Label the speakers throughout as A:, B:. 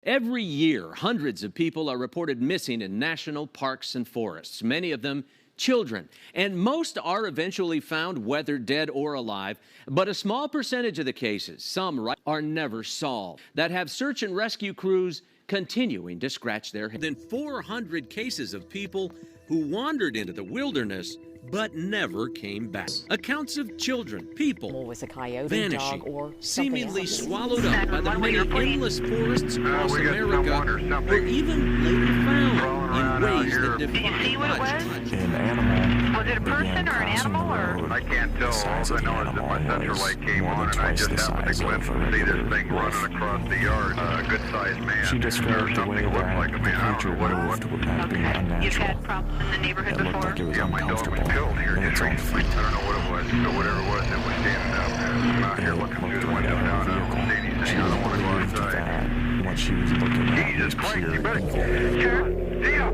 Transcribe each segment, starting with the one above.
A: Every year, hundreds of people are reported missing in national parks and forests, many of them children. And most are eventually found, whether dead or alive. But a small percentage of the cases, some are never solved, that have search and rescue crews continuing to scratch their heads. Than 400 cases of people who wandered into the wilderness but never came back. Accounts of children, people
B: was a coyote,
A: vanishing,
B: dog, or
A: seemingly
B: else.
A: swallowed up by the many endless forests across America, or even later found in ways that
C: Did you see what it was?
D: An animal.
C: Was it a person or an animal or?
E: I can't tell. All I know is that my central light came on and I just happened to glimpse and see this thing running across the yard. A good-sized man.
D: She described the way that
E: like a man.
D: the creature moved as being unnatural.
C: You've had problems in the neighborhood
D: It looked
C: before?
D: like it was
E: Yeah, my dog was
D: uncomfortable
E: killed here
D: in its
E: just
D: own
E: recently.
D: feet.
E: I don't know what it was. So whatever it was that was standing out there. I'm out here looking through the window down. I don't see anything.
D: She
E: I don't want to go
D: believed
E: outside.
D: that what she was looking at
E: Jesus
D: was
E: Christ,
D: pure
E: you better.
D: evil.
E: Sure. Tia,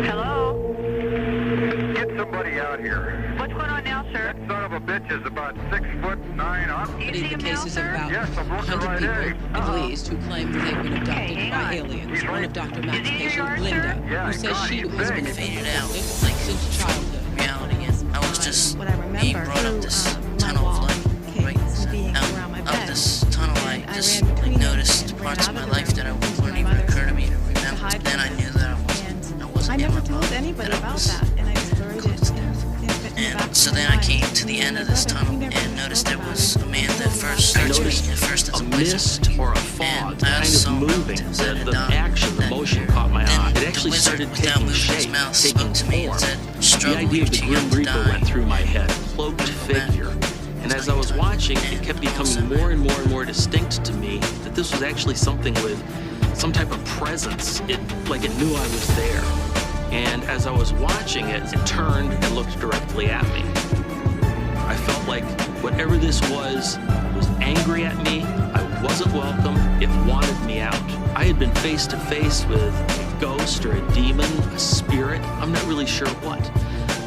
C: Hello?
E: get somebody out here.
C: What's going on now, sir?
E: That son of a bitch is about 6'9" up.
C: Do you
F: Many
C: see
F: of
C: him
F: the
C: now,
F: cases of
C: sir?
F: about
E: Yes, I'm looking
F: 100
E: right
F: people,
E: at him.
F: at least, who claim that they've been abducted
C: hang
F: by
C: on.
F: aliens.
E: He's
F: One
E: right.
F: of Dr. Matt's
C: Is he in your
F: patients,
C: yard,
F: Linda,
C: sir?
E: Yeah,
F: who says
E: God,
F: she
E: he's
F: has
E: big.
F: been
G: Faded out,
F: abducted
G: like
F: since childhood.
G: reality. I was just
H: what I remember
G: being brought up this tunnel of light, right? Out this tunnel light, just like noticed parts of my life that I wouldn't even occur to me to remember. Then I knew that I wasn't
H: I
G: in
H: never
G: my
H: told
G: body,
H: anybody
G: that I
H: about
G: was
H: that, and I just buried it in the back
G: And
H: of
G: so
H: my
G: then I
H: mind.
G: came to the end of this tunnel and noticed there was a man that first searched me at first as a wizard.
A: or a
G: And
A: fog
G: I
A: kind
G: saw
A: of
G: him
A: moving.
G: it was at a
A: The
G: dawn
A: action, the
G: that
A: motion
G: year.
A: caught my
G: Then
A: eye. It
G: the
A: actually
G: wizard,
A: started
G: without
A: taking
G: moving his
A: shape,
G: mouth,
A: taking
G: spoke to me and
A: form.
G: said,
A: The
G: "Struggle
A: idea of
G: with
A: the
G: you
A: Grim
G: to
A: Reaper
G: die."
A: went through my head, cloaked figure. And as I was watching, it kept becoming more and more and more distinct to me that this was actually something with some type of presence. Like it knew I was there. And as I was watching it, it turned and looked directly at me. I felt like whatever this was angry at me. I wasn't welcome. It wanted me out. I had been face to face with a ghost or a demon, a spirit. I'm not really sure what.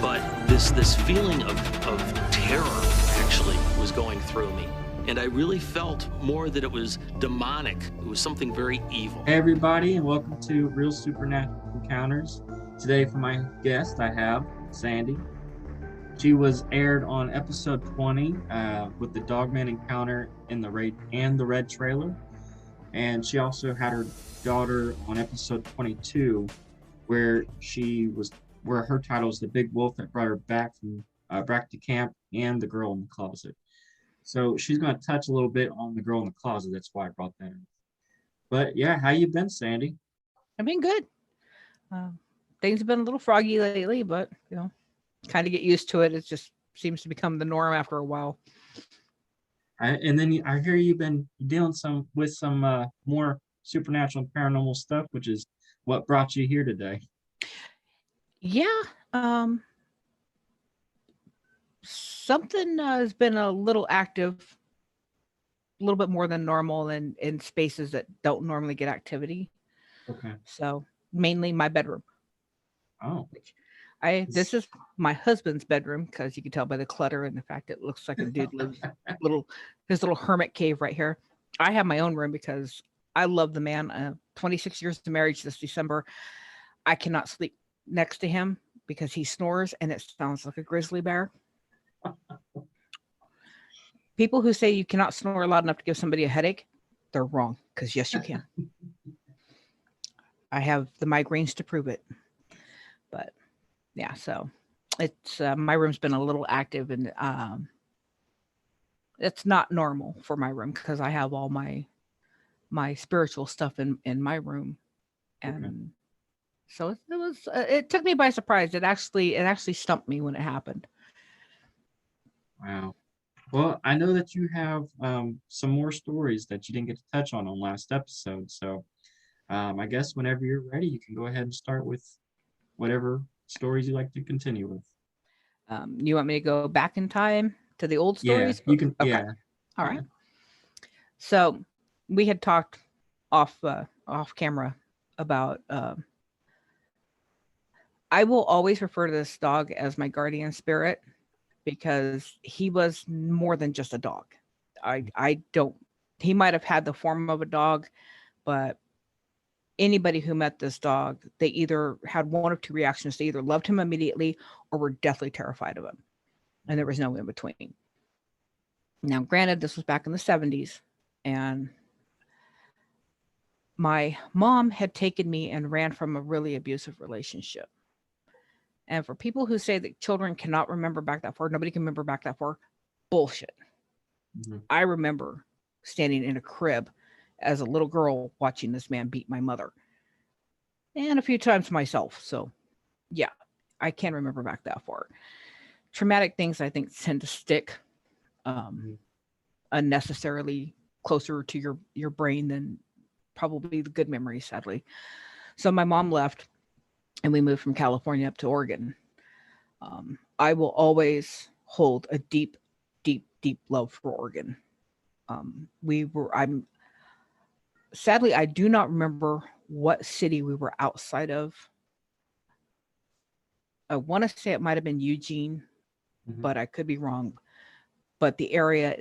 A: But this feeling of terror actually was going through me. And I really felt more that it was demonic. It was something very evil.
I: Hey everybody, and welcome to Real Supernatural Encounters. Today for my guest I have Sandy. She was aired on episode 20 with the Dogman encounter in the Red trailer. And she also had her daughter on episode 22 where her title is The Big Wolf That Brought Her Back to Camp and The Girl in the Closet. So she's going to touch a little bit on The Girl in the Closet. That's why I brought that in. But yeah, how you been, Sandy?
J: I've been good. Things have been a little froggy lately, but kind of get used to it. It just seems to become the norm after a while.
I: And then I hear you've been dealing with some more supernatural and paranormal stuff, which is what brought you here today.
J: Yeah. Something has been a little active, a little bit more than normal in spaces that don't normally get activity.
I: Okay.
J: So mainly my bedroom.
I: Oh.
J: This is my husband's bedroom because you can tell by the clutter and the fact it looks like a dude lives his little hermit cave right here. I have my own room because I love the man. 26 years of marriage this December. I cannot sleep next to him because he snores and it sounds like a grizzly bear. People who say you cannot snore loud enough to give somebody a headache, they're wrong, because yes, you can. I have the migraines to prove it. But yeah, so it's my room's been a little active, and it's not normal for my room because I have all my spiritual stuff in my room, and okay. So it took me by surprise. It actually stumped me when it happened.
I: Wow. Well, I know that you have some more stories that you didn't get to touch on last episode. So I guess whenever you're ready, you can go ahead and start with whatever stories you'd like to continue with.
J: You want me to go back in time to the old stories?
I: Yeah, you can.
J: Okay.
I: Yeah.
J: All right. So we had talked off camera about I will always refer to this dog as my guardian spirit, because he was more than just a dog. He might have had the form of a dog, but anybody who met this dog, they either had one of two reactions. They either loved him immediately or were deathly terrified of him. And there was no in between. Now, granted, this was back in the 70s, and my mom had taken me and ran from a really abusive relationship. And for people who say that children cannot remember back that far, nobody can remember back that far, bullshit. Mm-hmm. I remember standing in a crib as a little girl watching this man beat my mother. And a few times myself. So, yeah, I can remember back that far. Traumatic things, I think, tend to stick unnecessarily closer to your brain than probably the good memories, sadly. So my mom left and we moved from California up to Oregon. I will always hold a deep, deep, deep love for Oregon. Sadly, I do not remember what city we were outside of. I want to say it might have been Eugene, but I could be wrong. But the area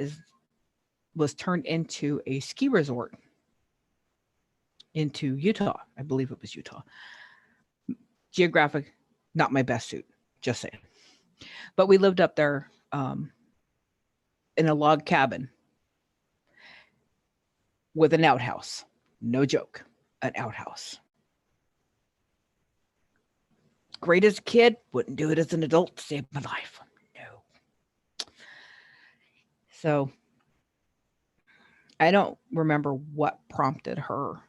J: was turned into a ski resort into Utah. I believe it was Utah. Geographic, not my best suit, just saying. But we lived up there in a log cabin with an outhouse. No joke, an outhouse. Great as a kid, wouldn't do it as an adult to save my life. No. So I don't remember what prompted her,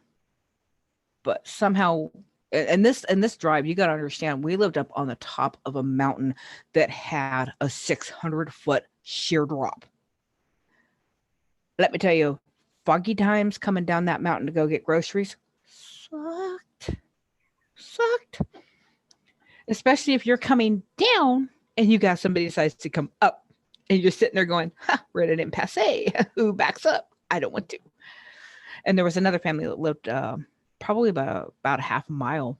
J: but somehow, and this drive, you got to understand, we lived up on the top of a mountain that had a 600-foot sheer drop. Let me tell you, foggy times coming down that mountain to go get groceries sucked. Especially if you're coming down and you got somebody decides to come up and you're sitting there going, we're at an impasse. Who backs up? I don't want to. And there was another family that lived probably about a half a mile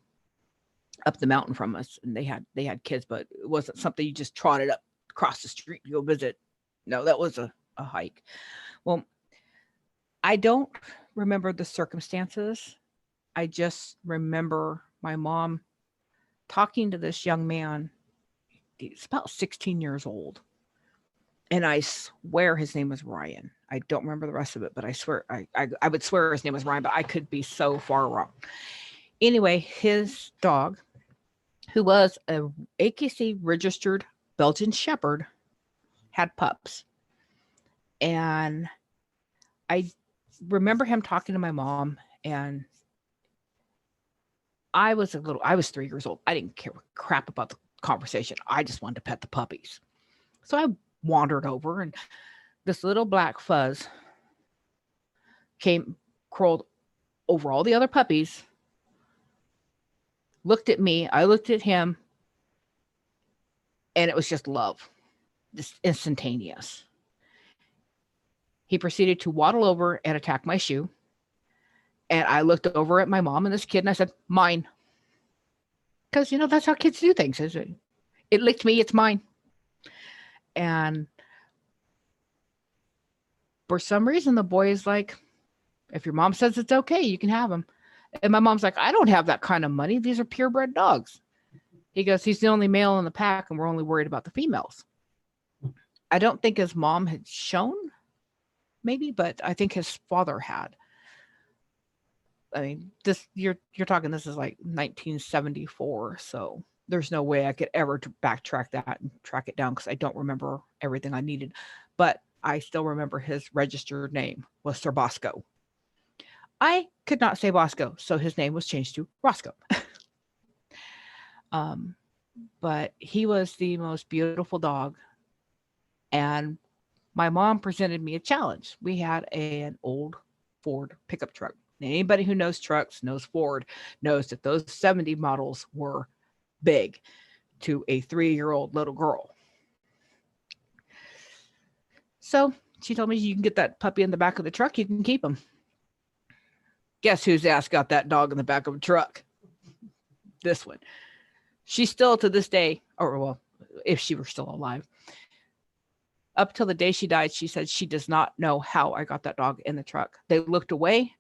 J: up the mountain from us. And they had kids, but it wasn't something you just trotted up across the street to go visit. No, that was a hike. Well, I don't remember the circumstances. I just remember my mom talking to this young man. He's about 16 years old. And I swear his name was Ryan. I don't remember the rest of it, but I swear I would swear his name was Ryan, but I could be so far wrong. Anyway, his dog, who was a AKC registered Belgian Shepherd, had pups. And I remember him talking to my mom, and I was 3 years old. I didn't care crap about the conversation. I just wanted to pet the puppies. So I wandered over, and this little black fuzz crawled over all the other puppies, looked at me, I looked at him, and it was just love, just instantaneous. He proceeded to waddle over and attack my shoe. And I looked over at my mom and this kid, and I said, mine. Because, that's how kids do things. It licked me, it's mine. And for some reason, the boy is like, if your mom says it's okay, you can have him. And my mom's like, I don't have that kind of money. These are purebred dogs. He goes, he's the only male in the pack, and we're only worried about the females. I don't think his mom had shown, maybe, but I think his father had. I mean, you're talking, this is like 1974, so there's no way I could ever backtrack that and track it down because I don't remember everything I needed. But I still remember his registered name was Sir Bosco. I could not say Bosco, so his name was changed to Roscoe. But he was the most beautiful dog. And my mom presented me a challenge. We had an old Ford pickup truck. Anybody who knows trucks, knows Ford, knows that those 70 models were big to a 3-year-old little girl. So she told me, you can get that puppy in the back of the truck, you can keep him. Guess whose ass got that dog in the back of a truck? This one. She still to this day, or well, if she were still alive, up till the day she died, she said she does not know how I got that dog in the truck. They looked away,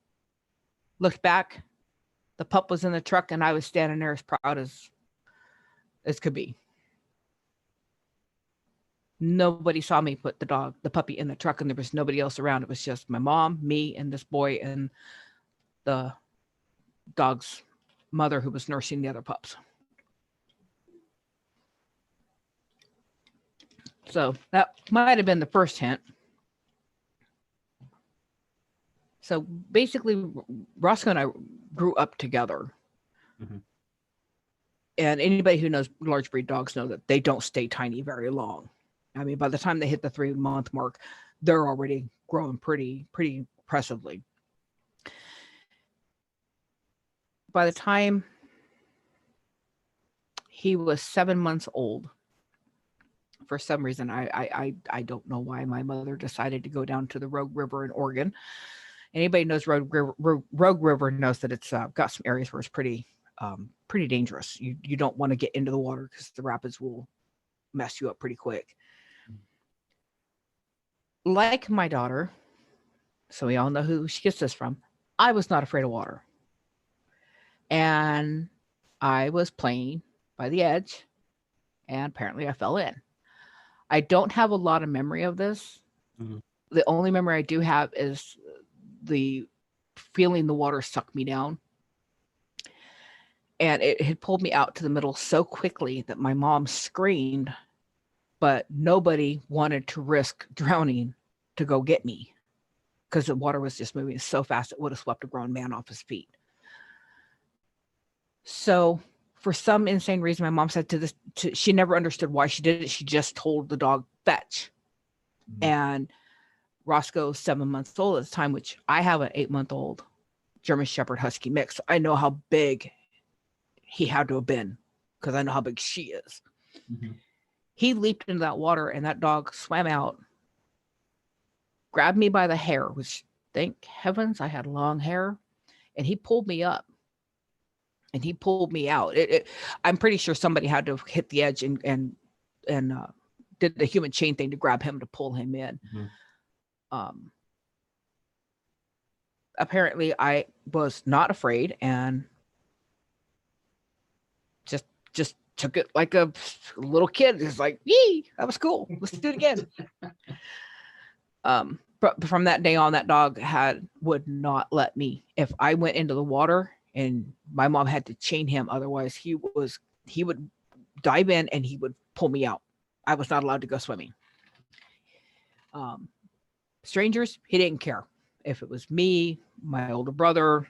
J: looked back, The pup was in the truck, and I was standing there as proud as could be. Nobody saw me put the puppy in the truck, and there was nobody else around. It was just my mom, me, and this boy, and the dog's mother who was nursing the other pups. So that might have been the first hint. So basically, Roscoe and I grew up together.
I: Mm-hmm.
J: And anybody who knows large breed dogs know that they don't stay tiny very long. I mean, by the time they hit the 3-month mark, they're already growing pretty impressively. By the time he was 7 months old, for some reason, I don't know why, my mother decided to go down to the Rogue River in Oregon. Anybody knows Rogue River knows that it's got some areas where it's pretty dangerous. You don't want to get into the water because the rapids will mess you up pretty quick. Like my daughter, so we all know who she gets this from, I was not afraid of water. And I was playing by the edge, and apparently I fell in. I don't have a lot of memory of this. Mm-hmm. The only memory I do have is the feeling the water suck me down. And it had pulled me out to the middle so quickly that my mom screamed, but nobody wanted to risk drowning to go get me because the water was just moving so fast it would have swept a grown man off his feet. So for some insane reason, my mom said she never understood why she did it. She just told the dog, fetch. Mm-hmm. And Roscoe's 7 months old at the time, which I have an 8-month-old German Shepherd Husky mix. I know how big he had to have been because I know how big she is. Mm-hmm. He leaped into that water, and that dog swam out, grabbed me by the hair, which thank heavens I had long hair, and he pulled me up. And he pulled me out. I'm pretty sure somebody had to hit the edge and did the human chain thing to grab him to pull him in. Mm-hmm. Apparently, I was not afraid and just took it like a little kid. It's like, yee, that was cool. Let's do it again. But from that day on, that dog would not let me. If I went into the water, and my mom had to chain him, otherwise he would dive in and he would pull me out. I was not allowed to go swimming. Strangers, he didn't care. If it was me, my older brother,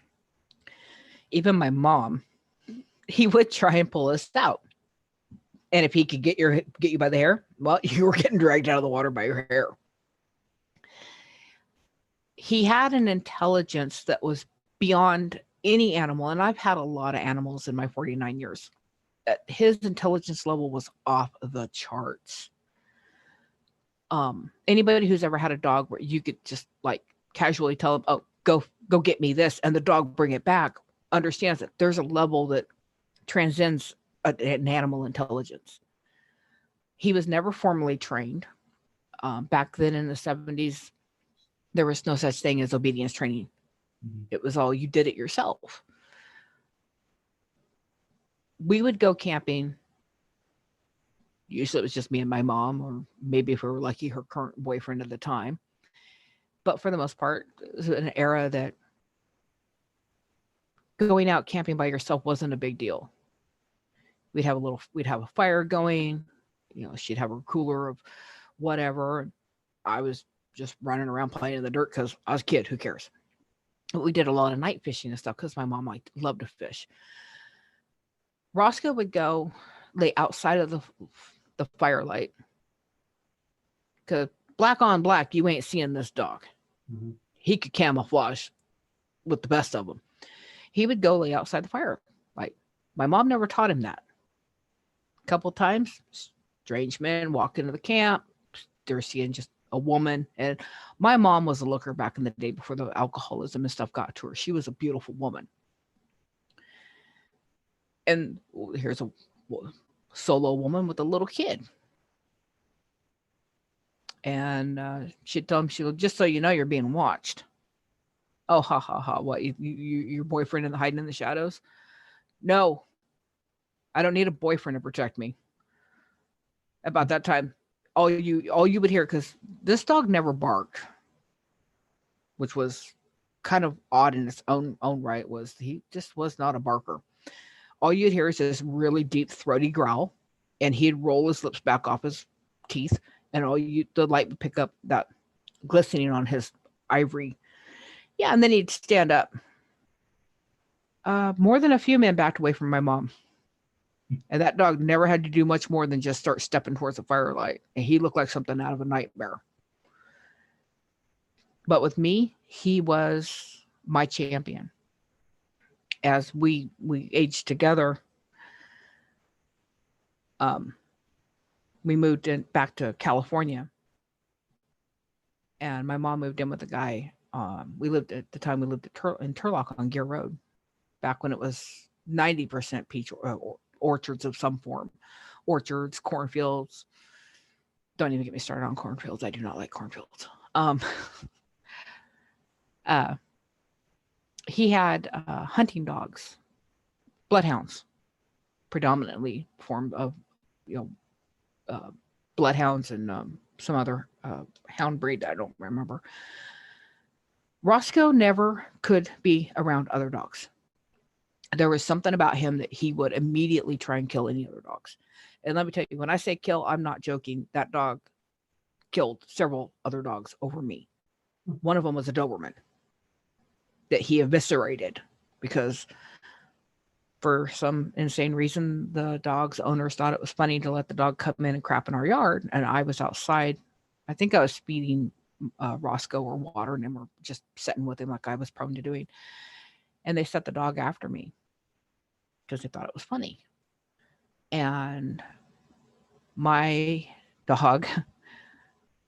J: even my mom, he would try and pull us out. And if he could get you by the hair, well, you were getting dragged out of the water by your hair. He had an intelligence that was beyond any animal, and I've had a lot of animals in my 49 years. His intelligence level was off the charts. Anybody who's ever had a dog where you could just like casually tell them, oh, go get me this, and the dog bring it back, understands that there's a level that transcends an animal intelligence. He was never formally trained. Back then in the 70s, there was no such thing as obedience training. It was all, you did it yourself. We would go camping. Usually it was just me and my mom, or maybe if we were lucky, her current boyfriend at the time. But for the most part, it was an era that going out camping by yourself wasn't a big deal. We'd have a fire going, she'd have a cooler of whatever. I was just running around playing in the dirt because I was a kid, who cares? We did a lot of night fishing and stuff because my mom loved to fish. Roscoe would go lay outside of the firelight because black on black, you ain't seeing this dog. Mm-hmm. He could camouflage with the best of them. He would go lay outside the firelight. My mom never taught him that. A couple of times, strange men walked into the camp. They're seeing just a woman, and my mom was a looker back in the day before the alcoholism and stuff got to her. She was a beautiful woman. And here's a solo woman with a little kid. And she'd tell him, just so you know, you're being watched. Oh, ha ha ha! What your boyfriend and hiding in the shadows? No, I don't need a boyfriend to protect me. About that time, all you would hear, because this dog never barked, which was kind of odd in its own right. Was he just was not a barker. All you'd hear is this really deep throaty growl, and he'd roll his lips back off his teeth, and the light would pick up that glistening on his ivory. Yeah, and then he'd stand up. More than a few men backed away from my mom. And that dog never had to do much more than just start stepping towards the firelight. And he looked like something out of a nightmare. But with me, he was my champion. As we aged together, we moved back to California. And my mom moved in with a guy. We lived in Turlock on Gear Road, back when it was 90% peach orchards of some form. Orchards, cornfields. Don't even get me started on cornfields. I do not like cornfields. He had hunting dogs, bloodhounds, predominantly formed of, bloodhounds and some other hound breed I don't remember. Roscoe never could be around other dogs. There was something about him that he would immediately try and kill any other dogs. And let me tell you, when I say kill, I'm not joking. That dog killed several other dogs over me. One of them was a Doberman that he eviscerated because for some insane reason, the dog's owners thought it was funny to let the dog come in and crap in our yard. And I was outside. I think I was feeding Roscoe or watering him or just sitting with him like I was prone to doing. And they set the dog after me because they thought it was funny. And my dog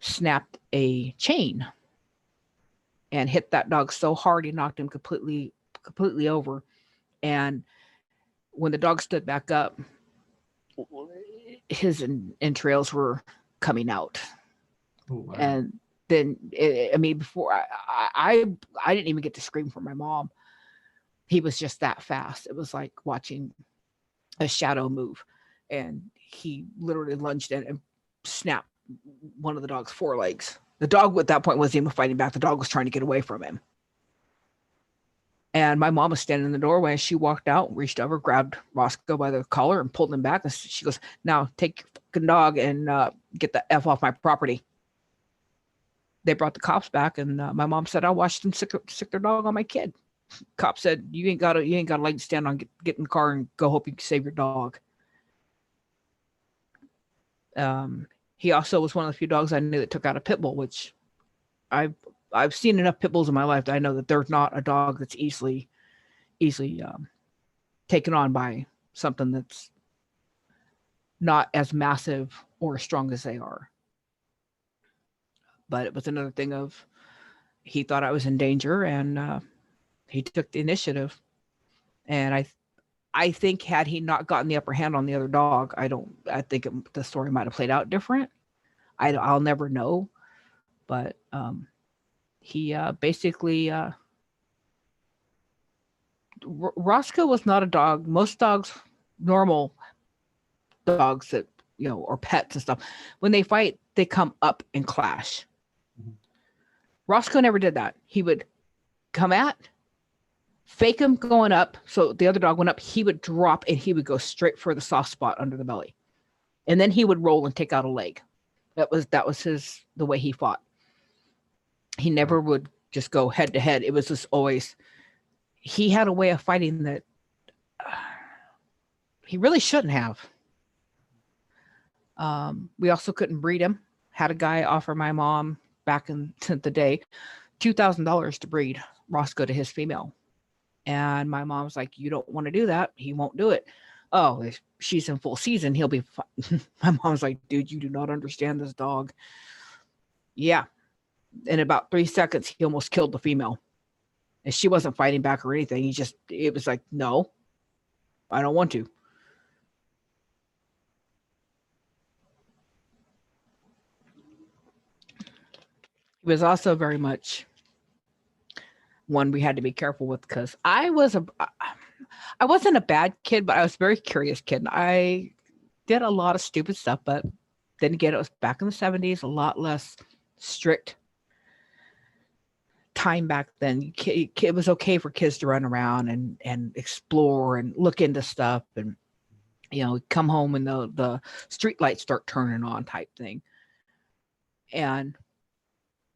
J: snapped a chain and hit that dog so hard he knocked him completely over. And when the dog stood back up, his entrails were coming out.
I: Oh, wow.
J: And then, before I didn't even get to scream for my mom. He was just that fast. It was like watching a shadow move. And he literally lunged in and snapped one of the dog's forelegs. The dog at that point wasn't even fighting back. The dog was trying to get away from him. And my mom was standing in the doorway. And she walked out, reached over, grabbed Roscoe by the collar and pulled him back. And she goes, "Now take your fucking dog and get the F off my property." They brought the cops back, and my mom said, "I watched them sick their dog on my kid." Cop said, "You ain't got a leg to stand on. Get in the car and go. Hope you can save your dog." He also was one of the few dogs I knew that took out a pit bull, which I've seen enough pit bulls in my life that I know that there's not a dog that's easily taken on by something that's not as massive or as strong as they are. But it was another thing of he thought I was in danger, and he took the initiative. And I think had he not gotten the upper hand on the other dog, I think the story might have played out different. I'll never know. But he basically Roscoe was not a dog. Most dogs, normal dogs that or pets and stuff, when they fight, they come up and clash. Mm-hmm. Roscoe never did that. He would come at, fake him going up, so the other dog went up, he would drop and he would go straight for the soft spot under the belly, and then he would roll and take out a leg. That was the way he fought. He never would just go head to head. It was just always, he had a way of fighting that he really shouldn't have. We also couldn't breed him. Had a guy offer my mom back in the day $2,000 to breed Roscoe to his female. And my mom was like, "You don't want to do that. He won't do it." "Oh, if she's in full season, he'll be fine." My mom's like, "Dude, you do not understand this dog." Yeah. In about 3 seconds, he almost killed the female. And she wasn't fighting back or anything. It was like, "No, I don't want to." He was also very much one we had to be careful with because I wasn't a bad kid, but I was a very curious kid. I did a lot of stupid stuff, but then again, it was back in the 70s, a lot less strict time back then. It was okay for kids to run around and explore and look into stuff and, come home and the street lights start turning on type thing. And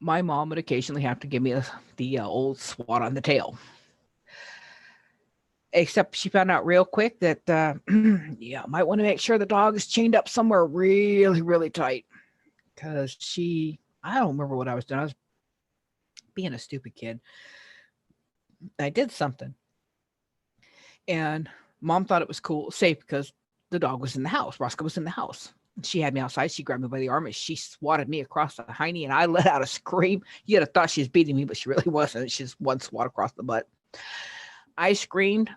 J: my mom would occasionally have to give me the old swat on the tail. Except she found out real quick that, might want to make sure the dog is chained up somewhere really, really tight. Because I don't remember what I was doing. I was being a stupid kid. I did something. And Mom thought it was safe because the dog was in the house. Roscoe was in the house. She had me outside. She grabbed me by the arm and she swatted me across the hiney, and I let out a scream. You'd have thought she was beating me, but she really wasn't. She's one swat across the butt. I screamed.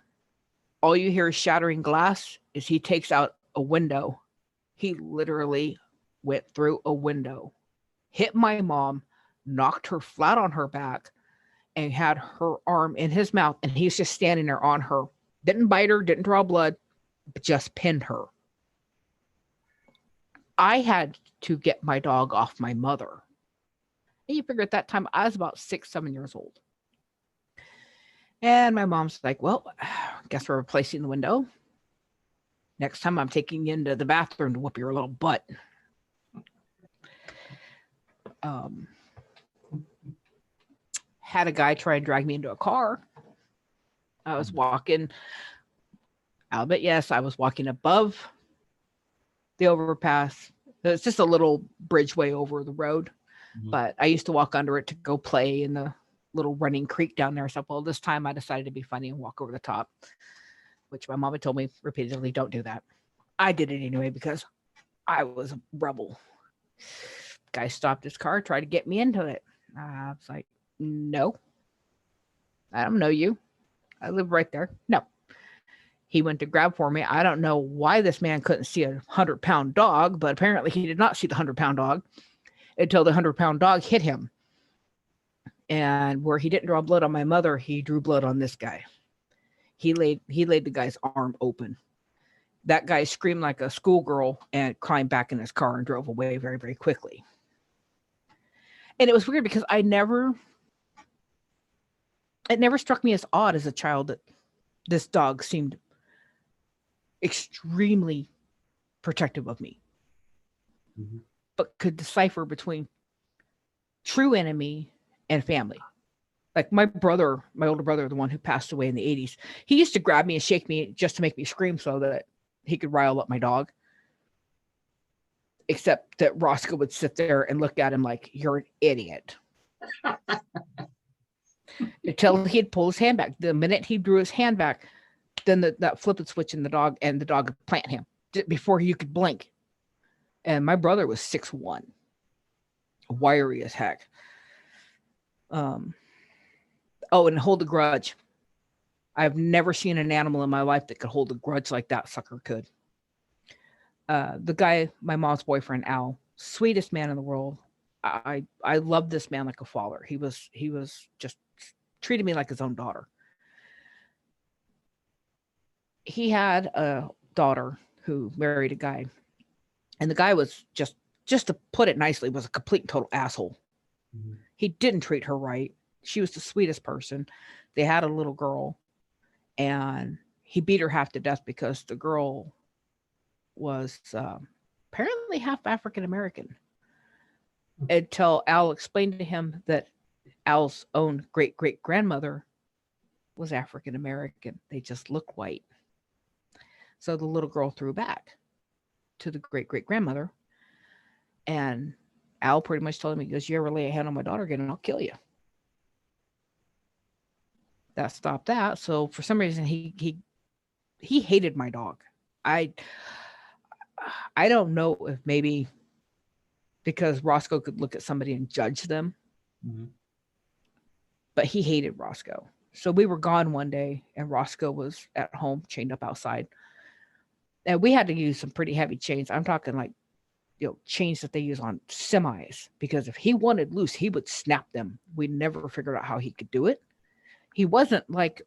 J: All you hear is shattering glass as he takes out a window. He literally went through a window, hit my mom, knocked her flat on her back, and had her arm in his mouth, and he's just standing there on her. Didn't bite her, didn't draw blood, but just pinned her. I had to get my dog off my mother. And you figure at that time, I was about 6, 7 years old. And my mom's like, well, guess we're replacing the window. Next time I'm taking you into the bathroom to whoop your little butt. Had a guy try and drag me into a car. I was walking, I'll bet yes, I was walking above the overpass. It's just a little bridgeway over the road, but I used to walk under it to go play in the little running creek down there. So, well, this time I decided to be funny and walk over the top, which my mom had told me repeatedly, don't do that. I did it anyway because I was a rebel. Guy stopped his car, tried to get me into it. I was like, no, I don't know you. I live right there. No. He went to grab for me. I don't know why this man couldn't see a 100-pound dog, but apparently he did not see the 100-pound dog until the 100-pound dog hit him. And where he didn't draw blood on my mother, he drew blood on this guy. He laid the guy's arm open. That guy screamed like a schoolgirl and climbed back in his car and drove away very, very quickly. And it was weird because it never struck me as odd as a child that this dog seemed extremely protective of me, but could decipher between true enemy and family. Like my older brother, the one who passed away in the 80s, he used to grab me and shake me just to make me scream so that he could rile up my dog. Except that Roscoe would sit there and look at him like, you're an idiot. Until he'd pull his hand back. The minute he drew his hand back, then that flip would switch in the dog and the dog would plant him before you could blink. And my brother was 6'1", wiry as heck. And hold a grudge. I've never seen an animal in my life that could hold a grudge like that sucker could. The guy, my mom's boyfriend, Al, sweetest man in the world. I loved this man like a father. He was just treated me like his own daughter. He had a daughter who married a guy, and the guy was just to put it nicely, was a complete and total asshole. He didn't treat her right. She was the sweetest person. They had a little girl, and he beat her half to death because the girl was apparently half African American. Until Al explained to him that Al's own great-great-grandmother was African American. They just look white. So the little girl threw back to the great-great-grandmother, and Al pretty much told him, he goes, you ever lay a hand on my daughter again and I'll kill you. That stopped that. So for some reason he hated my dog. I don't know if maybe because Roscoe could look at somebody and judge them, but he hated Roscoe. So we were gone one day and Roscoe was at home chained up outside. And we had to use some pretty heavy chains. I'm talking like, chains that they use on semis, because if he wanted loose, he would snap them. We never figured out how he could do it. he wasn't like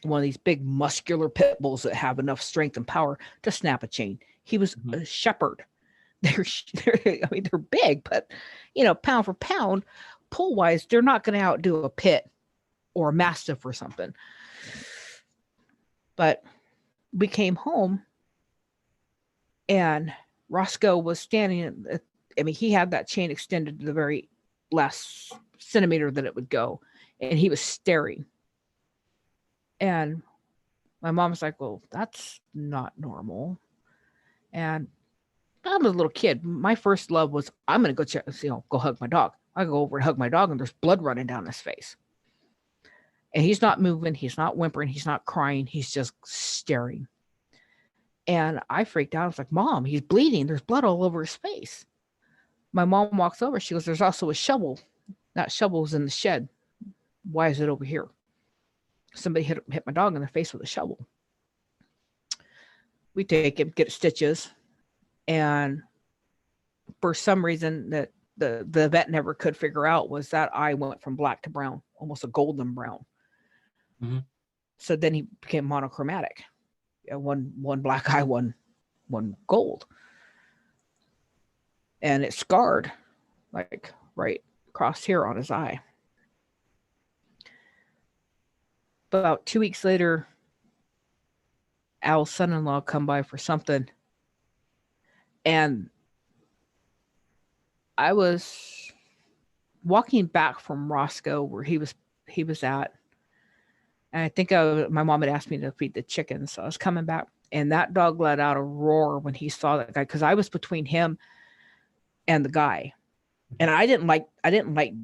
J: one of these big muscular pit bulls that have enough strength and power to snap a chain. He was a shepherd. They're big, but pound for pound, pull wise, they're not going to outdo a pit or a mastiff or something. But we came home and Roscoe was standing. He had that chain extended to the very last centimeter that it would go, and he was staring. And my mom was like, well, that's not normal. And I'm a little kid. My first love was, I'm going to go check, go hug my dog. I go over and hug my dog, and there's blood running down his face. And he's not moving. He's not whimpering. He's not crying. He's just staring. And I freaked out. I was like, Mom, he's bleeding. There's blood all over his face. My mom walks over. She goes, there's also a shovel. That shovel's in the shed. Why is it over here? Somebody hit my dog in the face with a shovel. We take him, get stitches. And for some reason that the vet never could figure out was that eye went from black to brown, almost a golden brown. Mm-hmm. So then he became monochromatic. One black eye, one gold. And it scarred like right across here on his eye. About 2 weeks later, Al's son-in-law come by for something. And I was walking back from Roscoe where he was at. And I think my mom had asked me to feed the chickens. So I was coming back, and that dog let out a roar when he saw that guy, because I was between him and the guy. And I didn't like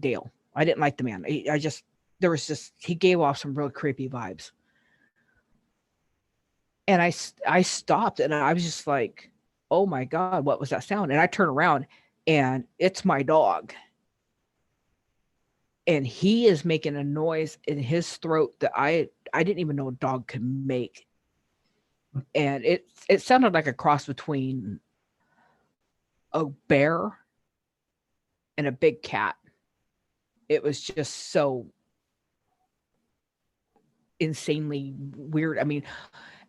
J: Dale. I didn't like the man. He gave off some real creepy vibes. And I stopped, and I was just like, oh my God, what was that sound? And I turn around, and it's my dog. And he is making a noise in his throat that I didn't even know a dog could make. And it sounded like a cross between a bear and a big cat. It was just so insanely weird. I mean,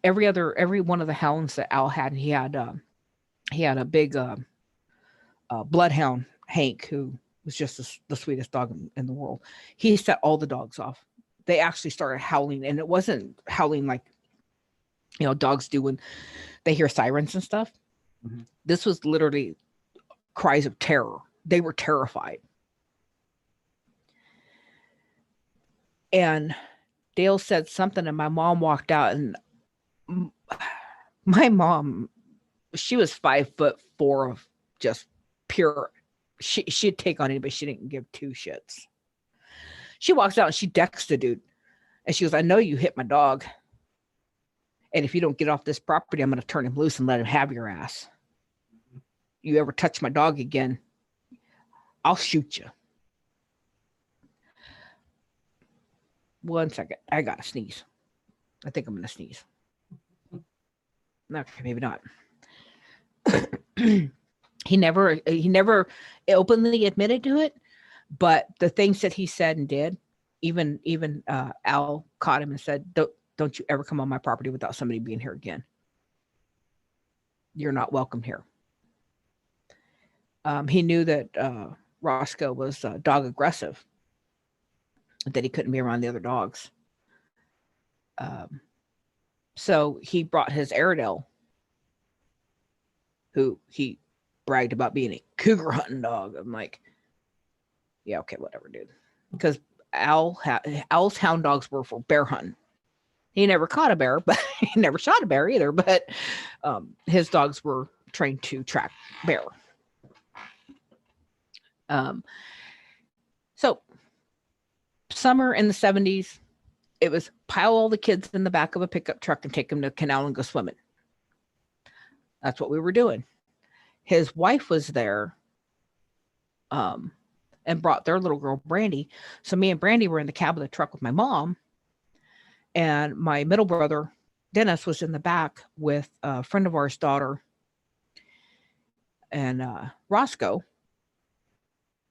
J: every one of the hounds that Al had, he had a big bloodhound, Hank, who was just the sweetest dog in the world. He set all the dogs off. They actually started howling, and it wasn't howling like dogs do when they hear sirens and stuff. Mm-hmm. This was literally cries of terror. They were terrified. And Dale said something, and my mom walked out, and my mom, she was 5'4" of just pure. She'd take on anybody. She didn't give two shits. She walks out and she decks the dude, and she goes, I know you hit my dog, and if you don't get off this property, I'm going to turn him loose and let him have your ass. You ever touch my dog again, I'll shoot you. One second. I got to sneeze. I think I'm going to sneeze. Okay, maybe not. He never openly admitted to it, but the things that he said and did, even Al caught him and said, don't you ever come on my property without somebody being here again. You're not welcome here. He knew that Roscoe was dog aggressive, that he couldn't be around the other dogs. So he brought his Airedale, who he bragged about being a cougar hunting dog. I'm like, yeah, okay, whatever, dude. Because Al's hound dogs were for bear hunting. He never caught a bear, but he never shot a bear either. But his dogs were trained to track bear. So summer in the 70s, it was pile all the kids in the back of a pickup truck and take them to the canal and go swimming. That's what we were doing. His wife was there and brought their little girl, Brandy. So me and Brandy were in the cab of the truck with my mom, and my middle brother, Dennis, was in the back with a friend of ours' daughter and Roscoe.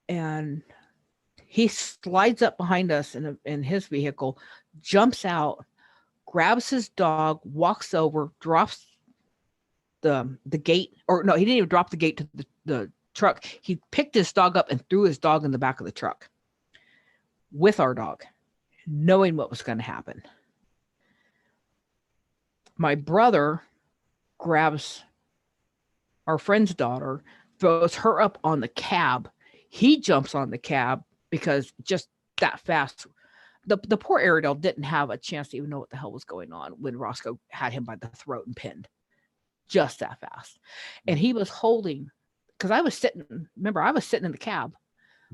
J: And He slides up behind us in his vehicle, jumps out, grabs his dog, walks over, drops the gate, or no, he didn't even drop the gate to the truck. He picked his dog up and threw his dog in the back of the truck with our dog, knowing what was going to happen. My brother grabs our friend's daughter, throws her up on the cab. He jumps on the cab because just that fast. The poor Airedale didn't have a chance to even know what the hell was going on when Roscoe had him by the throat and pinned. Just that fast. And he was holding, because I was sitting in the cab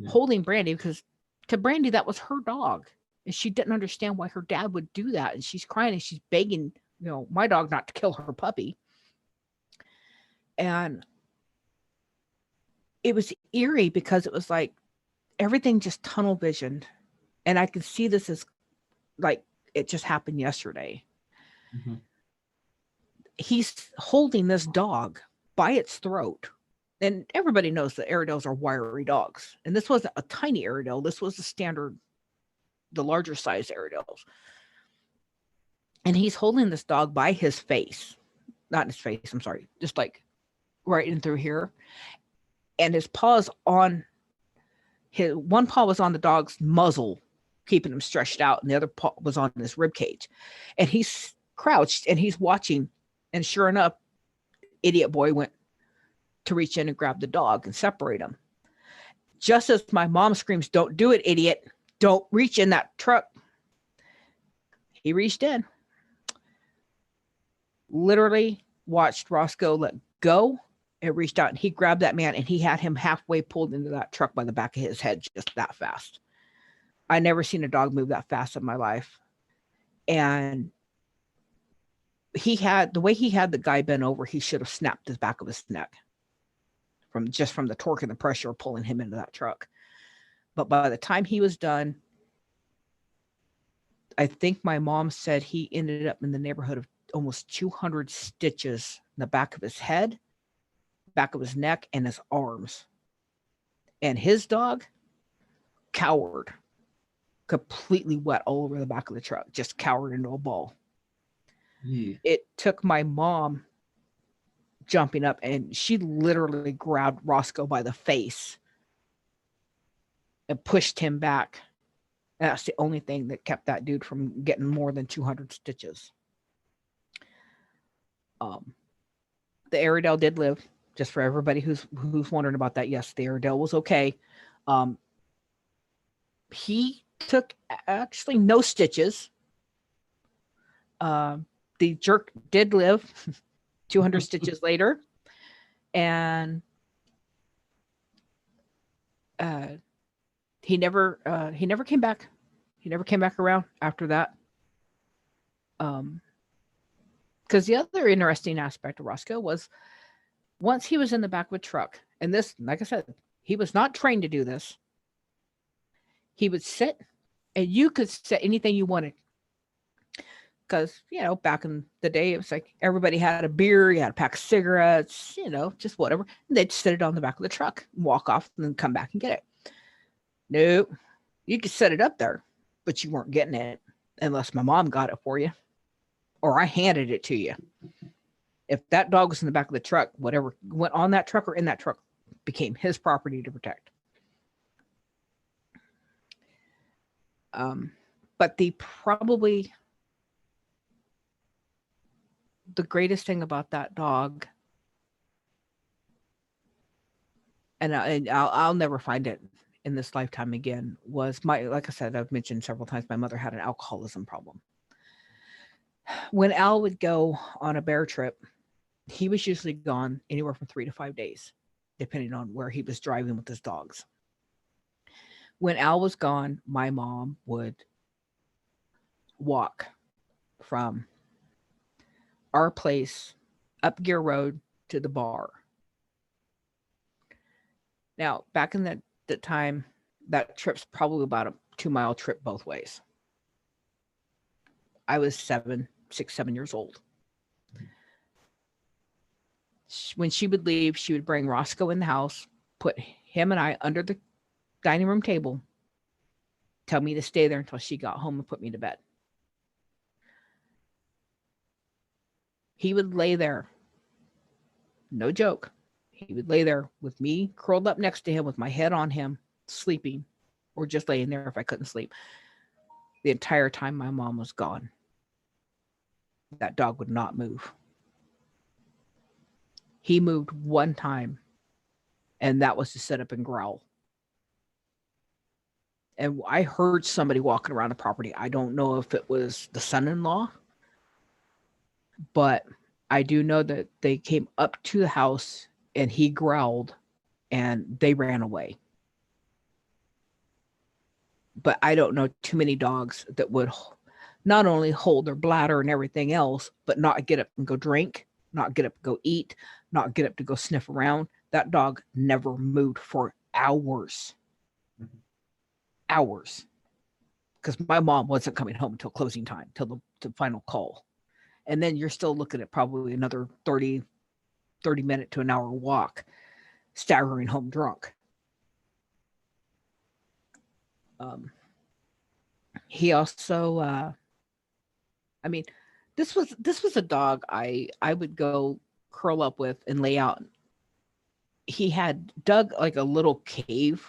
J: holding Brandy, because to Brandy, that was her dog. And she didn't understand why her dad would do that. And she's crying and she's begging, my dog not to kill her puppy. And it was eerie because it was like everything just tunnel visioned. And I could see this as like it just happened yesterday. Mm-hmm. He's holding this dog by its throat. And everybody knows that Airedales are wiry dogs. And this wasn't a tiny Airedale. This was the larger size Airedales. And he's holding this dog by his face. Not his face, I'm sorry. Just like right in through here. And his paws one paw was on the dog's muzzle, keeping him stretched out. And the other paw was on his rib cage. And he's crouched and he's watching. And sure enough, idiot boy went to reach in and grab the dog and separate him. Just as my mom screams, "Don't do it, idiot. Don't reach in that truck." He reached in. Literally watched Roscoe let go and reached out, and he grabbed that man and he had him halfway pulled into that truck by the back of his head, just that fast. I never seen a dog move that fast in my life. And the way he had the guy bent over, he should have snapped the back of his neck from the torque and the pressure of pulling him into that truck. But by the time he was done, I think my mom said he ended up in the neighborhood of almost 200 stitches in the back of his head, back of his neck, and his arms. And his dog cowered, completely wet all over the back of the truck, just cowered into a ball. Yeah. It took my mom jumping up, and she literally grabbed Roscoe by the face and pushed him back. And that's the only thing that kept that dude from getting more than 200 stitches. The Airedale did live, just for everybody who's wondering about that. Yes, the Airedale was okay. He took actually no stitches. The jerk did live 200 stitches later. And he never came back. He never came back around after that. Because the other interesting aspect of Roscoe was once he was in the back of a truck, and this, like I said, he was not trained to do this. He would sit, and you could say anything you wanted. Because, back in the day, it was like everybody had a beer, you had a pack of cigarettes, just whatever. And they'd sit it on the back of the truck, walk off, and then come back and get it. No, you could set it up there, but you weren't getting it unless my mom got it for you or I handed it to you. If that dog was in the back of the truck, whatever went on that truck or in that truck became his property to protect. But probably the greatest thing about that dog, and I'll never find it in this lifetime again, was like I said, I've mentioned several times, my mother had an alcoholism problem. When Al would go on a bear trip, he was usually gone anywhere from 3 to 5 days, depending on where he was driving with his dogs. When Al was gone, my mom would walk from our place up Gear Road to the bar. Now, back in that time, that trip's probably about a 2-mile trip both ways. I was 7 years old. When she would leave, she would bring Roscoe in the house, put him and I under the dining room table, tell me to stay there until she got home and put me to bed. He would lay there. No joke. He would lay there with me curled up next to him with my head on him, sleeping, or just laying there if I couldn't sleep. The entire time my mom was gone. That dog would not move. He moved one time, and that was to sit up and growl. And I heard somebody walking around the property. I don't know if it was the son-in-law, but I do know that they came up to the house and he growled and they ran away. But I don't know too many dogs that would not only hold their bladder and everything else, but not get up and go drink, not get up and go eat, not get up to go sniff around. That dog never moved for hours. Hours. Because my mom wasn't coming home until closing time, till the final call. And then you're still looking at probably another 30 minute to an hour walk, staggering home drunk. He also, I mean, this was a dog I would go curl up with and lay out. He had dug like a little cave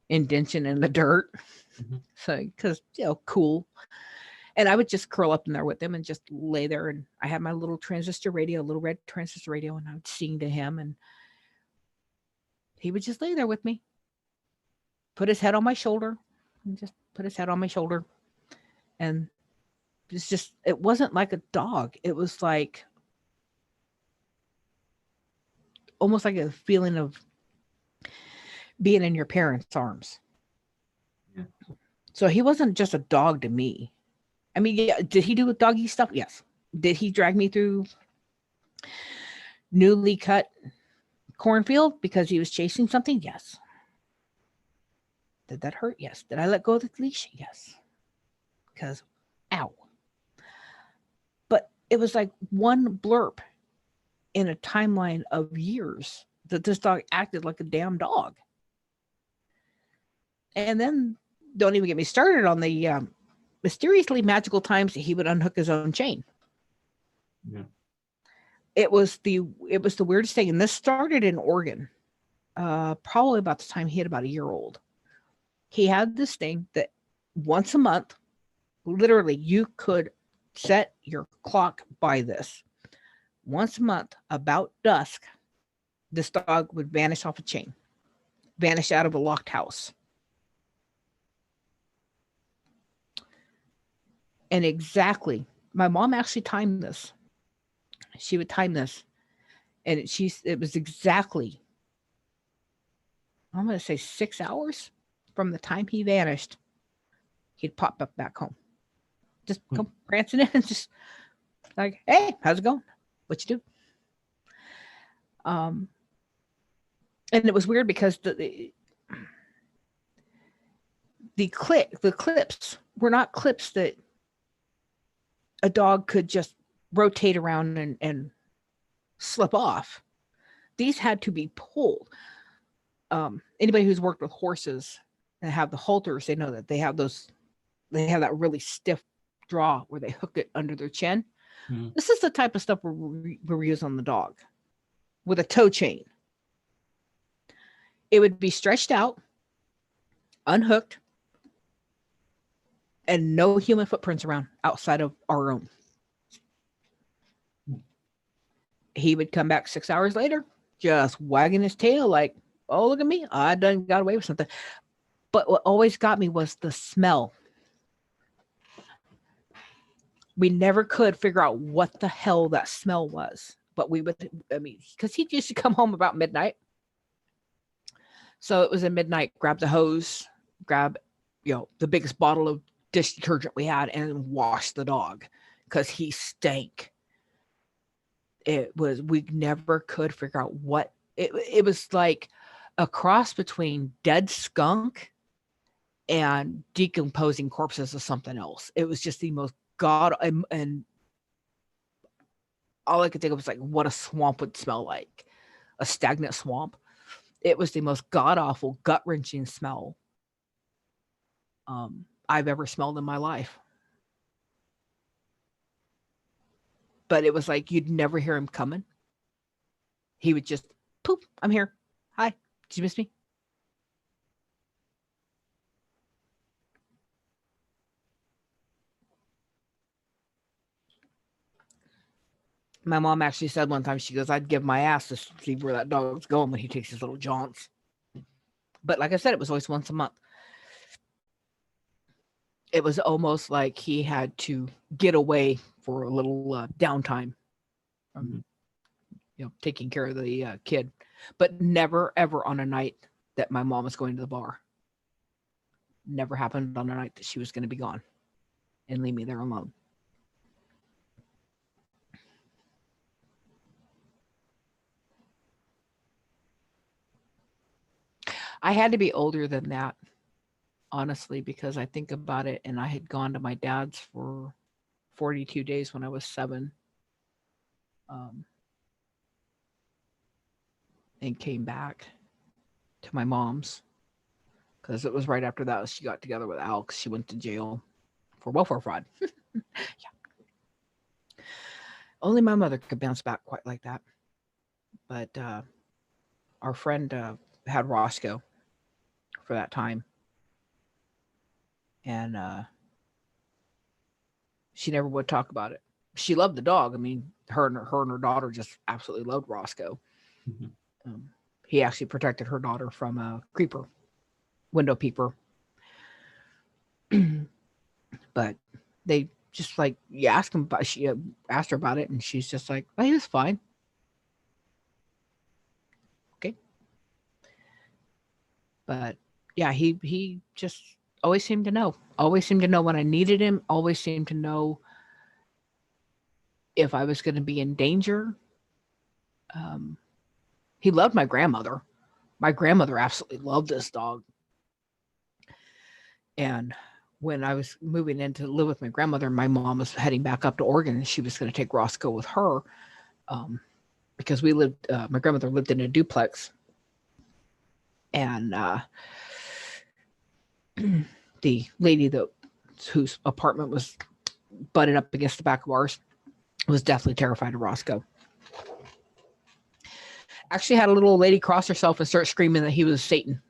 J: indention in the dirt. Mm-hmm. So, because, cool. And I would just curl up in there with him and just lay there. And I had my little transistor radio, little red transistor radio, and I would sing to him. And he would just lay there with me, put his head on my shoulder, and just put his head on my shoulder. And it wasn't like a dog. It was like almost like a feeling of being in your parents' arms. Yeah. So he wasn't just a dog to me. I mean, yeah, did he do doggy stuff? Yes. Did he drag me through newly cut cornfield because he was chasing something? Yes. Did that hurt? Yes. Did I let go of the leash? Yes. Because, ow. But it was like one blurb in a timeline of years that this dog acted like a damn dog. And then don't even get me started on the mysteriously magical times that he would unhook his own chain. Yeah. It was the weirdest thing. And this started in Oregon, probably about the time he had about a year old. He had this thing that once a month, literally you could set your clock by this. Once a month, about dusk, this dog would vanish off a chain, vanish out of a locked house. And exactly, my mom actually timed this. She would time this. And it was exactly, I'm going to say 6 hours from the time he vanished. He'd pop up back home. Just come prancing in and just like, hey, how's it going? What you do? And it was weird because the clips were not clips that a dog could just rotate around and slip off. These had to be pulled. Anybody who's worked with horses and have the halters, they know that they have that really stiff draw where they hook it under their chin. Mm-hmm. This is the type of stuff we're using on the dog with a toe chain. It would be stretched out, unhooked, and no human footprints around outside of our own. He would come back 6 hours later, just wagging his tail like, oh, look at me. I done got away with something. But what always got me was the smell. We never could figure out what the hell that smell was. But because he used to come home about midnight. So it was at midnight, grab the hose, grab, the biggest bottle of dish detergent we had and wash the dog because he stank. We never could figure out what it was like, a cross between dead skunk and decomposing corpses of something else. It was just the most and all I could think of was like what a swamp would smell like, a stagnant swamp. It was the most god awful, gut wrenching smell. I've ever smelled in my life. But it was like you'd never hear him coming. He would just poof, I'm here. Hi, did you miss me? My mom actually said one time, she goes, I'd give my ass to see where that dog's going when he takes his little jaunts. But like I said, it was always once a month. It was almost like he had to get away for a little downtime from, taking care of the kid. But never, ever on a night that my mom was going to the bar. Never happened on a night that she was going to be gone and leave me there alone. I had to be older than that, honestly, because I think about it, and I had gone to my dad's for 42 days when I was 7, and came back to my mom's, because it was right after that she got together with Al, because she went to jail for welfare fraud. Yeah. Only my mother could bounce back quite like that. But our friend had Roscoe for that time, and she never would talk about it. She loved the dog. I mean, her and her daughter just absolutely loved Roscoe. Mm-hmm. He actually protected her daughter from a creeper, window peeper. But they just like, you ask him about, she asked her about it, and she's just like, oh, he was fine. Okay. But yeah, he just always seemed to know. Always seemed to know when I needed him. Always seemed to know if I was going to be in danger. He loved my grandmother. My grandmother absolutely loved this dog. And when I was moving in to live with my grandmother, my mom was heading back up to Oregon, and she was going to take Roscoe with her, because we lived, my grandmother lived in a duplex. And the lady whose apartment was butted up against the back of ours was deathly terrified of Roscoe. Actually had a little lady cross herself and start screaming that he was Satan.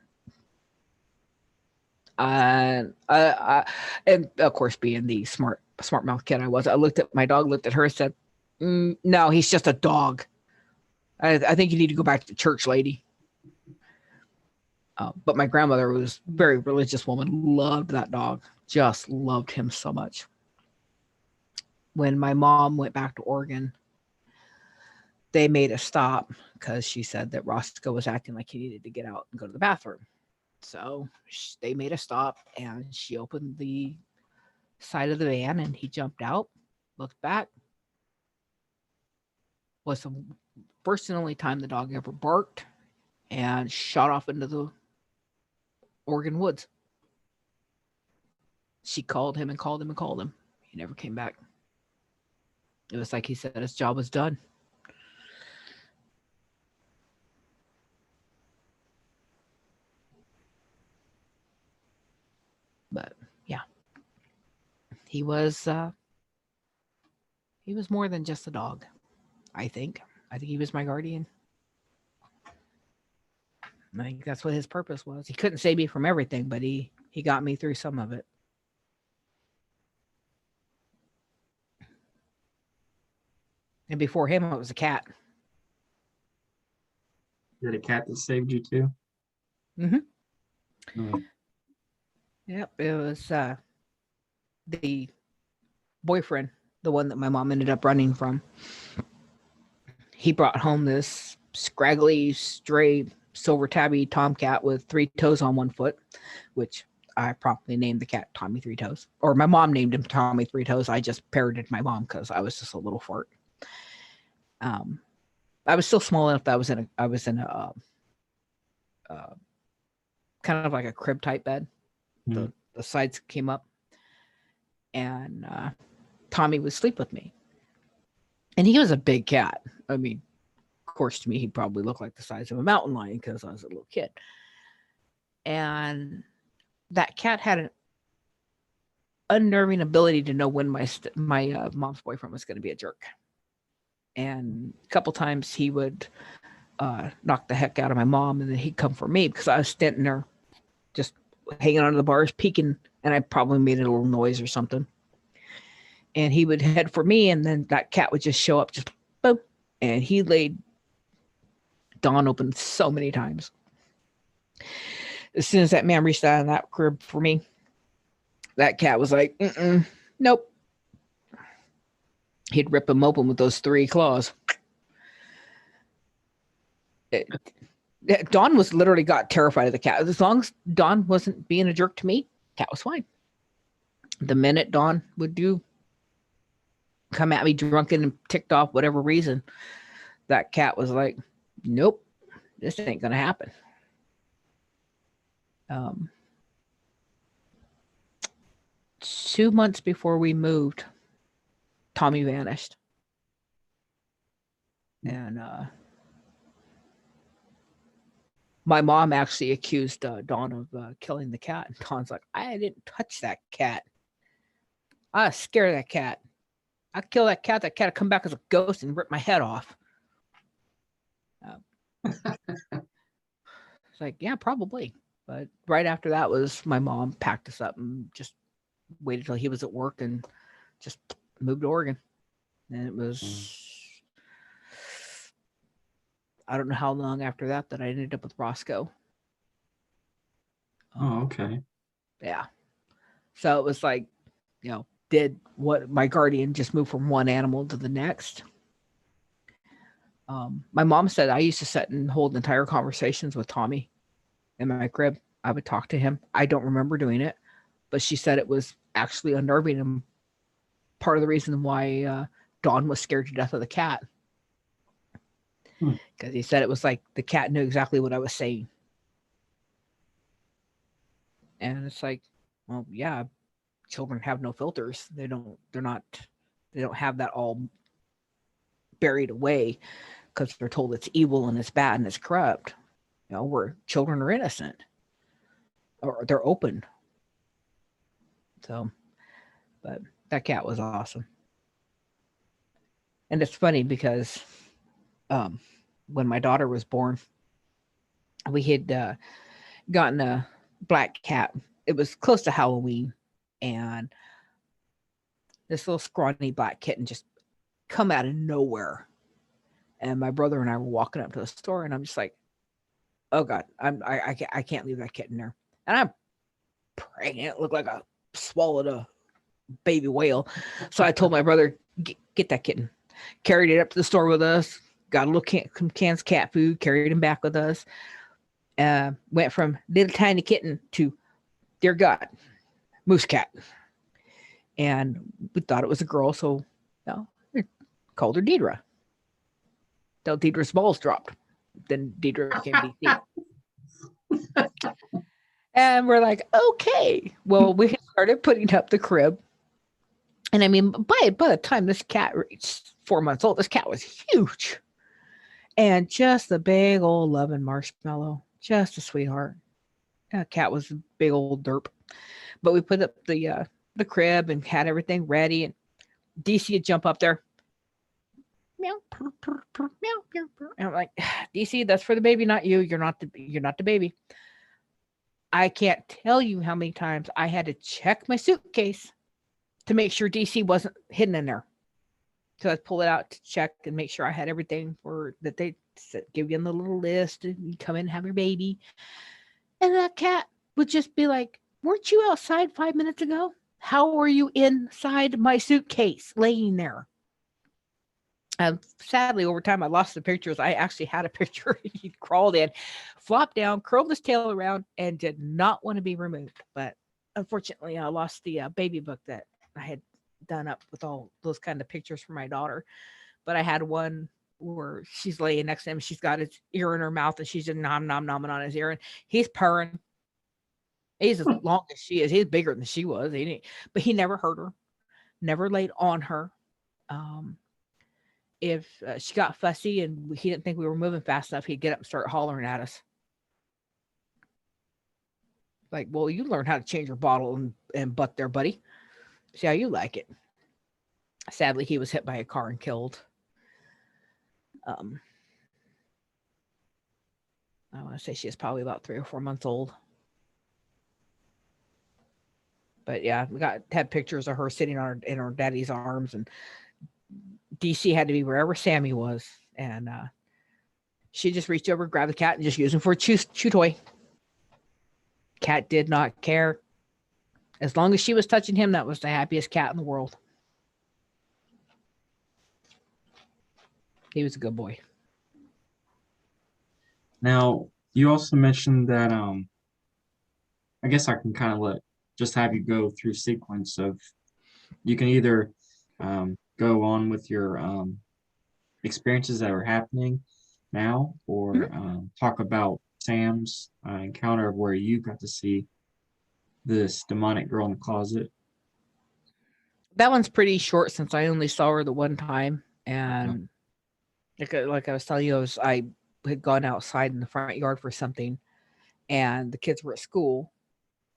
J: And of course, being the smart mouth kid I was, I looked at my dog, looked at her, and said, no, he's just a dog. I think you need to go back to church, lady. But my grandmother was a very religious woman, loved that dog, just loved him so much. When my mom went back to Oregon, they made a stop because she said that Roscoe was acting like he needed to get out and go to the bathroom. So they made a stop, and she opened the side of the van, and he jumped out, looked back. Was the first and only time the dog ever barked, and shot off into the Oregon woods. She called him and called him and called him. He never came back. It was like he said his job was done. But yeah, he was more than just a dog. I think he was my guardian. I think that's what his purpose was. He couldn't save me from everything, but he got me through some of it. And before him, it was a cat.
I: Is it a cat that saved you too?
J: Mm-hmm.
I: Oh.
J: Yep, it was the boyfriend, the one that my mom ended up running from. He brought home this scraggly, stray, silver tabby tomcat with 3 toes on 1 foot, which I promptly named the cat Tommy 3 Toes. Or my mom named him Tommy 3 Toes. I just parroted my mom because I was just a little fart. I was still small enough that I was in a kind of like a crib type bed. Mm-hmm. The sides came up, and Tommy would sleep with me. And he was a big cat. I mean, of course, to me, he probably looked like the size of a mountain lion because I was a little kid. And that cat had unnerving ability to know when my mom's boyfriend was going to be a jerk. And a couple times he would knock the heck out of my mom, and then he'd come for me because I was standing there just hanging onto the bars, peeking, and I probably made a little noise or something. And he would head for me, and then that cat would just show up, just boom, and he laid Dawn open so many times. As soon as that man reached out in that crib for me, that cat was like, nope. He'd rip him open with those 3 claws. Dawn was literally got terrified of the cat. As long as Dawn wasn't being a jerk to me, cat was fine. The minute Dawn would come at me drunken and ticked off, whatever reason, that cat was like, nope, this ain't gonna happen. 2 months before we moved, Tommy vanished. And my mom actually accused Dawn of killing the cat. And Dawn's like, I didn't touch that cat. I was scared of that cat. I'd kill that cat. That cat would come back as a ghost and rip my head off. It's like, yeah, probably. But right after that was my mom packed us up and just waited till he was at work and just moved to Oregon. And it was, I don't know how long after that I ended up with Roscoe.
I: Oh, okay.
J: Yeah. So it was like, did what my guardian just moved from one animal to the next. My mom said I used to sit and hold entire conversations with Tommy in my crib. I would talk to him. I don't remember doing it, but she said it was actually unnerving and part of the reason why Dawn was scared to death of the cat. Because he said it was like the cat knew exactly what I was saying. And it's like, well, yeah, children have no filters. They don't have that all buried away because they're told it's evil and it's bad and it's corrupt. Where children are innocent or they're open. So, but that cat was awesome. And it's funny because when my daughter was born, we had gotten a black cat. It was close to Halloween, and this little scrawny black kitten just come out of nowhere. And my brother and I were walking up to the store, and I'm just like, oh God, I can't leave that kitten there. And I'm pregnant. It looked like I swallowed a baby whale. So I told my brother, get that kitten. Carried it up to the store with us. Got a little cans of cat food. Carried him back with us. Went from little tiny kitten to, dear God, moose cat. And we thought it was a girl, so we called her Deidre. Till Deidre's balls dropped. Then Deidre became DC. And we're like, okay. Well, we started putting up the crib. And I mean, by the time this cat reached 4 months old, this cat was huge. And just a big old loving marshmallow. Just a sweetheart. That cat was a big old derp. But we put up the crib and had everything ready. And DC would jump up there. Meow, purr, purr, purr, meow, meow, purr. And I'm like, DC, that's for the baby, not you. You're not the baby. I can't tell you how many times I had to check my suitcase to make sure DC wasn't hidden in there. So I'd pull it out to check and make sure I had everything for that. They give you the little list and you come in and have your baby. And that cat would just be like, weren't you outside 5 minutes ago? How are you inside my suitcase laying there? Sadly, over time, I lost the pictures. I actually had a picture. He crawled in, flopped down, curled his tail around, and did not want to be removed. But unfortunately, I lost the baby book that I had done up with all those kind of pictures for my daughter. But I had one where she's laying next to him. She's got his ear in her mouth, and she's just nomming on his ear, and he's purring. He's as long as she is. He's bigger than she was. But he never hurt her, never laid on her. If she got fussy and he didn't think we were moving fast enough, he'd get up and start hollering at us. Like, well, you learn how to change your bottle and butt there, buddy. See how you like it. Sadly, he was hit by a car and killed. I want to say she is probably about 3 or 4 months old. But yeah, we had pictures of her sitting in her daddy's arms, and DC had to be wherever Sammy was, and she just reached over, grabbed the cat, and just used him for a chew toy. Cat did not care. As long as she was touching him, that was the happiest cat in the world. He was a good boy.
I: Now, you also mentioned that I guess I can kind of just have you go through sequence of, you can either go on with your experiences that are happening now, or talk about Sam's encounter of where you got to see this demonic girl in the closet.
J: That one's pretty short since I only saw her the one time, and like I was telling you, I had gone outside in the front yard for something, and the kids were at school,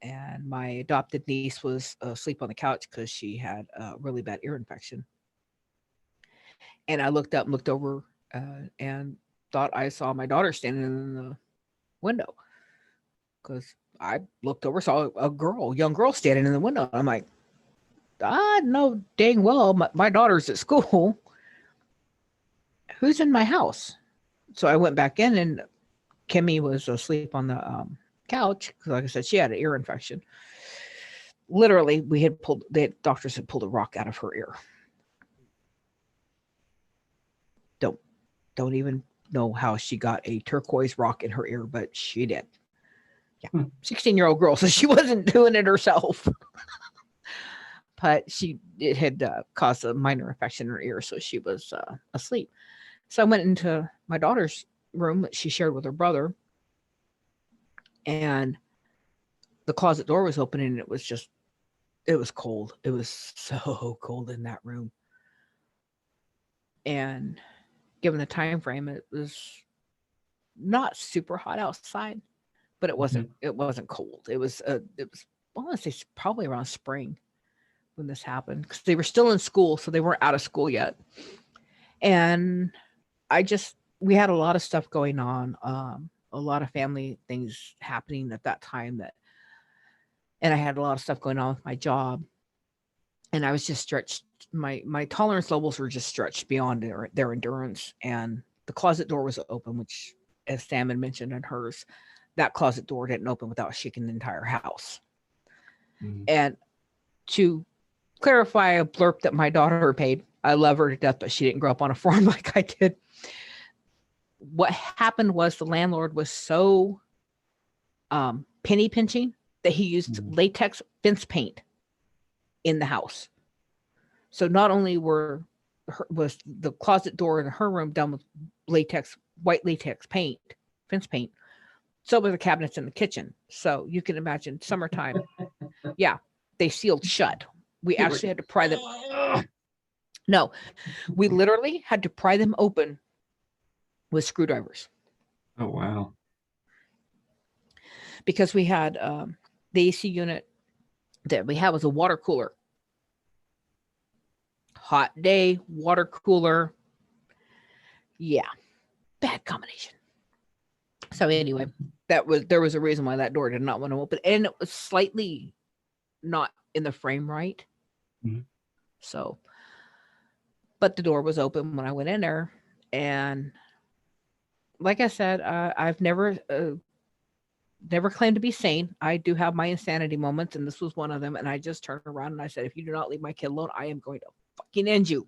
J: and my adopted niece was asleep on the couch because she had a really bad ear infection. And I looked up and looked over and thought I saw my daughter standing in the window, because I looked over, saw a young girl standing in the window. I'm like, I know dang well my daughter's at school. Who's in my house? So I went back in, and Kimmy was asleep on the couch because, like I said, she had an ear infection. Literally, the doctors had pulled a rock out of her ear. Don't even know how she got a turquoise rock in her ear, but she did. Yeah, 16-year-old girl, so she wasn't doing it herself. But it had caused a minor infection in her ear, so she was asleep. So I went into my daughter's room that she shared with her brother, and the closet door was open, and it was cold. It was so cold in that room. And given the time frame, it was not super hot outside, but it wasn't cold. It was I want to say probably around spring when this happened, because they were still in school, so they weren't out of school yet. And we had a lot of stuff going on, a lot of family things happening at that time, and I had a lot of stuff going on with my job, and I was just stretched. My tolerance levels were just stretched beyond their endurance, and the closet door was open, which, as Sam had mentioned in hers, that closet door didn't open without shaking the entire house. And to clarify a blurb that my daughter paid, I love her to death, but she didn't grow up on a farm like I did. What happened was the landlord was so penny pinching that he used latex fence paint in the house. So not only was the closet door in her room done with white latex paint, fence paint, so were the cabinets in the kitchen. So you can imagine summertime. Yeah, they sealed shut. We actually had to pry them. No, we literally had to pry them open with screwdrivers.
I: Oh, wow.
J: Because we had the AC unit that we had was a water cooler. Hot day, water cooler. Yeah, bad combination. So anyway, there was a reason why that door did not want to open, and it was slightly not in the frame right. So, but the door was open when I went in there, and like I said, I've never claimed to be sane. I do have my insanity moments, and this was one of them. And I just turned around and I said, if you do not leave my kid alone, I am going to fucking end you.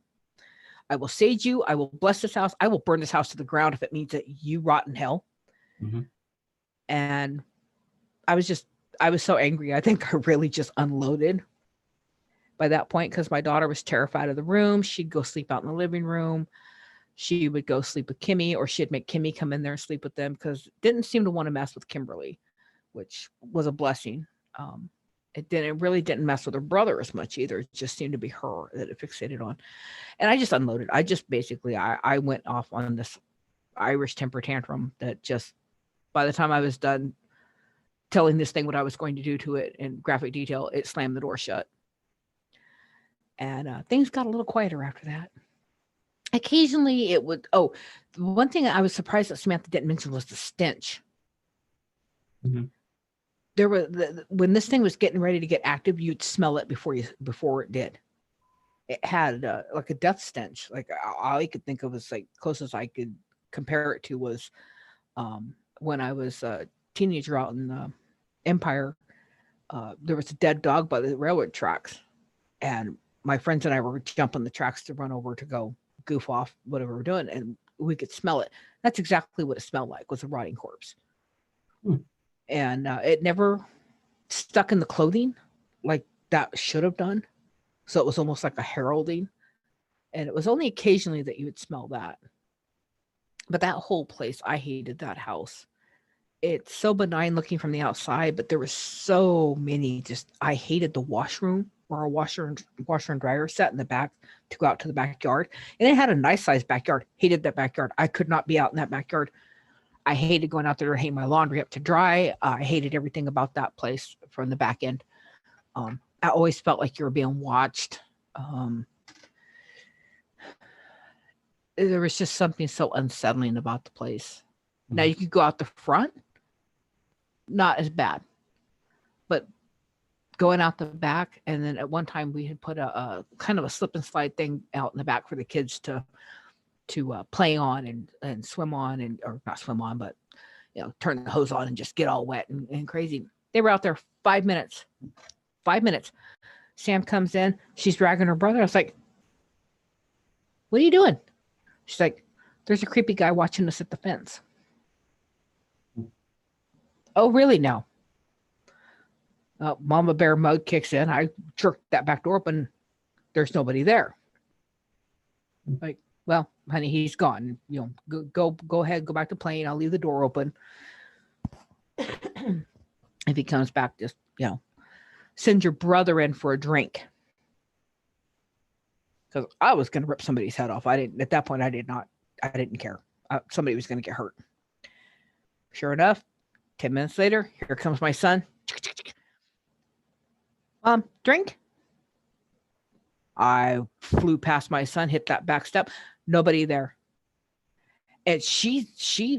J: I will sage you. I will bless this house. I will burn this house to the ground if it means that you rot in hell. And I was so angry. I think I really just unloaded by that point, because my daughter was terrified of the room. She'd go sleep out in the living room. She would go sleep with Kimmy, or she'd make Kimmy come in there and sleep with them, because didn't seem to want to mess with Kimberly, which was a blessing. It really didn't mess with her brother as much either. It just seemed to be her that it fixated on. And I just unloaded. I just basically, I went off on this Irish temper tantrum that just, by the time I was done telling this thing what I was going to do to it in graphic detail, it slammed the door shut. And things got a little quieter after that. Occasionally it would, one thing I was surprised that Samantha didn't mention was the stench.
I: Mhm.
J: There was when this thing was getting ready to get active, you'd smell it before it did. It had like a death stench. Like all I could think of was like closest I could compare it to was when I was a teenager out in Empire. There was a dead dog by the railroad tracks, and my friends and I were jumping the tracks to run over to go goof off whatever we're doing, and we could smell it. That's exactly what it smelled like, was a rotting corpse. And it never stuck in the clothing like that should have done. So it was almost like a heralding. And it was only occasionally that you would smell that. But that whole place, I hated that house. It's so benign looking from the outside, but there was so many I hated the washroom where a washer and dryer sat in the back to go out to the backyard. And it had a nice sized backyard. Hated that backyard. I could not be out in that backyard. I hated going out there to hang my laundry up to dry. I hated everything about that place from the back end. I always felt like you were being watched. There was just something so unsettling about the place. Now you could go out the front, not as bad, but going out the back. And then at one time we had put a kind of a slip and slide thing out in the back for the kids to play on and swim on, or not swim on, but turn the hose on and just get all wet and crazy. They were out there 5 minutes. 5 minutes. Sam comes in, she's dragging her brother. I was like, what are you doing? She's like, there's a creepy guy watching us at the fence. Oh, really? No. Mama bear mode kicks in. I jerked that back door open. There's nobody there. Like, well, honey, he's gone. Go ahead, go back to playing. I'll leave the door open. If he comes back, just send your brother in for a drink. Because I was going to rip somebody's head off. At that point, I didn't care. Somebody was going to get hurt. Sure enough, 10 minutes later, here comes my son. Drink. I flew past my son, hit that back step. Nobody there. And she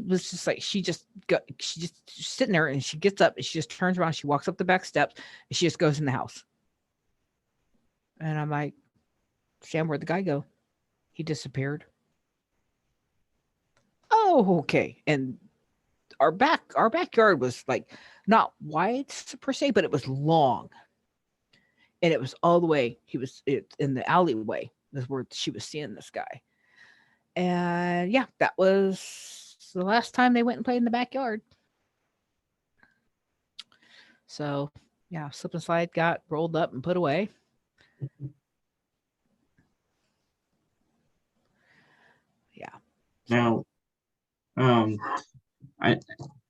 J: was just like, she's just sitting there, and she gets up and she just turns around. She walks up the back steps and she just goes in the house. And I'm like, Sam, where'd the guy go? He disappeared. Oh, okay. And our backyard was like not wide per se, but it was long. And it was all the way, in the alleyway is where she was seeing this guy. And yeah, that was the last time they went and played in the backyard. So yeah, slip and slide got rolled up and put away. Yeah.
I: Now, I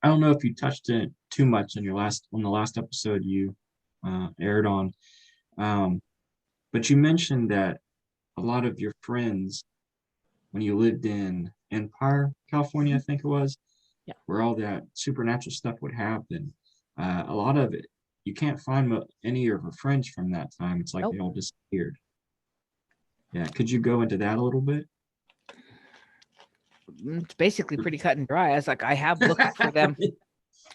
I: don't know if you touched it too much on the last episode you aired on, but you mentioned that a lot of your friends, when you lived in Empire, California, I think it was, where all that supernatural stuff would happen, a lot of it, you can't find any of your friends from that time. It's like They all disappeared. Yeah, could you go into that a little bit?
J: It's basically pretty cut and dry. I was like, I have looked for them,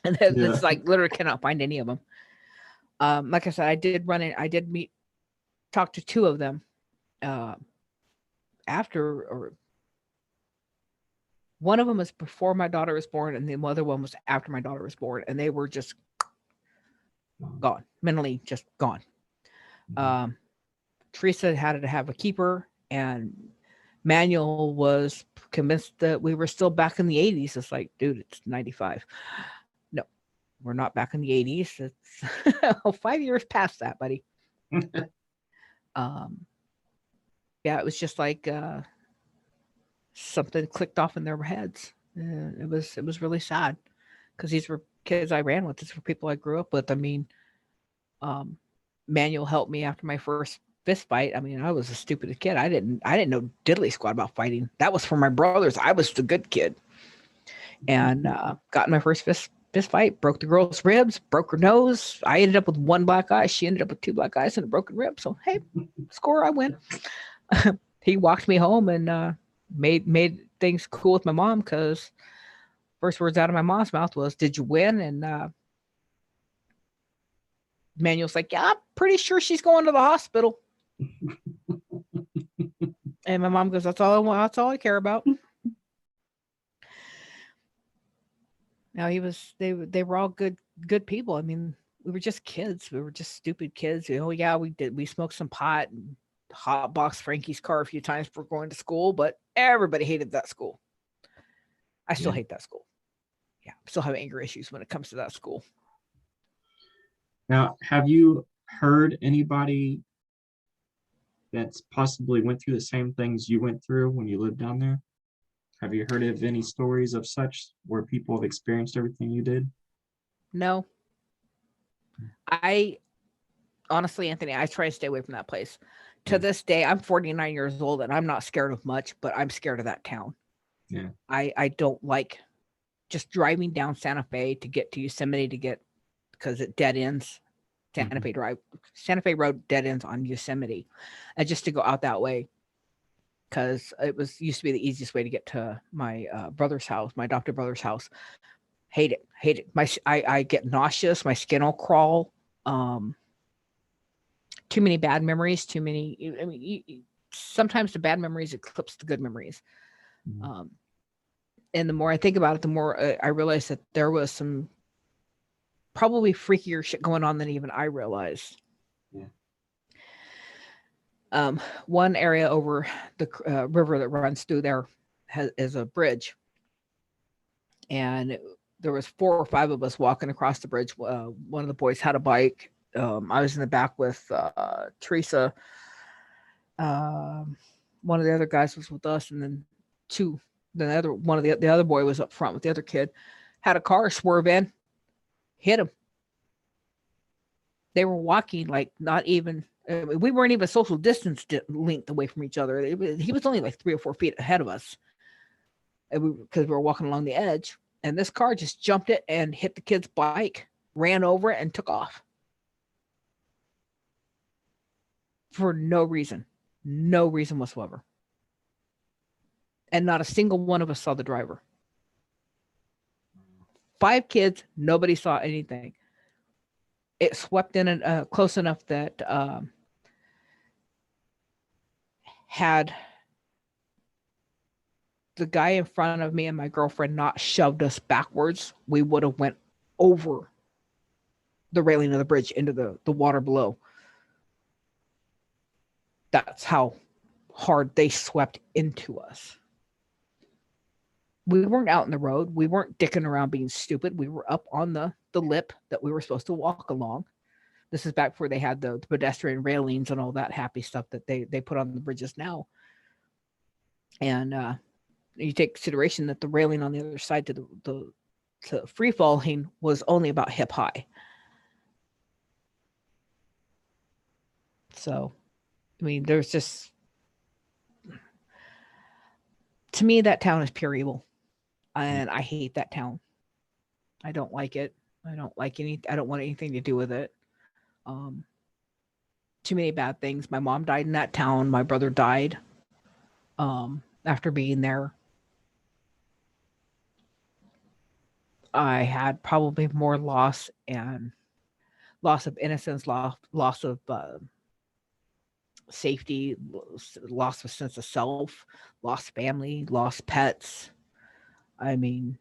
J: and it's like literally cannot find any of them. Like I said, I did talk to two of them after, or one of them was before my daughter was born, and the other one was after my daughter was born, and they were just gone, mentally just gone. Teresa had to have a keeper, and Manuel was convinced that we were still back in the 80s. It's like, dude, it's 95. No, we're not back in the 80s. It's 5 years past that, buddy. Yeah, it was just like something clicked off in their heads. It was really sad, because these were kids I ran with. These were people I grew up with. I mean, Manuel helped me after my first fist fight. I mean, I was a stupid kid. I didn't know diddly squat about fighting. That was for my brothers. I was the good kid, and got in my first fist fight, broke the girl's ribs, broke her nose. I ended up with one black eye. She ended up with 2 black eyes and a broken rib. So hey, score, I win. He walked me home and made things cool with my mom, because first words out of my mom's mouth was, "Did you win?" And Manuel's like, "Yeah, I'm pretty sure she's going to the hospital." And my mom goes, "That's all I want. That's all I care about." Now they were all good people. I mean, we were just kids. We were just stupid kids. You know, yeah, we smoked some pot and hot box Frankie's car a few times for going to school, but everybody hated that school. I still hate that school. Yeah, I still have anger issues when it comes to that school.
I: Now, have you heard anybody that's possibly went through the same things you went through when you lived down there? Have you heard of any stories of such where people have experienced everything you did?
J: No. I honestly, Anthony, I try to stay away from that place. To this day, I'm 49 years old and I'm not scared of much, but I'm scared of that town.
I: Yeah.
J: I don't like just driving down Santa Fe to get to Yosemite because it dead ends. Santa Fe Road dead ends on Yosemite. And just to go out that way, because it used to be the easiest way to get to my brother's house, my adopted brother's house. Hate it. I get nauseous. My skin will crawl. Too many bad memories. I mean, sometimes the bad memories eclipse the good memories.
I: Mm-hmm.
J: And the more I think about it, the more I realize that there was some probably freakier shit going on than even I realized. Yeah. One area over the river that runs through there is a bridge, and there was 4 or 5 of us walking across the bridge. One of the boys had a bike. I was in the back with Teresa. One of the other guys was with us, and then the other boy was up front with the other kid. Had a car swerve in, hit him. They were walking like not even. We weren't even social distance length away from each other. He was only like 3 or 4 feet ahead of us, because we were walking along the edge. And this car just jumped it and hit the kid's bike, ran over it, and took off. For no reason whatsoever. And not a single one of us saw the driver. 5 kids, nobody saw anything. It swept in and close enough that had the guy in front of me and my girlfriend not shoved us backwards, we would have went over the railing of the bridge into the water below. That's how hard they swept into us. We weren't out in the road. We weren't dicking around being stupid. We were up on the lip that we were supposed to walk along. This is back before they had the pedestrian railings and all that happy stuff that they put on the bridges now. And you take consideration that the railing on the other side to free falling was only about hip high. So, I mean, there's just, to me, that town is pure evil. And I hate that town. I don't like it. I don't want anything to do with it. Too many bad things. My mom died in that town. My brother died after being there. I had probably more loss of innocence, loss of safety, loss of sense of self, lost family, lost pets. I mean,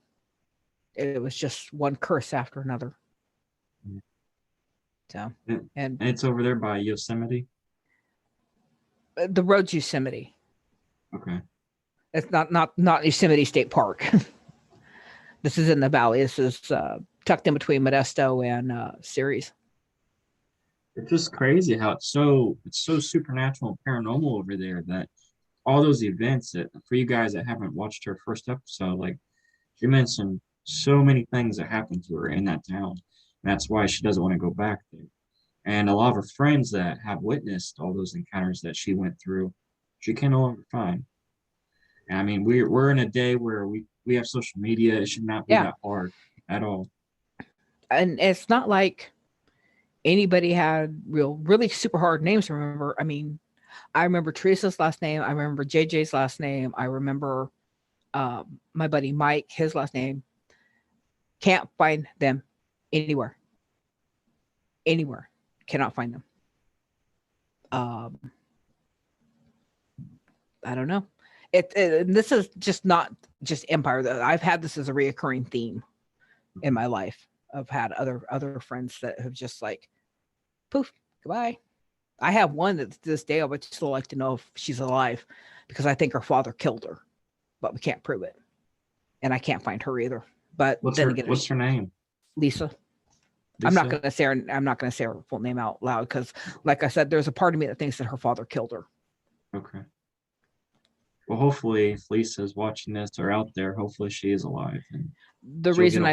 J: it was just one curse after another. So, and
I: it's over there by Yosemite.
J: The road's Yosemite.
I: Okay.
J: It's not Yosemite State Park. This is in the valley. This is tucked in between Modesto and Ceres.
I: It's just crazy how it's so supernatural and paranormal over there, that all those events, that for you guys that haven't watched her first episode, like she mentioned so many things that happened to her in that town. And that's why she doesn't want to go back there. And a lot of her friends that have witnessed all those encounters that she went through, she can no longer find. I mean, we're in a day where we have social media. It should not be that hard at all.
J: and it's not like anybody had really super hard names to remember. I mean, I remember Teresa's last name. I remember JJ's last name. I remember my buddy Mike, his last name. Can't find them anywhere. Anywhere. Cannot find them. I don't know. This is just not just Empire. I've had this as a reoccurring theme in my life. I've had other friends that have just like, poof, goodbye. I have one that to this day I would still like to know if she's alive because I think her father killed her, but we can't prove it, and I can't find her either. But
I: What's her name?
J: Lisa. I'm not gonna say her full name out loud because, like I said, there's a part of me that thinks that her father killed her.
I: Okay. Well, hopefully, if Lisa's watching this or out there, hopefully she is alive. And
J: the reason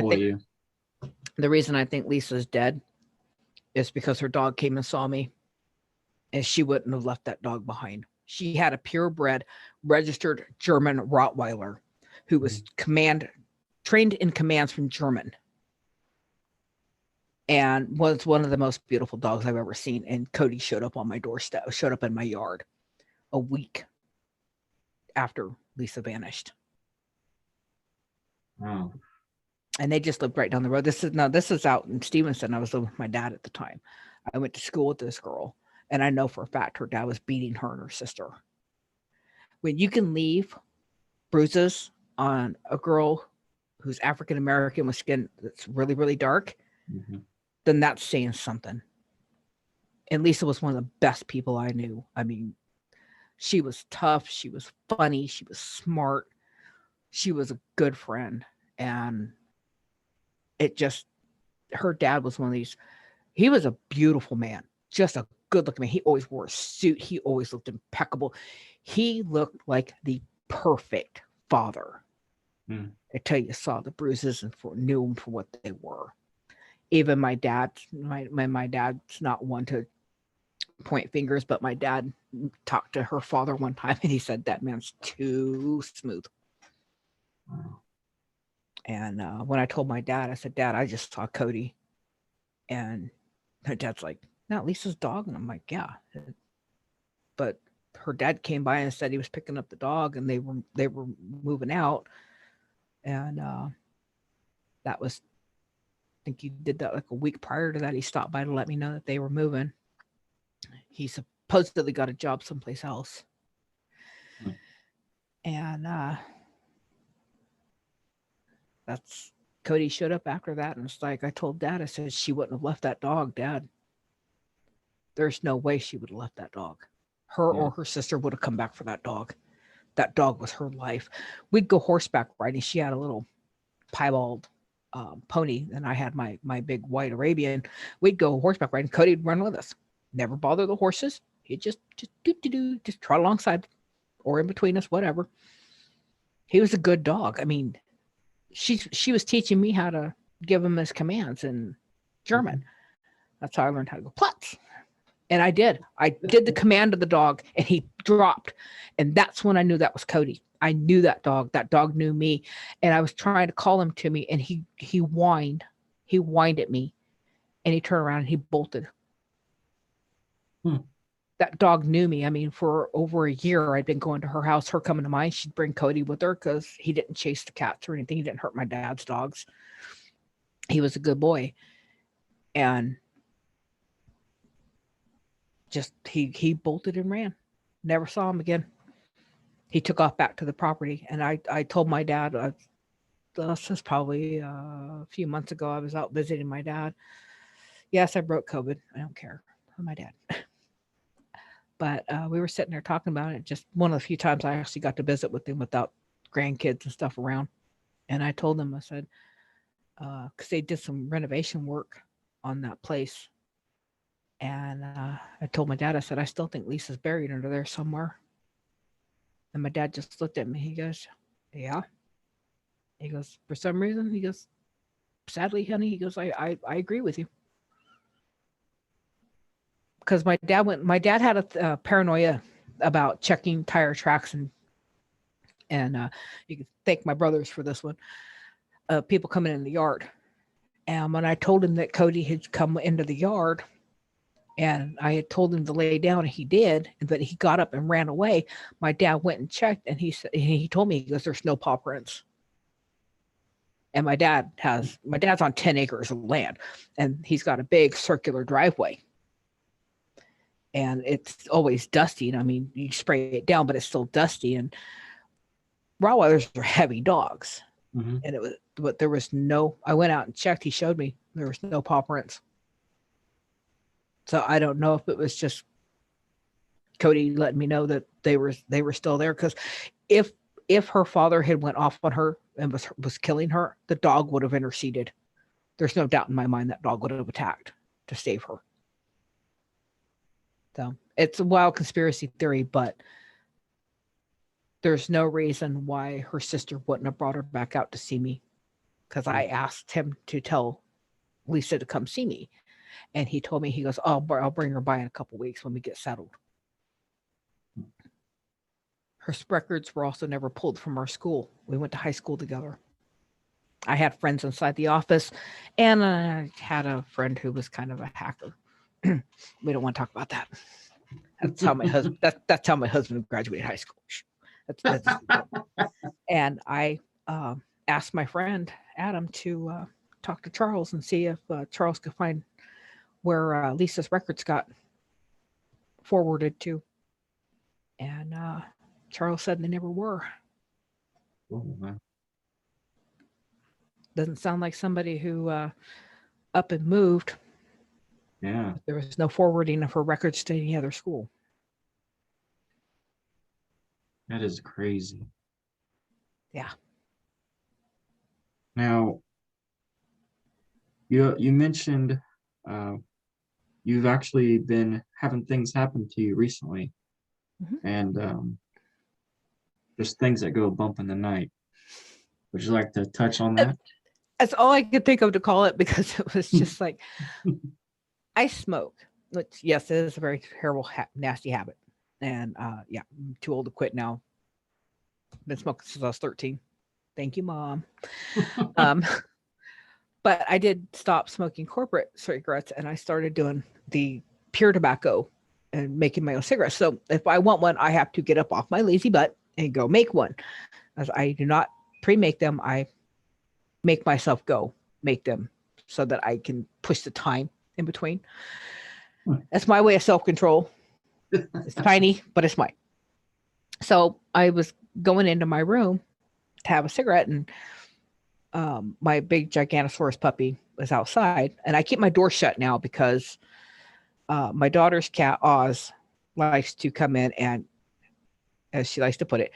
J: I think Lisa's dead is because her dog came and saw me, and she wouldn't have left that dog behind. She had a purebred, registered German Rottweiler who was trained in commands from German, and was one of the most beautiful dogs I've ever seen. And Cody showed up on my doorstep, showed up in my yard a week after Lisa vanished.
I: Wow.
J: And they just lived right down the road. This is out in Stevenson. I was living with my dad at the time. I went to school with this girl, and I know for a fact her dad was beating her and her sister. When you can leave bruises on a girl who's African American with skin that's really, really dark, then that's saying something. And Lisa was one of the best people I knew. I mean, she was tough. She was funny. She was smart. She was a good friend. And her dad was one of these, he was a beautiful man, just a good looking man. He always wore a suit. He always looked impeccable. He looked like the perfect father. Until you saw the bruises and knew them for what they were. Even my dad, my dad's not one to point fingers, but my dad talked to her father one time and he said, that man's too smooth. And when I told my dad, I said, Dad, I just saw Cody. And my dad's like, not Lisa's dog. And I'm like, yeah. But her dad came by and said he was picking up the dog and they were moving out. And that was, I think he did that like a week prior to that. He stopped by to let me know that they were moving. He supposedly got a job someplace else. And that's, Cody showed up after that. And it's like, I told Dad, I said, she wouldn't have left that dog, Dad. There's no way she would have left that dog. Her or her sister would have come back for that dog. That dog was her life. We'd go horseback riding. She had a little piebald pony, and I had my big white Arabian. We'd go horseback riding. Cody'd run with us. Never bother the horses. He'd just trot alongside or in between us, whatever. He was a good dog. I mean, she was teaching me how to give him his commands in German. That's how I learned how to go Platz. And I did. I did the command of the dog, and he dropped. And that's when I knew that was Cody. I knew that dog. That dog knew me. And I was trying to call him to me, and he whined. He whined at me, and he turned around and he bolted. That dog knew me. I mean, for over a year, I'd been going to her house, her coming to mine. She'd bring Cody with her because he didn't chase the cats or anything. He didn't hurt my dad's dogs. He was a good boy. And just he bolted and ran. Never saw him again. He took off back to the property. And I told my dad, this was probably a few months ago, I was out visiting my dad. Yes, I broke COVID. I don't care. I'm my dad. But we were sitting there talking about it. Just one of the few times I actually got to visit with him without grandkids and stuff around. And I told him, I said, because they did some renovation work on that place. And I told my dad, I said, I still think Lisa's buried under there somewhere. And my dad just looked at me. He goes, yeah. He goes, for some reason, he goes, sadly, honey, he goes, I agree with you. Because my dad had a paranoia about checking tire tracks and you can thank my brothers for this one. People coming in the yard. And when I told him that Cody had come into the yard and I had told him to lay down, and he did, and that he got up and ran away, my dad went and checked, and he told me, he goes, there's no paw prints. And my dad's on 10 acres of land, and he's got a big circular driveway. And it's always dusty. I mean, you spray it down, but it's still dusty. And Rottweilers are heavy dogs.
I: Mhm.
J: And but there was no, I went out and checked. He showed me there was no paw prints. So I don't know if it was just Cody letting me know that they were still there. Because if her father had went off on her and was killing her, the dog would have interceded. There's no doubt in my mind that dog would have attacked to save her. So it's a wild conspiracy theory, but there's no reason why her sister wouldn't have brought her back out to see me, because I asked him to tell Lisa to come see me. And he told me, he goes, oh, I'll bring her by in a couple of weeks when we get settled. Her records were also never pulled from our school. We went to high school together. I had friends inside the office, and I had a friend who was kind of a hacker. We don't want to talk about that. That's how my husband. That's how my husband graduated high school. That's and I asked my friend Adam to talk to Charles and see if Charles could find where Lisa's records got forwarded to. And Charles said they never were.
I: Oh, wow.
J: Doesn't sound like somebody who up and moved.
I: Yeah.
J: There was no forwarding of her records to any other school.
I: That is crazy.
J: Yeah.
I: Now, you mentioned you've actually been having things happen to you recently, and just things that go bump in the night. Would you like to touch on that?
J: That's all I could think of to call it, because it was just like, I smoke, which, yes, it is a very terrible, nasty habit. And yeah, I'm too old to quit now. Been smoking since I was 13. Thank you, Mom. But I did stop smoking corporate cigarettes, and I started doing the pure tobacco and making my own cigarettes. So if I want one, I have to get up off my lazy butt and go make one. As I do not pre-make them, I make myself go make them so that I can push the time in between. That's my way of self-control. It's tiny, but it's mine. So I was going into my room to have a cigarette, and my big Giganosaurus puppy was outside, and I keep my door shut now because my daughter's cat Oz likes to come in and, as she likes to put it,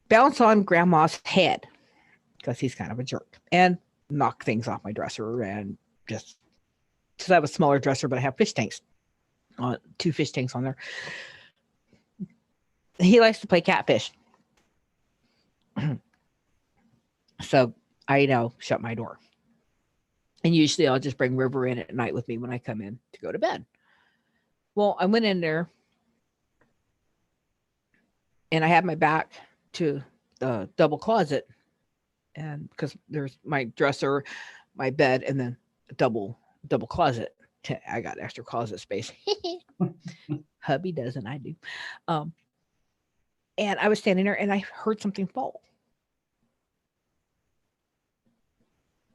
J: bounce on grandma's head, because he's kind of a jerk, and knock things off my dresser. And just because I have a smaller dresser, but I have fish tanks, 2 fish tanks on there. He likes to play catfish. So I shut my door. And usually I'll just bring River in at night with me when I come in to go to bed. Well, I went in there, and I had my back to the double closet, and because there's my dresser, my bed, and then a double closet. I got extra closet space. Hubby doesn't, I do. And I was standing there, and I heard something fall.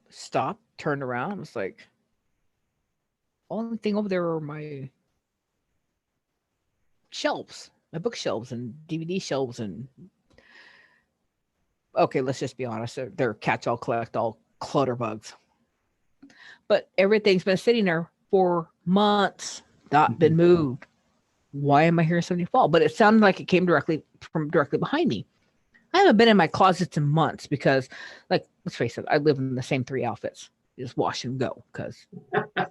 J: Stopped, turned around. I was like, only thing over there are my shelves, my bookshelves and DVD shelves. And okay, let's just be honest, they're catch-all, collect-all clutter bugs. But everything's been sitting there for months, not been moved. Why am I hearing something fall? But it sounded like it came directly behind me. I haven't been in my closets in months because, like, let's face it, I live in the same 3 outfits. Just wash and go. Because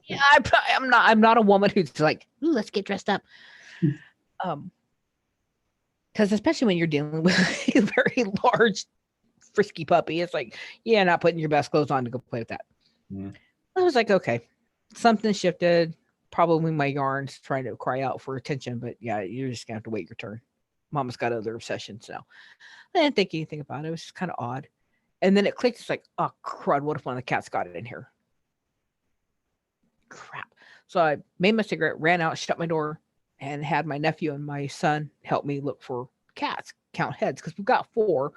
J: yeah, I'm not a woman who's like, ooh, let's get dressed up. Because especially when you're dealing with a very large, frisky puppy, it's like, yeah, not putting your best clothes on to go play with that. Yeah. I was like, okay, something shifted. Probably my yarn's trying to cry out for attention, but yeah, you're just gonna have to wait your turn. Mama's got other obsessions now. I didn't think anything about it. It was just kind of odd. And then it clicked. It's like, oh, crud, what if one of the cats got it in here? crap. So I made my cigarette, ran out, shut my door, and had my nephew and my son help me look for cats, count heads, because we've got 4.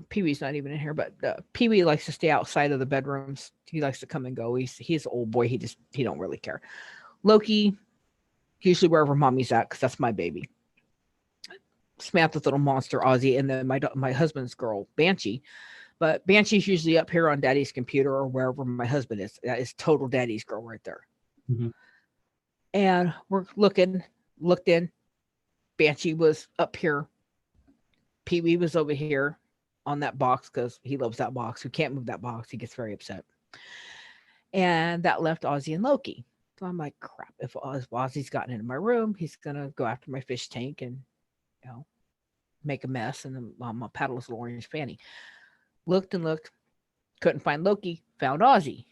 J: Pee-wee's not even in here, but Pee-wee likes to stay outside of the bedrooms. He likes to come and go. He's an old boy. He don't really care. Loki, usually wherever mommy's at, because that's my baby. Samantha's little monster, Ozzy, and then my husband's girl, Banshee. But Banshee's usually up here on daddy's computer or wherever my husband is. That is total daddy's girl right there.
I: Mm-hmm.
J: And we're looked in. Banshee was up here. Pee-wee was over here on that box because he loves that box. We can't move that box. He gets very upset. And that left Ozzy and Loki. So I'm like, crap. If Ozzy's gotten into my room, he's going to go after my fish tank and, make a mess. And then I'm going to paddle his little orange fanny. Looked and looked. Couldn't find Loki. Found Ozzy.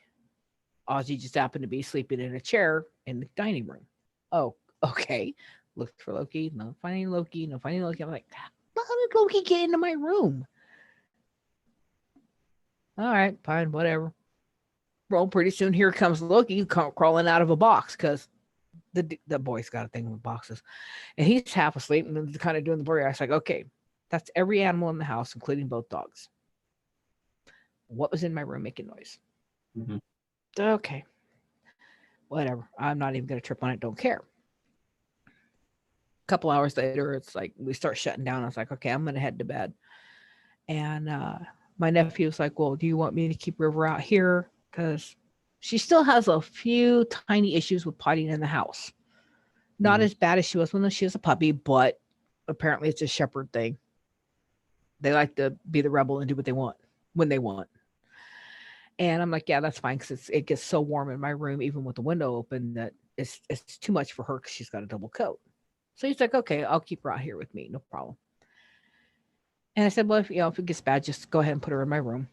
J: Ozzy just happened to be sleeping in a chair in the dining room. Oh, okay. Looked for Loki. No finding Loki. No finding Loki. I'm like, how did Loki get into my room? All right, fine, whatever. Well, pretty soon here comes Loki crawling out of a box because the boy's got a thing with boxes. And he's half asleep and kind of doing the blurry eyes. Like, okay, that's every animal in the house, including both dogs. What was in my room making noise?
I: Mm-hmm.
J: Okay, whatever. I'm not even going to trip on it. Don't care. A couple hours later, it's like we start shutting down. I was like, okay, I'm going to head to bed. And my nephew was like, well, do you want me to keep River out here? Because she still has a few tiny issues with potting in the house. Not as bad as she was when she was a puppy, but apparently it's a shepherd thing. They like to be the rebel and do what they want when they want. And I'm like, yeah, that's fine, because it gets so warm in my room, even with the window open, that it's too much for her because she's got a double coat. So he's like, okay, I'll keep her out here with me, no problem. And I said, well, if it gets bad, just go ahead and put her in my room.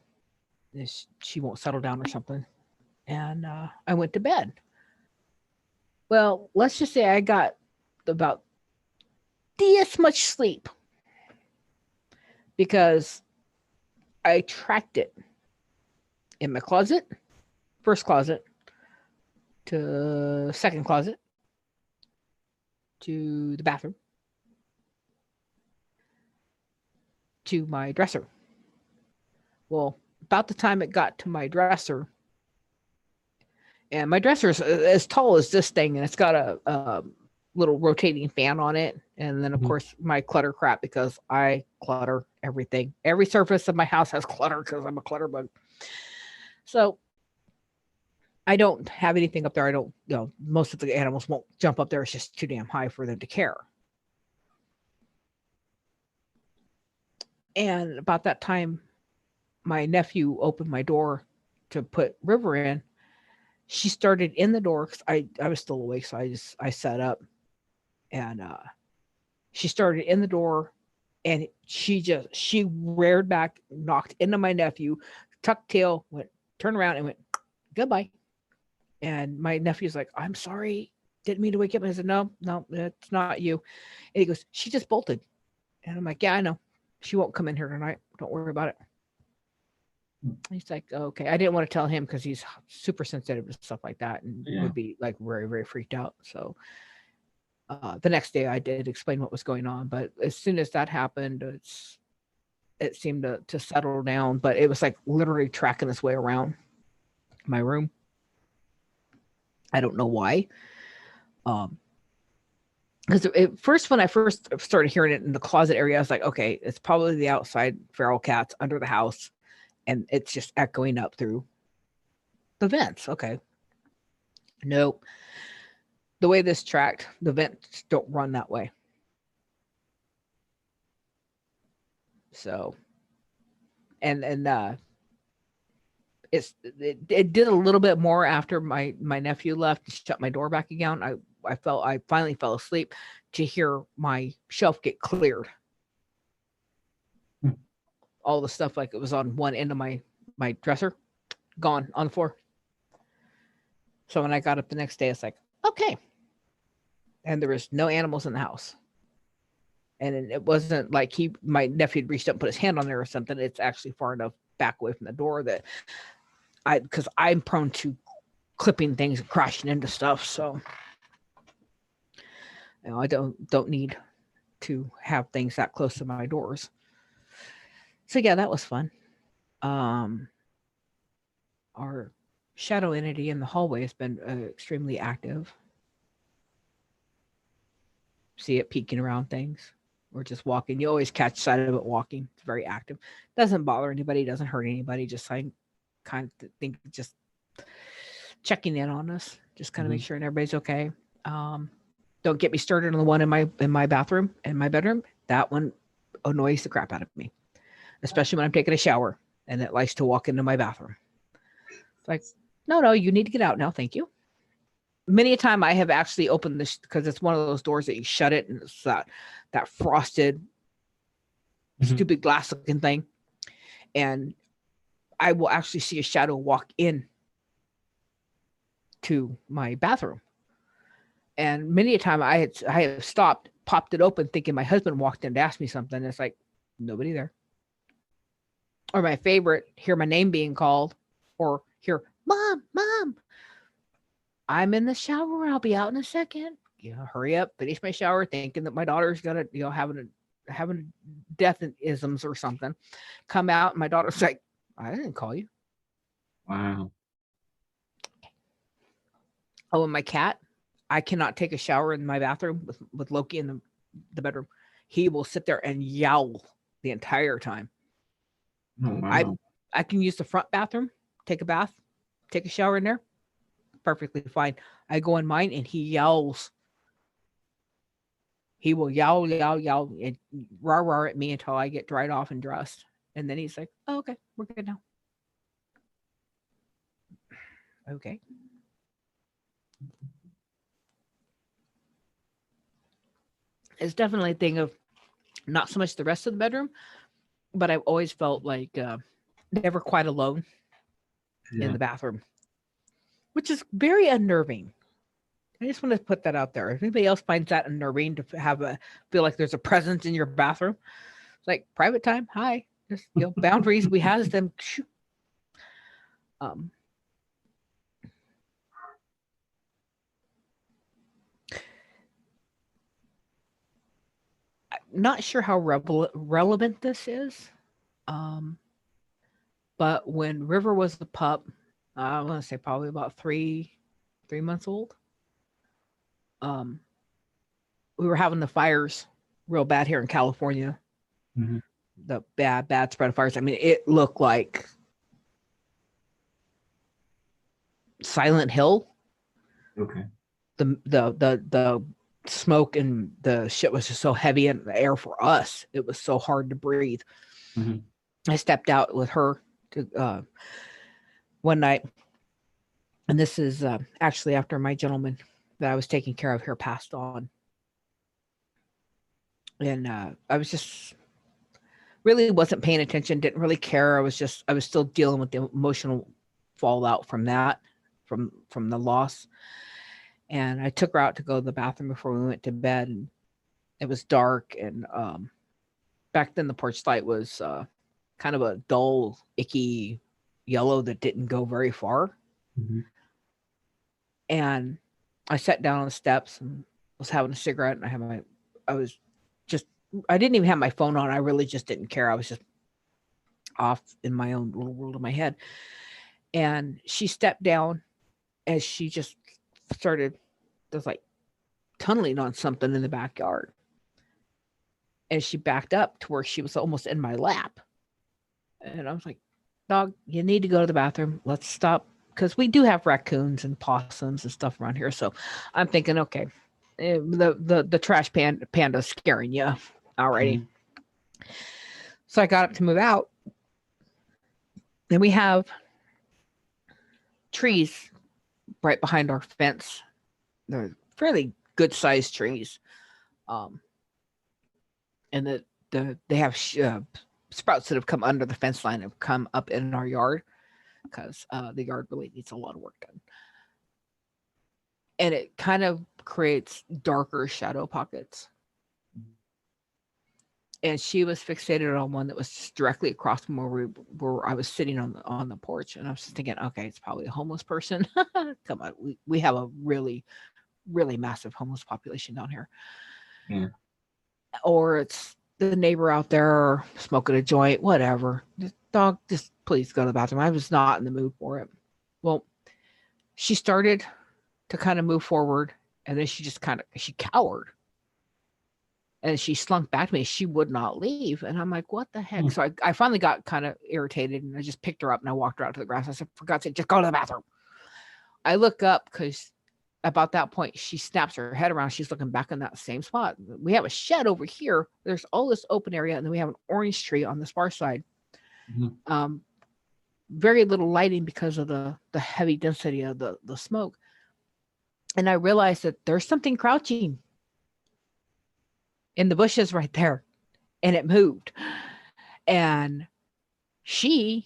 J: She won't settle down or something. And I went to bed. Well, let's just say I got about this much sleep because I tracked it in my closet, first closet, to second closet, to the bathroom, to my dresser. Well, about the time it got to my dresser, and my dresser is as tall as this thing, and it's got a little rotating fan on it. And then, of course, my clutter crap, because I clutter everything. Every surface of my house has clutter because I'm a clutter bug. So I don't have anything up there. I don't, most of the animals won't jump up there. It's just too damn high for them to care. And about that time, my nephew opened my door to put River in. She started in the door because I was still awake, so I sat up, and she started in the door, and she reared back, knocked into my nephew, tucked tail, turned around and went goodbye. And my nephew's like, I'm sorry, didn't mean to wake you up. And I said, no, it's not you. And he goes, she just bolted. And I'm like, yeah, I know. She won't come in here tonight. Don't worry about it. He's like, okay. I didn't want to tell him because he's super sensitive to stuff like that and would be like very, very freaked out. So the next day I did explain what was going on. But as soon as that happened, it seemed to settle down. But it was like literally tracking its way around my room. I don't know why. Because when I first started hearing it in the closet area, I was like, okay, it's probably the outside feral cats under the house. And it's just echoing up through the vents. Okay. Nope. The way this tracked, the vents don't run that way. So, and it did a little bit more after my nephew left and shut my door back again. I finally fell asleep to hear my shelf get cleared. All the stuff like it was on one end of my dresser, gone on the floor. So when I got up the next day, it's like, okay. And there was no animals in the house. And it wasn't like my nephew had reached up and put his hand on there or something. It's actually far enough back away from the door that because I'm prone to clipping things and crashing into stuff. So I don't need to have things that close to my doors. So yeah, that was fun. Our shadow entity in the hallway has been extremely active. See it peeking around things or just walking. You always catch sight of it walking. It's very active. Doesn't bother anybody. Doesn't hurt anybody. Just kind of think just checking in on us. Just kind of make sure everybody's okay. Don't get me started on the one in my bathroom, in my bedroom. That one annoys the crap out of me, especially when I'm taking a shower and it likes to walk into my bathroom. It's like, no, you need to get out now. Thank you. Many a time I have actually opened this because it's one of those doors that you shut it and it's that frosted, stupid glass looking thing. And I will actually see a shadow walk in to my bathroom. And many a time I have stopped, popped it open, thinking my husband walked in to ask me something. It's like, nobody there. Or my favorite, hear my name being called, or hear, Mom, I'm in the shower. I'll be out in a second. Hurry up, finish my shower, thinking that my daughter's gonna, having death-isms or something. Come out, and my daughter's like, I didn't call you.
I: Wow.
J: Oh, and my cat, I cannot take a shower in my bathroom with Loki in the bedroom. He will sit there and yowl the entire time.
I: Oh, wow.
J: I can use the front bathroom, take a bath, take a shower in there. Perfectly fine. I go in mine and he yells. He will yowl, and rah at me until I get dried off and dressed. And then he's like, oh, okay, we're good now. Okay. It's definitely a thing of not so much the rest of the bedroom, but I've always felt like never quite alone in the bathroom, which is very unnerving. I just want to put that out there. If anybody else finds that unnerving to feel like there's a presence in your bathroom, it's like private time. Hi, just boundaries. We has them. Not sure how relevant this is, but when River was a pup, I want to say probably about 3 months old. We were having the fires real bad here in California. The bad spread of fires. I mean, it looked like Silent Hill.
I: Okay.
J: The smoke and the shit was just so heavy in the air for us. It was so hard to breathe. I stepped out with her to one night, and this is actually after my gentleman that I was taking care of here passed on. And I was just really wasn't paying attention, didn't really care. I was still dealing with the emotional fallout from that, from the loss. And I took her out to go to the bathroom before we went to bed, and it was dark. And back then the porch light was kind of a dull, icky yellow that didn't go very far. And I sat down on the steps and was having a cigarette, and I didn't even have my phone on. I really just didn't care. I was just off in my own little world in my head. And she stepped down as she just started just like tunneling on something in the backyard. And she backed up to where she was almost in my lap. And I was like, dog, you need to go to the bathroom. Let's stop. Because we do have raccoons and possums and stuff around here. So I'm thinking, okay, the trash panda's scaring you already. So I got up to move out. And we have trees right behind our fence. They're fairly good sized trees. And they have sprouts that have come under the fence line, have come up in our yard, because the yard really needs a lot of work done. And it kind of creates darker shadow pockets. and she was fixated on one that was just directly across from where I was sitting on the porch, and I was just thinking, okay, it's probably a homeless person. Come on, we have a really, really massive homeless population down here.
I: Yeah.
J: Or it's the neighbor out there smoking a joint, whatever. Just dog, just please go to the bathroom. I was not in the mood for it. Well, she started to kind of move forward, and then she cowered. And she slunk back to me. She would not leave. And I'm like, what the heck? So I finally got kind of irritated, and I just picked her up and I walked her out to the grass. I said, for God's sake, just go to the bathroom. I look up because about that point, she snaps her head around. She's looking back in that same spot. We have a shed over here. There's all this open area, and then we have an orange tree on this far side. Mm-hmm. Very little lighting because of the heavy density of the smoke. And I realized that there's something crouching in the bushes right there, and it moved. And pretty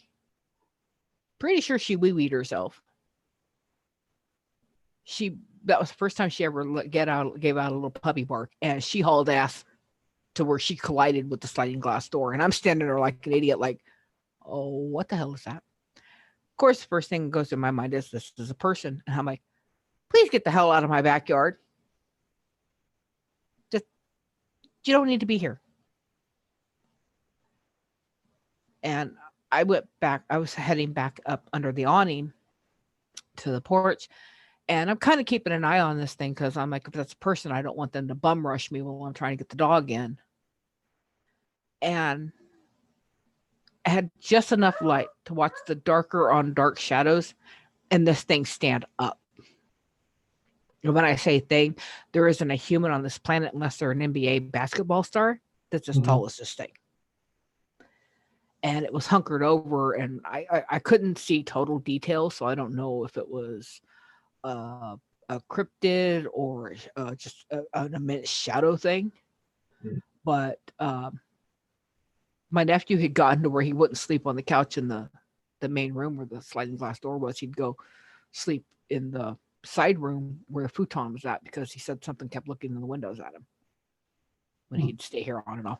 J: sure she wee-weed herself. That was the first time she ever gave out a little puppy bark, and she hauled ass to where she collided with the sliding glass door. And I'm standing there like an idiot, like, oh, what the hell is that? Of course, the first thing that goes in my mind is this is a person. And I'm like, please get the hell out of my backyard. You don't need to be here. And I went back. I was heading back up under the awning to the porch. And I'm kind of keeping an eye on this thing because I'm like, if that's a person, I don't want them to bum rush me while I'm trying to get the dog in. And I had just enough light to watch the darker on dark shadows and this thing stand up. And when I say thing, there isn't a human on this planet unless they're an NBA basketball star that's as tall as this thing. And it was hunkered over, and I couldn't see total details, so I don't know if it was a cryptid or just an immense shadow thing. But my nephew had gotten to where he wouldn't sleep on the couch in the main room where the sliding glass door was. He'd go sleep in the side room where the futon was at because he said something kept looking in the windows at him when he'd stay here on and off.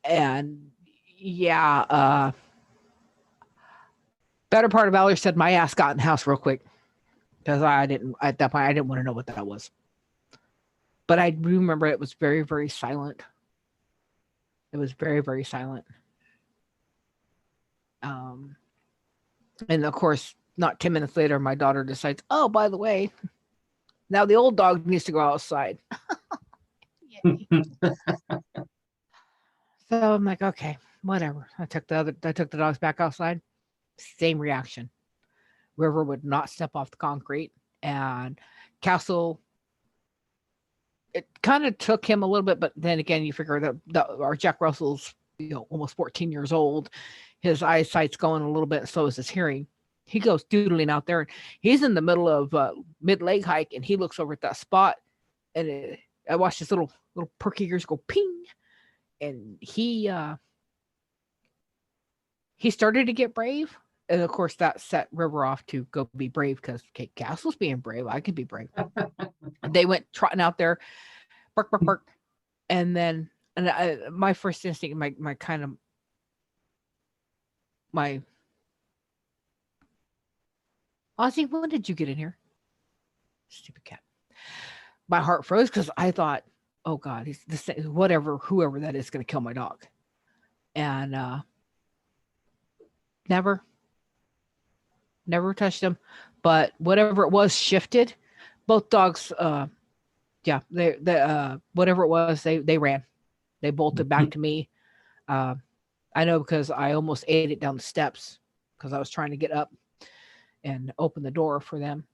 J: And better part of Valerie said my ass got in the house real quick because at that point I didn't want to know what that was. But I remember it was very, very silent. It was very, very silent. And of course, not 10 minutes later, my daughter decides, oh, by the way, now the old dog needs to go outside. So I'm like, okay, whatever. I took the dogs back outside. Same reaction. River would not step off the concrete, and Castle, it kind of took him a little bit, but then again, you figure that our Jack Russell's almost 14 years old. His eyesight's going a little bit, so is his hearing. He goes doodling out there, and he's in the middle of mid-leg hike, and he looks over at that spot, and I watched his little perky ears go ping, and he started to get brave, and of course that set River off to go be brave because Castle's being brave. I can be brave. They went trotting out there, bark, bark, bark, and then my first instinct, Ozzy, when did you get in here? Stupid cat. My heart froze because I thought, oh God, whoever that is going to kill my dog. And never touched him. But whatever it was shifted. Both dogs, whatever it was, they ran. They bolted back to me. I know because I almost ate it down the steps because I was trying to get up and open the door for them.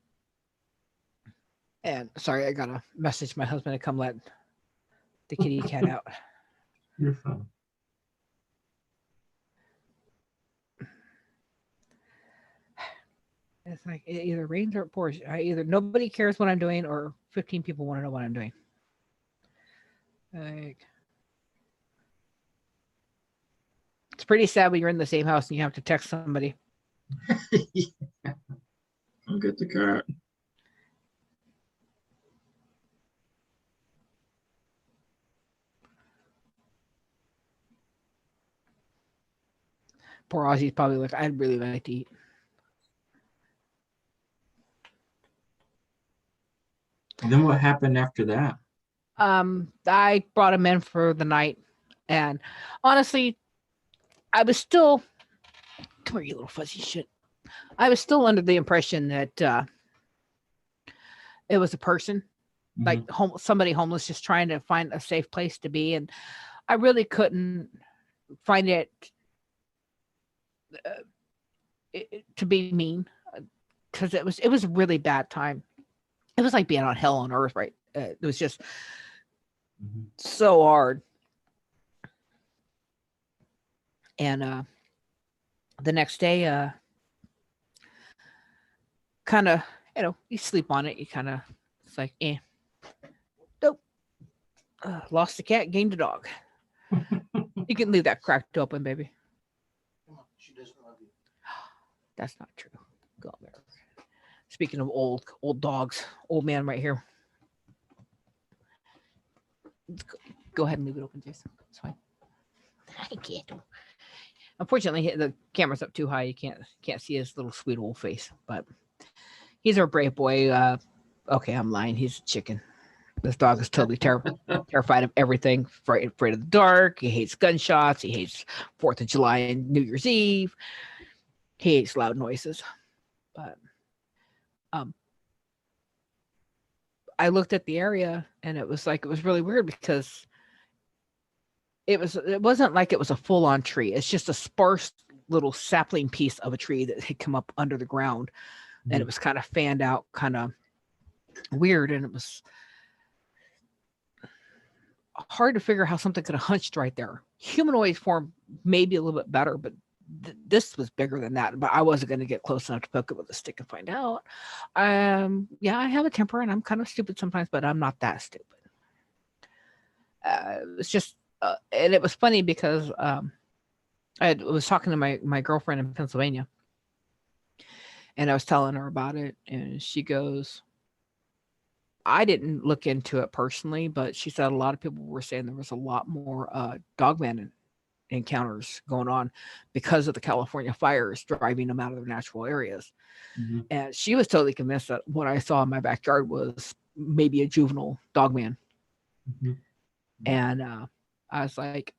J: And sorry, I gotta message my husband to come let the kitty cat out.
I: You're fine.
J: It's like it either rains or it pours. Either nobody cares what I'm doing or 15 people want to know what I'm doing. Like, it's pretty sad when you're in the same house and you have to text somebody.
I: Yeah. I'll get the cat.
J: Poor Ozzy's probably like, I'd really like to eat.
I: And then what happened after that?
J: I brought him in for the night, and honestly, I was still, come here, you little fuzzy shit. I was still under the impression that it was a person, like somebody homeless, just trying to find a safe place to be, and I really couldn't find it to be mean, because it was a really bad time. It was like being on hell on earth, right? It was just so hard. And the next day, kind of, you sleep on it. You kind of, it's like, nope. Lost a cat, gained a dog. You can leave that cracked open, baby.
B: She doesn't love you.
J: That's not true. Go there. Speaking of old dogs, old man right here. Go ahead and leave it open, Jason. It's fine. I can't. Unfortunately, the camera's up too high. You can't see his little sweet old face. But he's our brave boy. Okay, I'm lying. He's a chicken. This dog is totally terrified of everything. Afraid of the dark. He hates gunshots. He hates 4th of July and New Year's Eve. He hates loud noises. But I looked at the area, and it was really weird, because it wasn't like it was a full-on tree. It's just a sparse little sapling piece of a tree that had come up under the ground, and it was kind of fanned out, kind of weird, and it was hard to figure how something could have hunched right there. Humanoid form maybe a little bit better, but this was bigger than that. But I wasn't going to get close enough to poke it with a stick and find out. Yeah, I have a temper, and I'm kind of stupid sometimes, but I'm not that stupid. It's just, and it was funny because I was talking to my girlfriend in Pennsylvania, and I was telling her about it, and she goes, I didn't look into it personally, but she said a lot of people were saying there was a lot more Dogman encounters going on because of the California fires driving them out of their natural areas. And she was totally convinced that what I saw in my backyard was maybe a juvenile Dogman. And I was like,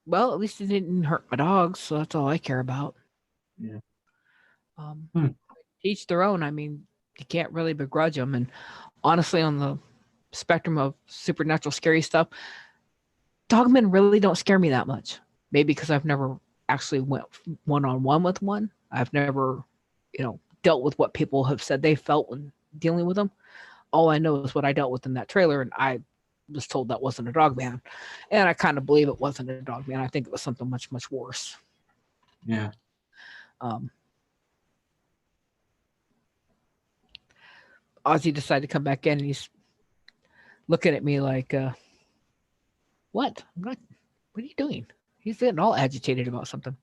J: well, at least it didn't hurt my dogs, so that's all I care about.
I: Yeah.
J: Each their own. I mean, you can't really begrudge them. And honestly, on the spectrum of supernatural scary stuff, Dogmen really don't scare me that much. Maybe because I've never actually went one-on-one with one. I've never, dealt with what people have said they felt when dealing with them. All I know is what I dealt with in that trailer, and I was told that wasn't a Dogman. And I kind of believe it wasn't a Dogman. I think it was something much, much worse.
I: Yeah.
J: Ozzy decided to come back in, and he's looking at me like, what? What are you doing? He's getting all agitated about something.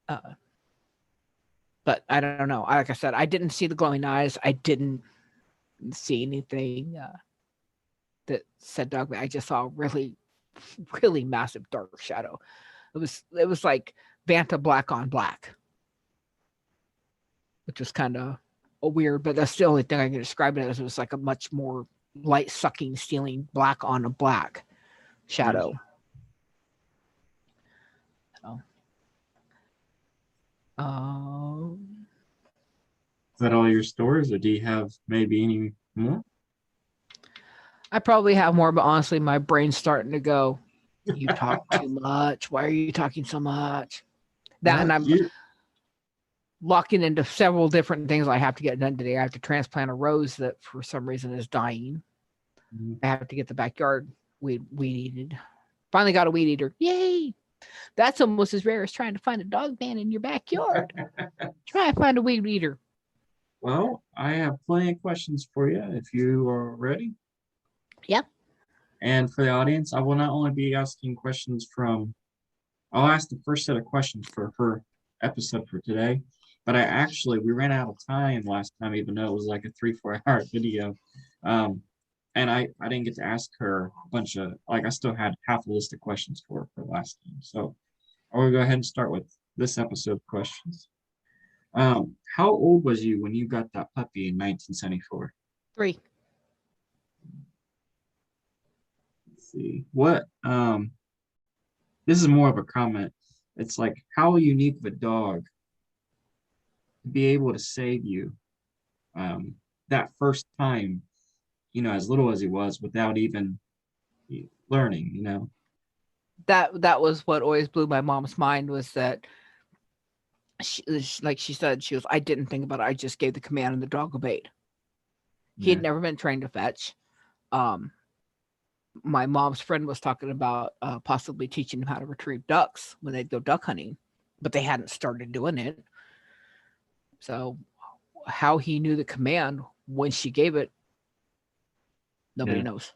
J: But I don't know. Like I said, I didn't see the glowing eyes. I didn't see anything that said Dogman. I just saw a really, really massive dark shadow. It was like Vanta black on black, which was kind of weird, but that's the only thing I can describe it as. It was like a much more light sucking, stealing black on a black shadow.
I: Is that all your stories, or do you have maybe any more?
J: I probably have more, but honestly, my brain's starting to go, you talk too much. Why are you talking so much? And I'm locking into several different things I have to get done today. I have to transplant a rose that for some reason is dying. I have to get the backyard weed eated. Finally got a weed eater. Yay! That's almost as rare as trying to find a Dogman in your backyard. Try to find a weed eater.
I: Well, I have plenty of questions for you if you are ready.
J: Yep.
I: And for the audience, I will not only be asking questions I'll ask the first set of questions for her episode for today, but we ran out of time last time, even though it was like a 3-4 hour video. And I didn't get to ask her a bunch of, I still had half a list of questions for her last time. So I'll go ahead and start with this episode of questions. How old was you when you got that puppy in 1974?
J: 3.
I: Let's see. What this is more of a comment. It's like, how unique of a dog to be able to save you that first time, as little as he was, without even learning.
J: That was what always blew my mom's mind, was that like she said, she was, I didn't think about it. I just gave the command and the dog obeyed. He had never been trained to fetch. My mom's friend was talking about possibly teaching him how to retrieve ducks when they'd go duck hunting, but they hadn't started doing it. So how he knew the command when she gave it, nobody knows.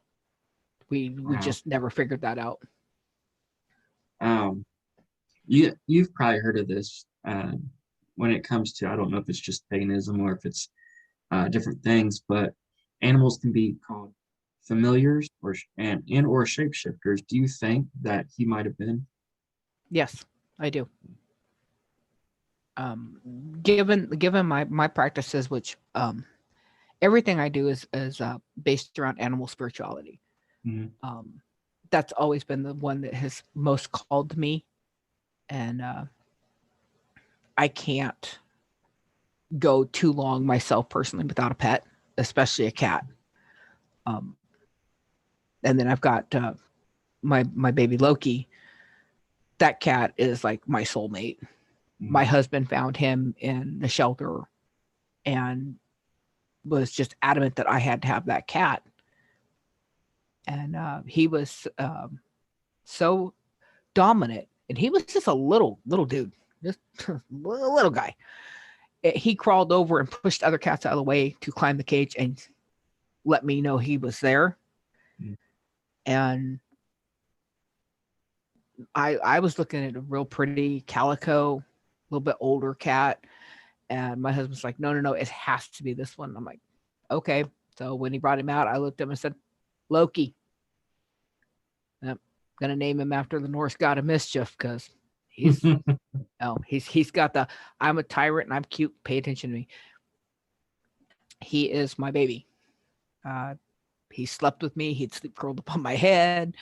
J: We just never figured that out.
I: You've probably heard of this when it comes to, I don't know if it's just paganism or if it's different things, but animals can be called familiars or shapeshifters. Do you think that he might have been?
J: Yes, I do. Given my practices, which everything I do is based around animal spirituality.
I: Mm-hmm.
J: That's always been the one that has most called to me, and I can't go too long myself personally without a pet, especially a cat. And then I've got my baby Loki. That cat is like my soulmate. Mm-hmm. My husband found him in the shelter and was just adamant that I had to have that cat. And he was so dominant, and he was just a little dude, just a little guy. He crawled over and pushed other cats out of the way to climb the cage and let me know he was there. Mm. And I was looking at a real pretty calico, a little bit older cat, and my husband's like, no, it has to be this one. I'm like, okay. So when he brought him out, I looked at him and said, Loki. I'm gonna name him after the Norse god of mischief, because he's he's got the I'm a tyrant and I'm cute. Pay attention to me. He is my baby. He slept with me. He'd sleep curled up on my head.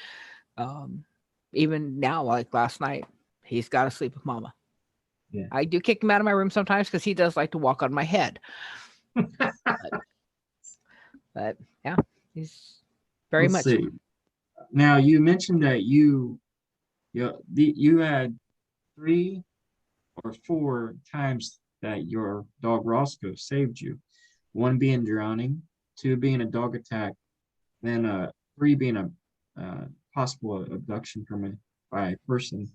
J: Even now, like last night, he's got to sleep with Mama. Yeah. I do kick him out of my room sometimes because he does like to walk on my head. but yeah, he's very much.
I: See. Now you mentioned that you had 3 or 4 times that your dog Roscoe saved you. 1 being drowning, 2 being a dog attack, then 3 being a possible abduction by a person.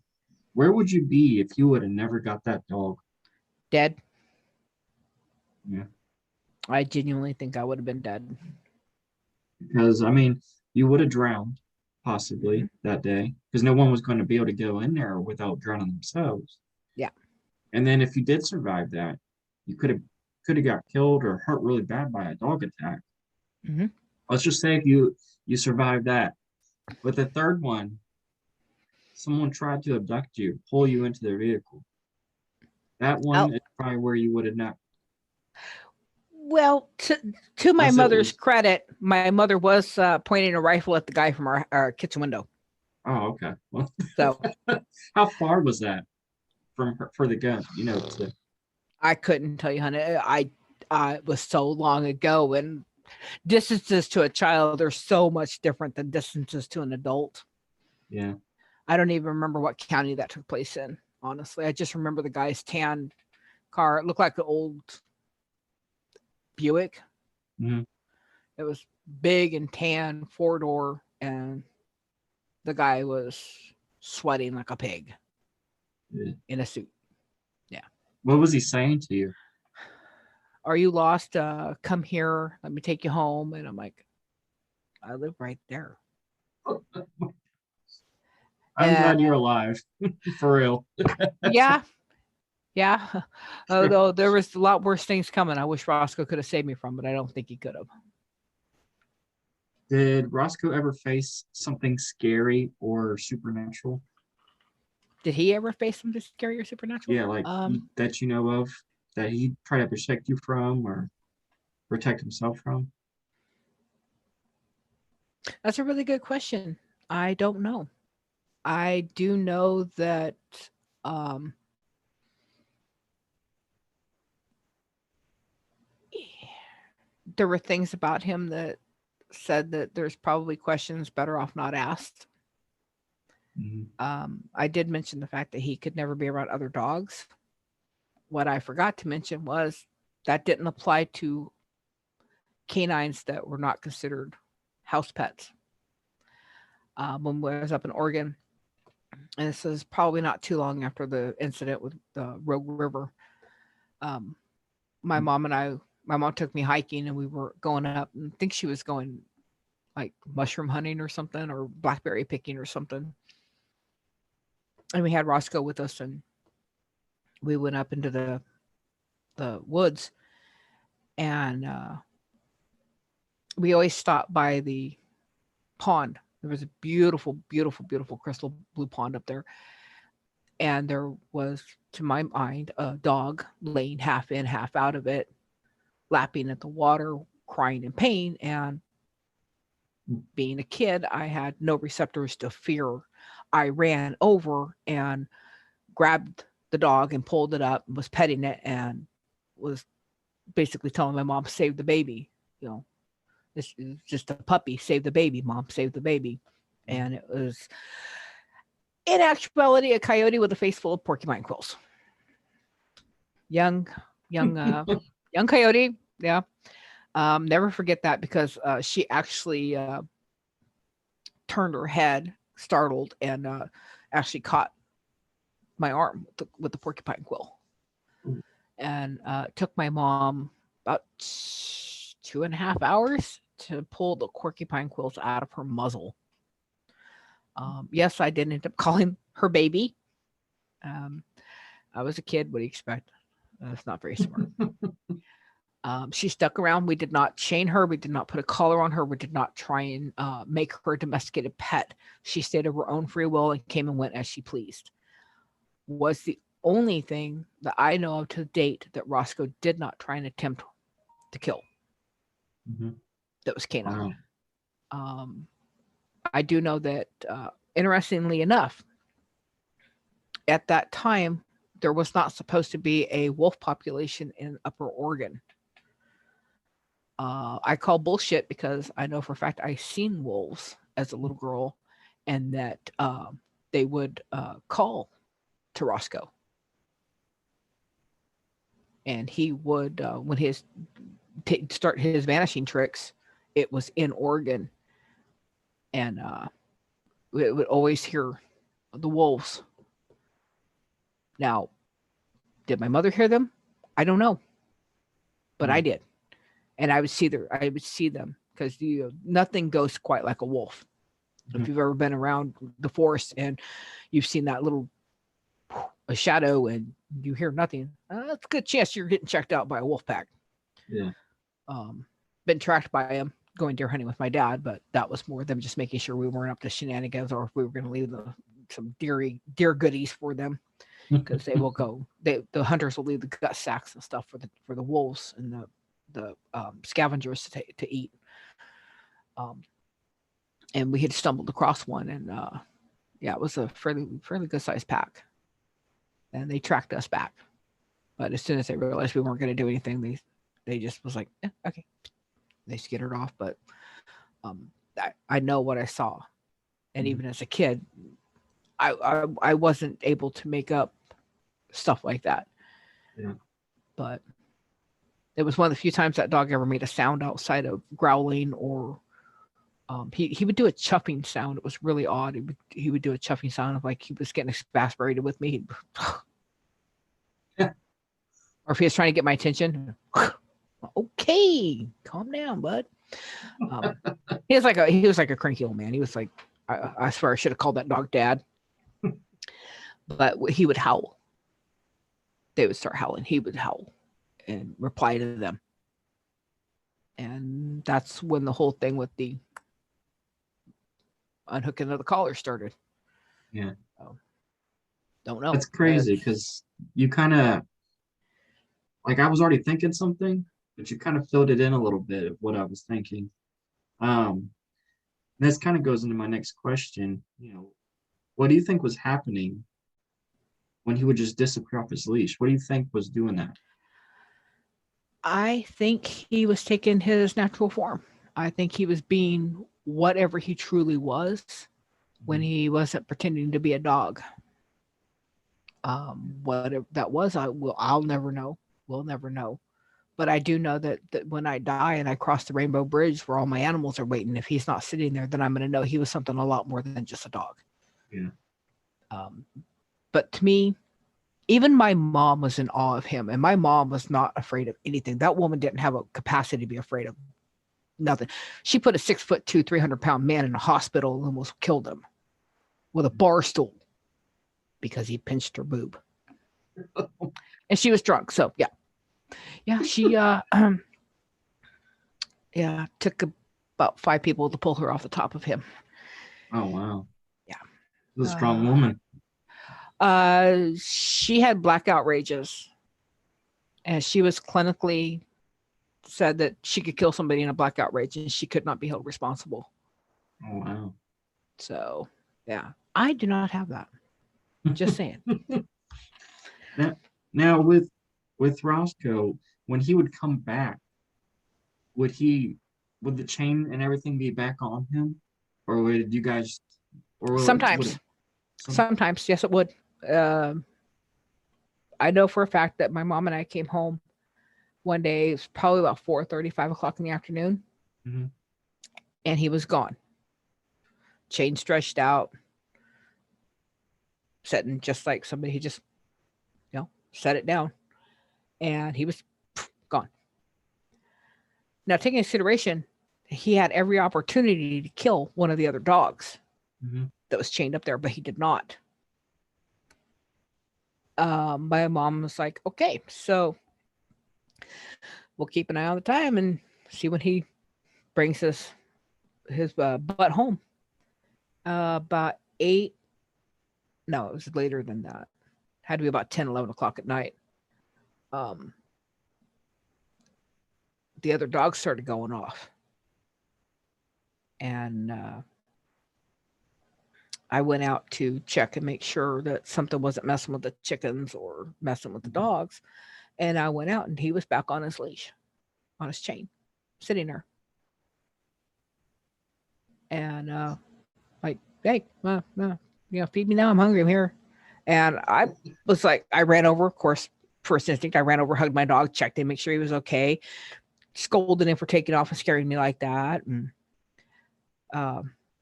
I: Where would you be if you would have never got that dog?
J: Dead.
I: Yeah.
J: I genuinely think I would have been dead.
I: Because, you would have drowned, possibly, that day, because no one was going to be able to go in there without drowning themselves.
J: Yeah.
I: And then if you did survive that, you could have got killed or hurt really bad by a dog attack.
J: Mm-hmm.
I: Let's just say if you survived that. With the third one, someone tried to abduct you, pull you into their vehicle. That one is probably where you would have not.
J: Well, to my mother's credit, my mother was pointing a rifle at the guy from our kitchen window.
I: Oh, okay. Well,
J: so
I: how far was that from her, for the gun?
J: I couldn't tell you, honey. I was so long ago, and distances to a child are so much different than distances to an adult.
I: Yeah.
J: I don't even remember what county that took place in, honestly. I just remember the guy's tan car. It looked like an old Buick.
I: Mm-hmm.
J: It was big and tan, 4-door, and the guy was sweating like a pig in a suit. Yeah.
I: What was he saying to you?
J: Are you lost? Come here. Let me take you home. And I'm like, I live right there.
I: I'm glad you're alive. For real.
J: Yeah. Yeah. Although there was a lot worse things coming. I wish Roscoe could have saved me from, but I don't think he could have.
I: Did Roscoe ever face something scary or supernatural?
J: Did he ever face something scary or supernatural?
I: Yeah, like that you know of, that he tried to protect you from or protect himself from?
J: That's a really good question. I don't know. I do know that um, there were things about him that said that there's probably questions better off not asked.
I: Mhm.
J: I did mention the fact that he could never be around other dogs. What I forgot to mention was that didn't apply to canines that were not considered house pets. When I was up in Oregon, and this is probably not too long after the incident with the Rogue River, my mom took me hiking, and we were going up, and I think she was going like mushroom hunting or something, or blackberry picking or something. And we had Roscoe with us, and we went up into the woods, and we always stopped by the pond. There was a beautiful, beautiful, beautiful crystal blue pond up there. And there was, to my mind, a dog laying half in, half out of it, lapping at the water, crying in pain. And being a kid, I had no receptors to fear. I ran over and grabbed the dog and pulled it up and was petting it and was basically telling my mom, save the baby. You know, this is just a puppy. Save the baby, mom, save the baby. And it was, in actuality, a coyote with a face full of porcupine quills. Young coyote. Yeah. Never forget that, because she actually turned her head, startled, and actually caught my arm with the porcupine quill. And took my mom about 2.5 hours to pull the porcupine quills out of her muzzle. Yes, I did end up calling her baby. I was a kid. What do you expect? That's not very smart. She stuck around. We did not chain her. We did not put a collar on her. We did not try and make her a domesticated pet. She stayed of her own free will and came and went as she pleased. Was the only thing that I know of to date that Roscoe did not try and attempt to kill.
I: Mhm.
J: That was canine.
I: Wow.
J: I do know that, interestingly enough, at that time, there was not supposed to be a wolf population in Upper Oregon. I call bullshit, because I know for a fact I seen wolves as a little girl, and that they would call to Roscoe. And he would, when his start his vanishing tricks, it was in Oregon. And we would always hear the wolves. Now, did my mother hear them? I don't know, but I did, and I would see them, because nothing goes quite like a wolf. If you've ever been around the forest and you've seen that little a shadow and you hear nothing, that's a good chance you're getting checked out by a wolf pack.
I: Yeah.
J: Been tracked by him going deer hunting with my dad, but that was more them just making sure we weren't up to shenanigans, or if we were going to leave some deer goodies for them, because they will go. The hunters will leave the gut sacks and stuff for the wolves and the scavengers to eat. And we had stumbled across one, and yeah, it was a fairly good sized pack, and they tracked us back. But as soon as they realized we weren't going to do anything, they just was like, okay. They skittered off. But I know what I saw, and even as a kid, I wasn't able to make up stuff like that.
I: Yeah.
J: But it was one of the few times that dog ever made a sound outside of growling, or he would do a chuffing sound. It was really odd. He would do a chuffing sound of like he was getting exasperated with me. Or if he was trying to get my attention, okay, calm down, bud. He was like a cranky old man. He was like, I swear I should have called that dog Dad. But he would howl. They would start howling. He would howl and reply to them. And that's when the whole thing with the unhooking of the collar started.
I: Yeah.
J: Don't know.
I: That's crazy because you kind of like I was already thinking something, but you kind of filled it in a little bit of what I was thinking. This kind of goes into my next question. What do you think was happening when he would just disappear off his leash? What do you think was doing that?
J: I think he was taking his natural form. I think he was being whatever he truly was when he wasn't pretending to be a dog. Whatever that was, I'll never know. We'll never know. But I do know that when I die and I cross the Rainbow Bridge where all my animals are waiting, if he's not sitting there, then I'm going to know he was something a lot more than just a dog.
I: Yeah.
J: But to me, even my mom was in awe of him, and my mom was not afraid of anything. That woman didn't have a capacity to be afraid of nothing. She put a 6'2", 300-pound man in a hospital and almost killed him with a bar stool because he pinched her boob. And she was drunk. So yeah, she took about 5 people to pull her off the top of him.
I: Oh wow.
J: Yeah.
I: She was a strong woman.
J: She had blackout rages, and she was clinically said that she could kill somebody in a blackout rage and she could not be held responsible.
I: Oh wow.
J: So yeah, I do not have that. Just saying.
I: Now with Roscoe, when he would come back, would the chain and everything be back on him, or would you guys? Or
J: Sometimes, yes, it would. I know for a fact that my mom and I came home one day. It was probably about 4:30, 5 o'clock in the afternoon, and he was gone. Chain stretched out, sitting just like somebody who just, set it down, and he was gone. Now, taking into consideration, he had every opportunity to kill one of the other dogs that was chained up there, but he did not. My mom was like, okay, so we'll keep an eye on the time and see when he brings his butt home. About 8, no, it was later than that. Had to be about 10, 11 o'clock at night. The other dogs started going off. And I went out to check and make sure that something wasn't messing with the chickens or messing with the dogs. And I went out and he was back on his leash, on his chain, sitting there. And like, hey, feed me now. I'm hungry. I'm here. And I was like, I ran over, of course, first instinct. I ran over, hugged my dog, checked in, make sure he was okay. Scolded him for taking off and scaring me like that. And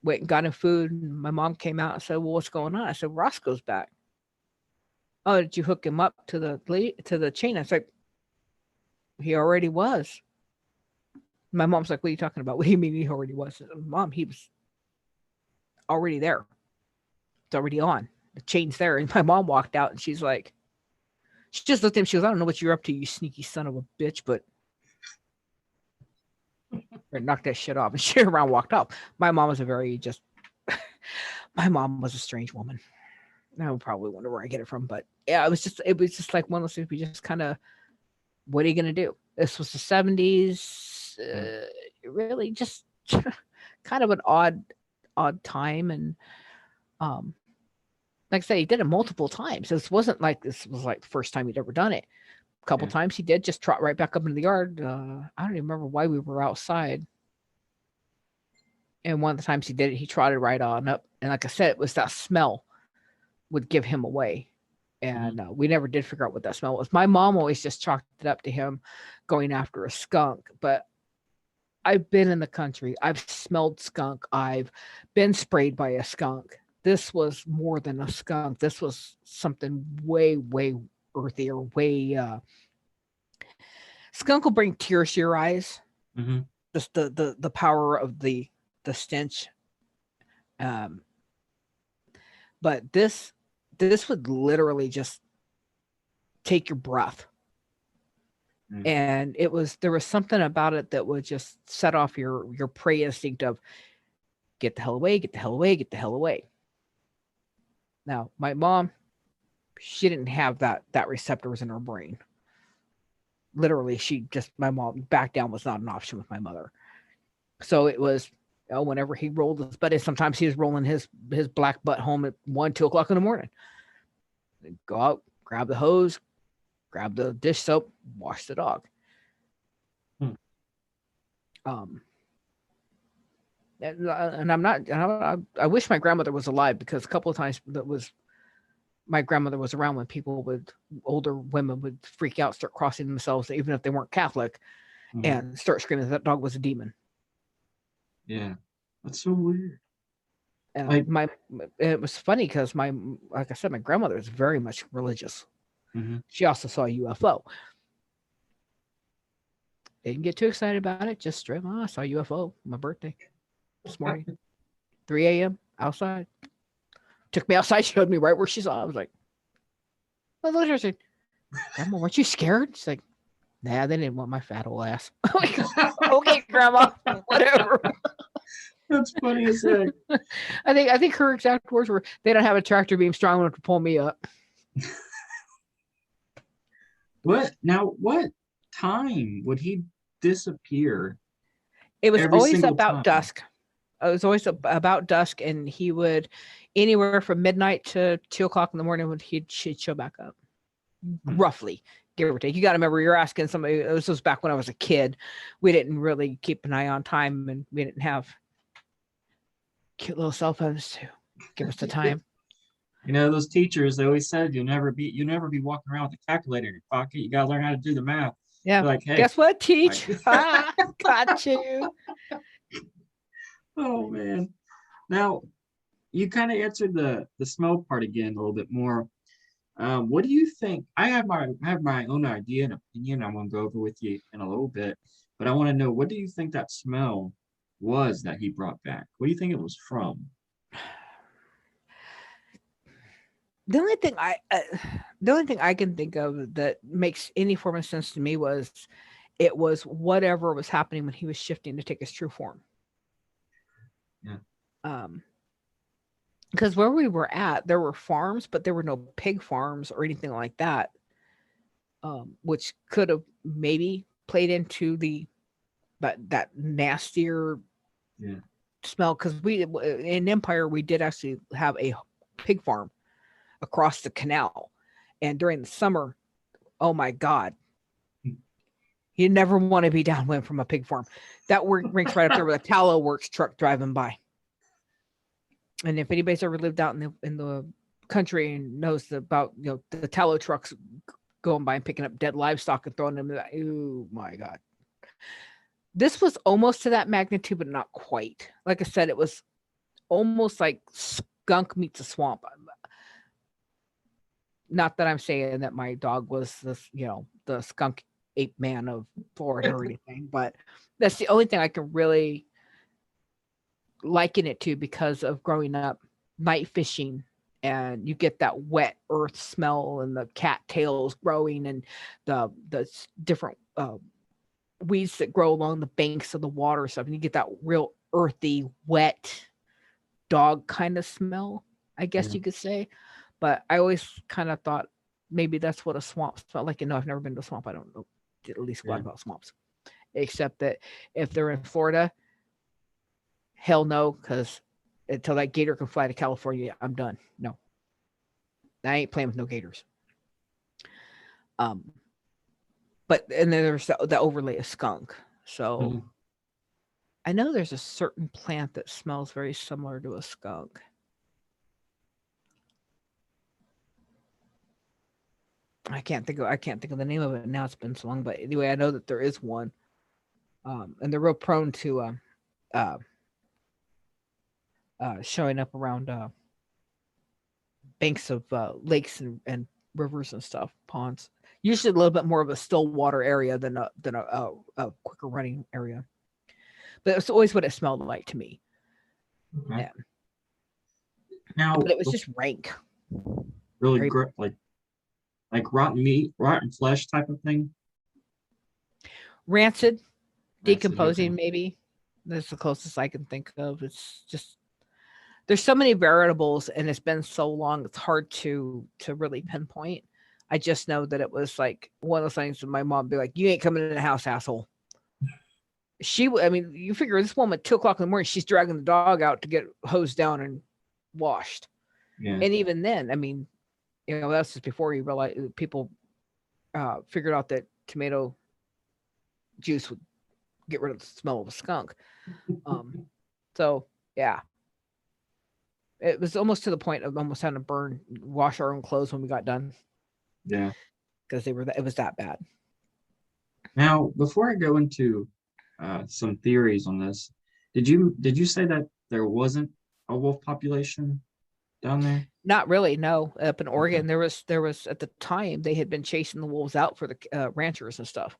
J: went and got him food. And my mom came out and said, well, what's going on? I said, Roscoe's back. Oh, did you hook him up to the chain? I was like, he already was. My mom's like, what are you talking about? What do you mean he already was? I said, Mom, he was already there. It's already on. The chain's there. And my mom walked out and she's like, she just looked at him. She goes, I don't know what you're up to, you sneaky son of a bitch, but knocked that shit off. And she around walked off. My mom was my mom was a strange woman. I would probably wonder where I get it from, but yeah, it was just like one of those things. We just kind of, what are you going to do? This was the 70s. Really just kind of an odd time. And like I said, he did it multiple times. This wasn't like this was like the first time he'd ever done it. A couple times he did just trot right back up into the yard. I don't even remember why we were outside. And one of the times he did it, he trotted right on up. And like I said, it was that smell would give him away. And we never did figure out what that smell was. My mom always just chalked it up to him going after a skunk. But I've been in the country. I've smelled skunk. I've been sprayed by a skunk. This was more than a skunk. This was something way, way earthier, way skunk will bring tears to your eyes. Just the power of the stench. But this would literally just take your breath. And there was something about it that would just set off your prey instinct of get the hell away, get the hell away, get the hell away. Now, my mom, she didn't have that receptors in her brain. Literally, my mom back down was not an option with my mother. So it was, whenever he rolled his butt, sometimes he was rolling his black butt home at 1, 2 o'clock in the morning. They'd go out, grab the hose, grab the dish soap, wash the dog. And I wish my grandmother was alive, because a couple of times my grandmother was around when older women would freak out, start crossing themselves, even if they weren't Catholic, and start screaming that dog was a demon.
I: Yeah, that's so weird.
J: And it was funny because like I said, my grandmother is very much religious. She also saw a UFO. Didn't get too excited about it. Just straight, I saw a UFO on my birthday this morning, 3 a.m. outside. Took me outside, showed me right where she saw. I was like, I looked at her and said, Grandma, weren't you scared? She's like, nah, they didn't want my fat old ass. I'm like, okay, Grandma, whatever.
I: That's funny as heck.
J: I think her exact words were, they don't have a tractor beam strong enough to pull me up.
I: What time would he disappear?
J: It was always about
I: time?
J: dusk. It was always about dusk, and he would, anywhere from midnight to 2 o'clock in the morning, she'd show back up, roughly, give or take. You got to remember, you're asking somebody. This was back when I was a kid. We didn't really keep an eye on time, and we didn't have cute little cell phones to give us the time.
I: Those teachers, they always said you'll never be walking around with a calculator in your pocket. You got to learn how to do the math.
J: Yeah.
I: Like, hey,
J: guess what, teach? Got you.
I: Oh man. Now, you kind of answered the smell part again a little bit more. What do you think? I have my own idea and opinion. I'm gonna go over with you in a little bit, but I want to know, what do you think that smell was that he brought back? What do you think it was from?
J: The only thing I can think of that makes any form of sense to me was it was whatever was happening when he was shifting to take his true form.
I: Yeah.
J: Because where we were at, there were farms, but there were no pig farms or anything like that, which could have maybe played into that nastier smell. Because in Empire, we did actually have a pig farm across the canal, and during the summer, oh my God, you never want to be downwind from a pig farm. That ranks right up there with a tallow works truck driving by. And if anybody's ever lived out in the country and knows about the tallow trucks going by and picking up dead livestock and throwing them in that, oh my God. This was almost to that magnitude, but not quite. Like I said, it was almost like skunk meets a swamp. Not that I'm saying that my dog was the skunk ape man of Florida or anything, but that's the only thing I can really liken it to, because of growing up night fishing, and you get that wet earth smell and the cat tails growing and the different weeds that grow along the banks of the water stuff, and you get that real earthy, wet dog kind of smell, I guess you could say. But I always kind of thought maybe that's what a swamp smelled like. I've never been to a swamp. I don't know at least what about swamps, except that if they're in Florida, hell no, because until that gator can fly to California, I'm done. No, I ain't playing with no gators. But and then there's the overlay of skunk. So I know there's a certain plant that smells very similar to a skunk. I can't think of the name of it now. It's been so long, but anyway, I know that there is one, and they're real prone to showing up around banks of lakes and rivers and stuff, ponds. Usually a little bit more of a still water area than a quicker running area. But it's always what it smelled like to me.
I: Okay.
J: Yeah.
I: Now,
J: but it was just rank.
I: Really like rotten meat, rotten flesh type of thing.
J: Rancid, decomposing,
I: okay.
J: maybe. That's the closest I can think of. It's just there's so many variables, and it's been so long, it's hard to really pinpoint. I just know that it was like one of those things that my mom would be like, "You ain't coming in the house, asshole." I mean, you figure this woman at 2:00 in the morning, she's dragging the dog out to get hosed down and washed.
I: Yeah.
J: And even then, I mean, that's just before you realize people figured out that tomato juice would get rid of the smell of a skunk. So yeah, it was almost to the point of almost having to wash our own clothes when we got done.
I: Yeah.
J: Because it was that bad.
I: Now, before I go into some theories on this, did you say that there wasn't a wolf population down there?
J: Not really, no. Up in Oregon, there was at the time they had been chasing the wolves out for the ranchers and stuff,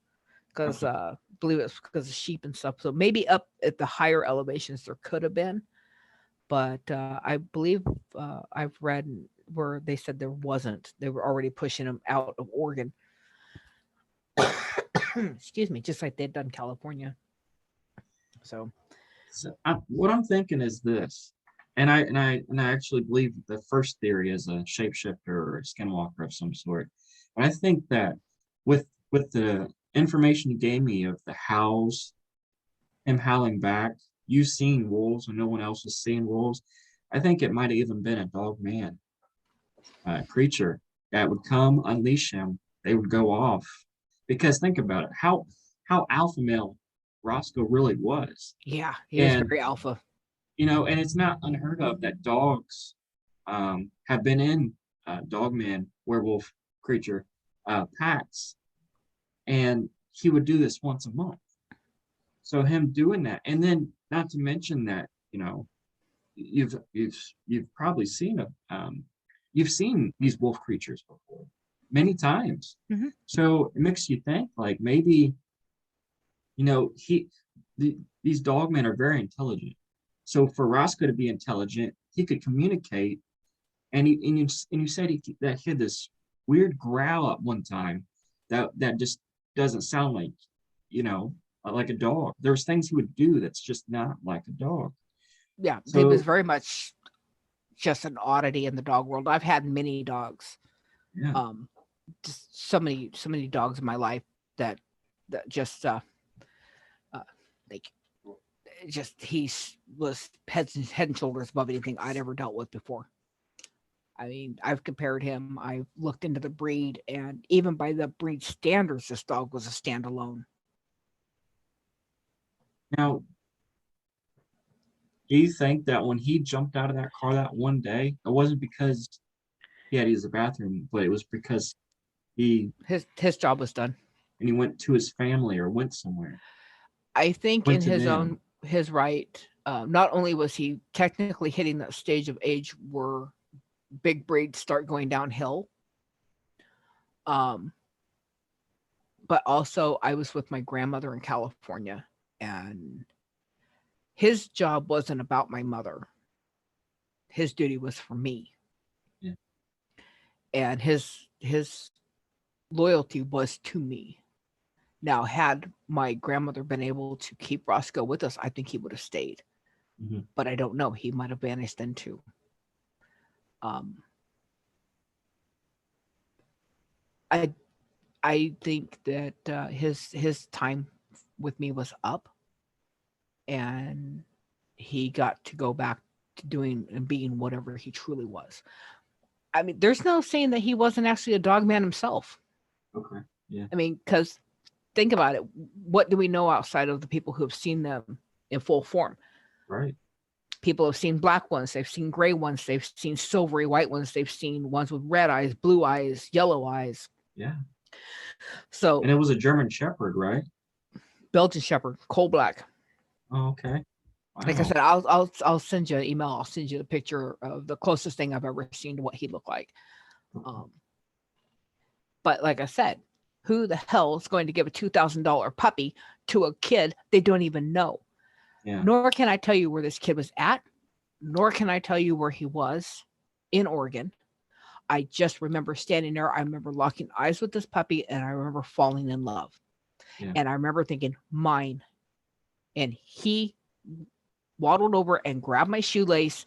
J: because I believe it's because of sheep and stuff. So maybe up at the higher elevations there could have been, but I believe I've read where they said there wasn't. They were already pushing them out of Oregon. Excuse me, just like they'd done California. So
I: what I'm thinking is this, and I actually believe the first theory is a shapeshifter or a skinwalker of some sort. But I think that with the information you gave me of the howls, him howling back, you seen wolves when no one else was seeing wolves. I think it might have even been a Dogman creature that would come, unleash him. They would go off. Because think about it, how alpha male Roscoe really was.
J: yeah, he was very alpha.
I: And it's not unheard of that dogs have been in Dogman werewolf creature packs, and he would do this once a month. So him doing that, and then not to mention that you've probably seen you've seen these wolf creatures before many times.
J: Mm-hmm.
I: So it makes you think like maybe these dogmen are very intelligent. So for Roscoe to be intelligent, he could communicate, and you said that he had this weird growl at one time that just doesn't sound like a dog. There's things he would do that's just not like a dog.
J: Yeah,
I: So,
J: he was very much just an oddity in the dog world. I've had many dogs.
I: Yeah.
J: Just so many dogs in my life that just he was head and shoulders above anything I'd ever dealt with before. I mean, I've compared him. I've looked into the breed, and even by the breed standards, this dog was a standalone.
I: Now, do you think that when he jumped out of that car that one day, it wasn't because he had to use the bathroom, but it was because
J: his job was done,
I: and he went to his family or went somewhere?
J: I think
I: Went
J: in
I: to
J: his right. Not only was he technically hitting that stage of age where big breeds start going downhill, but also I was with my grandmother in California, and his job wasn't about my mother. His duty was for me.
I: Yeah.
J: And his loyalty was to me. Now, had my grandmother been able to keep Roscoe with us, I think he would have stayed.
I: Mm-hmm.
J: But I don't know. He might have vanished then too. I think that his time with me was up, and he got to go back to doing and being whatever he truly was. I mean, there's no saying that he wasn't actually a dog man himself.
I: Okay. Yeah.
J: I mean, because think about it. What do we know outside of the people who have seen them in full form?
I: Right.
J: People have seen black ones. They've seen gray ones. They've seen silvery white ones. They've seen ones with red eyes, blue eyes, yellow eyes.
I: Yeah.
J: So,
I: and it was a German Shepherd, right?
J: Belgian Shepherd, coal black.
I: Oh, okay. Wow.
J: Like I said, I'll send you an email. I'll send you a picture of the closest thing I've ever seen to what he looked like. But like I said, who the hell is going to give a $2,000 puppy to a kid they don't even know?
I: Yeah.
J: Nor can I tell you where this kid was at, nor can I tell you where he was in Oregon. I just remember standing there. I remember locking eyes with this puppy, and I remember falling in love.
I: Yeah.
J: And I remember thinking, mine. And he waddled over and grabbed my shoelace,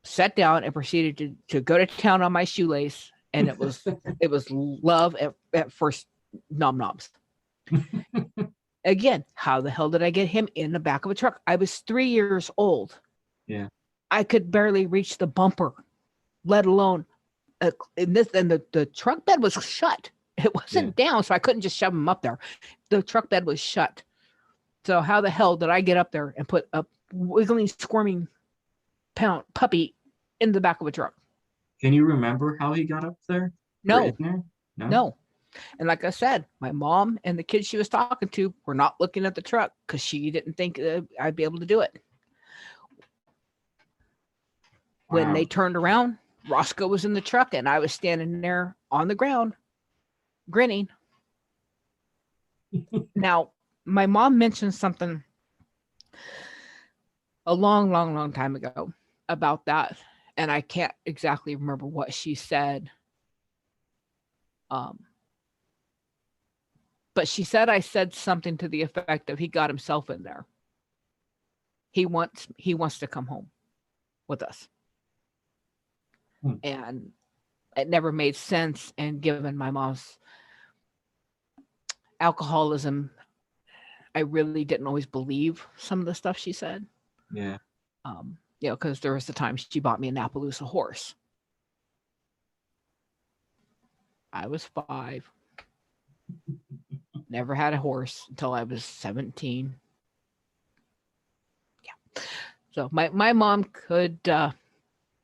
J: sat down and proceeded to go to town on my shoelace, and it was love at first nom-noms. Again, how the hell did I get him in the back of a truck? I was 3 years old.
I: Yeah.
J: I could barely reach the bumper, let alone and the truck bed was shut. It wasn't down, so I couldn't just shove him up there. The truck bed was shut. So how the hell did I get up there and put a wiggling, squirming puppy in the back of a truck?
I: Can you remember how he got up there?
J: No.
I: Or in there?
J: No. And like I said, my mom and the kids she was talking to were not looking at the truck because she didn't think I'd be able to do it. When they turned around, Roscoe was in the truck and I was standing there on the ground, grinning. Now, my mom mentioned something a long time ago about that, and I can't exactly remember what she said. But she said I said something to the effect of he got himself in there. He wants to come home with us. And it never made sense, and given my mom's alcoholism, I really didn't always believe some of the stuff she said.
I: Yeah.
J: Because there was the time she bought me an Appaloosa horse. I was 5. Never had a horse until I was 17. Yeah. So my mom could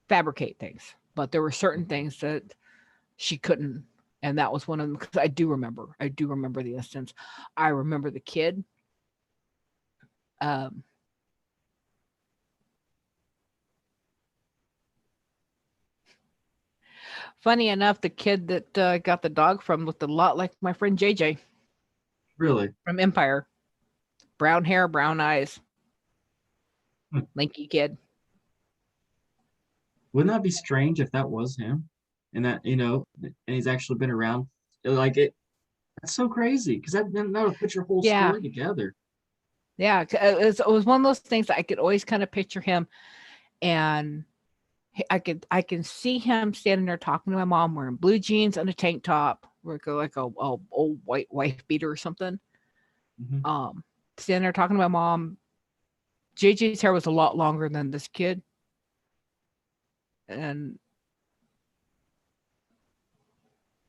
J: fabricate things, but there were certain things that she couldn't. And that was one of them, because I do remember the instance. I remember the kid. Funny enough, the kid that got the dog from looked a lot like my friend JJ.
I: Really?
J: From Empire. Brown hair, brown eyes. Lanky kid.
I: Wouldn't that be strange if that was him? And that, and he's actually been around. Like that's so crazy, because that would put your whole story together.
J: Yeah, it was one of those things that I could always kind of picture him, and I can see him standing there talking to my mom, wearing blue jeans and a tank top, like a old white wife beater or something.
I: Mm-hmm.
J: Standing there talking to my mom. JJ's hair was a lot longer than this kid, and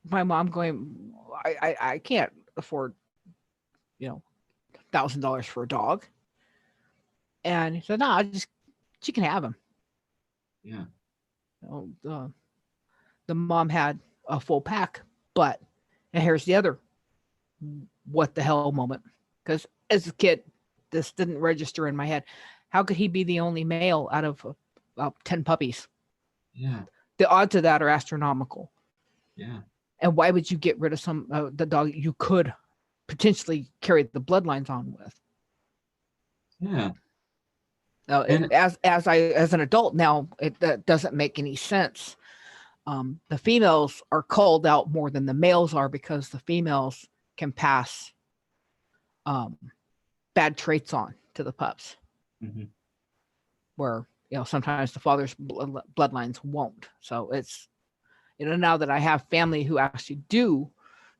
J: my mom going, I can't afford, $1,000 for a dog. And he said, no, she can have him.
I: Yeah.
J: The mom had a full pack, and here's the other what the hell moment. Because as a kid, this didn't register in my head. How could he be the only male out of about 10 puppies?
I: Yeah.
J: The odds of that are astronomical.
I: Yeah.
J: And why would you get rid of the dog you could potentially carry the bloodlines on with?
I: Yeah.
J: As an adult now, that doesn't make any sense. The females are called out more than the males are, because the females can pass bad traits on to the pups.
I: Mm-hmm.
J: Where sometimes the father's bloodlines won't. So it's now that I have family who actually do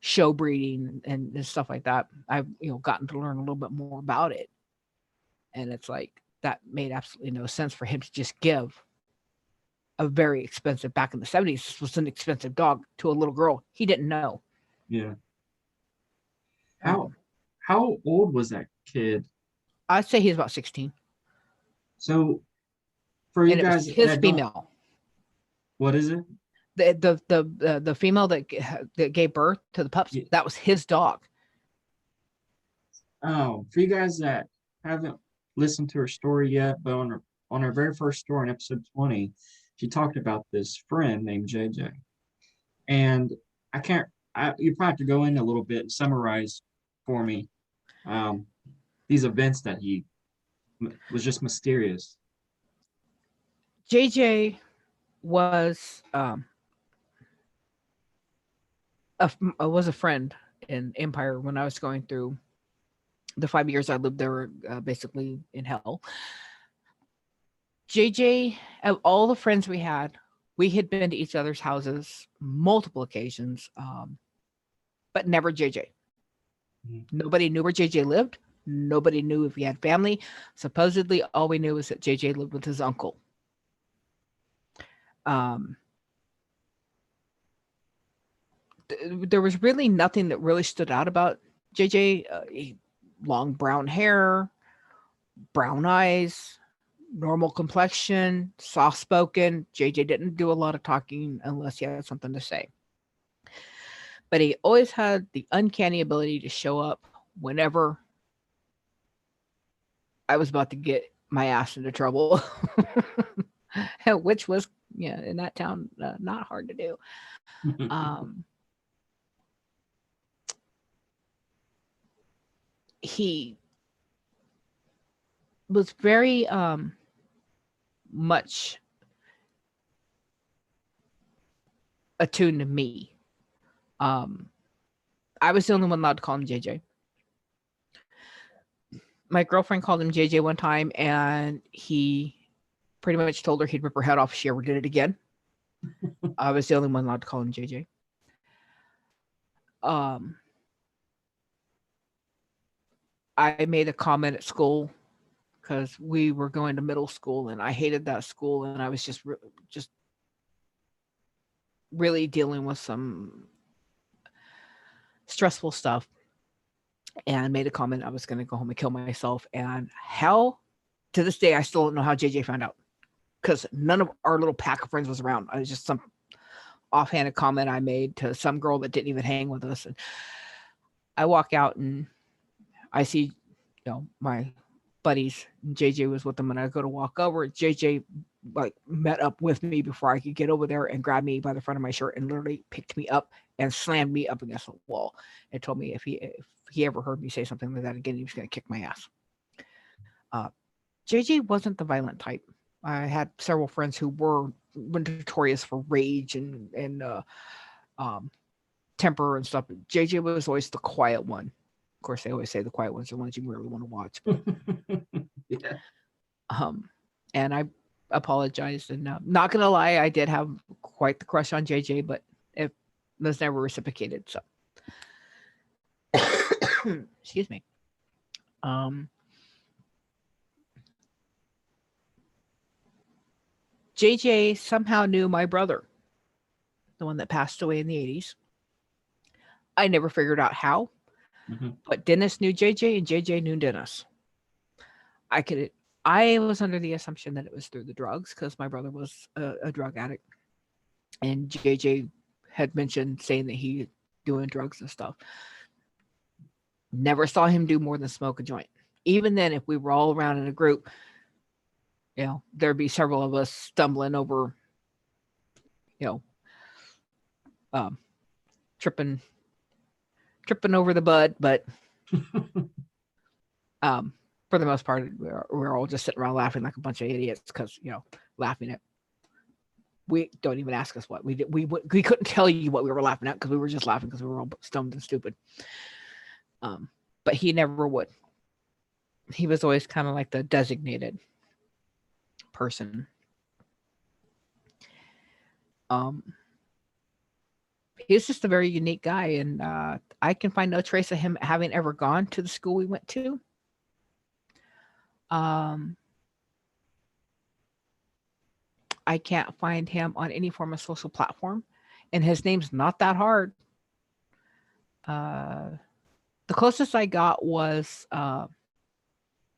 J: show breeding and stuff like that, I've gotten to learn a little bit more about it. And it's like, that made absolutely no sense for him to just give a very expensive, back in the 70s, this was an expensive dog to a little girl he didn't know.
I: Yeah. How old was that kid?
J: I'd say he's about 16.
I: So for you
J: and
I: guys,
J: it was his female.
I: What is it?
J: The female that gave birth to the pups, that was his dog.
I: Oh, for you guys that haven't listened to her story yet, but on her very first story in episode 20, she talked about this friend named JJ. And you probably have to go in a little bit and summarize for me these events that he was just mysterious.
J: JJ was a friend in Empire when I was going through the 5 years I lived there, basically in hell. JJ, of all the friends we had been to each other's houses multiple occasions, but never JJ. Nobody knew where JJ lived. Nobody knew if he had family. Supposedly, all we knew was that JJ lived with his uncle. There was really nothing that really stood out about JJ. Long brown hair, brown eyes, normal complexion, soft spoken. JJ didn't do a lot of talking unless he had something to say. But he always had the uncanny ability to show up whenever I was about to get my ass into trouble, which was, in that town, not hard to do. He was very much attuned to me. I was the only one allowed to call him JJ. My girlfriend called him JJ one time, and he pretty much told her he'd rip her head off if she ever did it again. I was the only one allowed to call him JJ. I made a comment at school because we were going to middle school, and I hated that school, and I was just really dealing with some stressful stuff, and made a comment I was going to go home and kill myself. And how, to this day, I still don't know how JJ found out, because none of our little pack of friends was around. I was just some offhanded comment I made to some girl that didn't even hang with us. And I walk out and I see, my buddies, and JJ was with them, and I go to walk over. JJ met up with me before I could get over there and grabbed me by the front of my shirt and literally picked me up and slammed me up against the wall and told me if he ever heard me say something like that again, he was going to kick my ass. JJ wasn't the violent type. I had several friends who were notorious for rage and temper and stuff. JJ was always the quiet one. Of course, they always say the quiet ones are the ones you really want to watch.
I: Yeah.
J: And I apologized, and not gonna lie, I did have quite the crush on JJ, but it was never reciprocated. So, excuse me. JJ somehow knew my brother, the one that passed away in the 80s. I never figured out how, but Dennis knew JJ and JJ knew Dennis. I was under the assumption that it was through the drugs because my brother was a drug addict, and JJ had mentioned saying that he doing drugs and stuff. Never saw him do more than smoke a joint. Even then, if we were all around in a group, there'd be several of us stumbling over, tripping over the bud, but for the most part, we're all just sitting around laughing like a bunch of idiots because, laughing at. We don't even ask us what we did. We couldn't tell you what we were laughing at because we were just laughing because we were all stoned and stupid. But he never would. He was always kind of like the designated person. He's just a very unique guy, and I can find no trace of him having ever gone to the school we went to. I can't find him on any form of social platform, and his name's not that hard. The closest I got was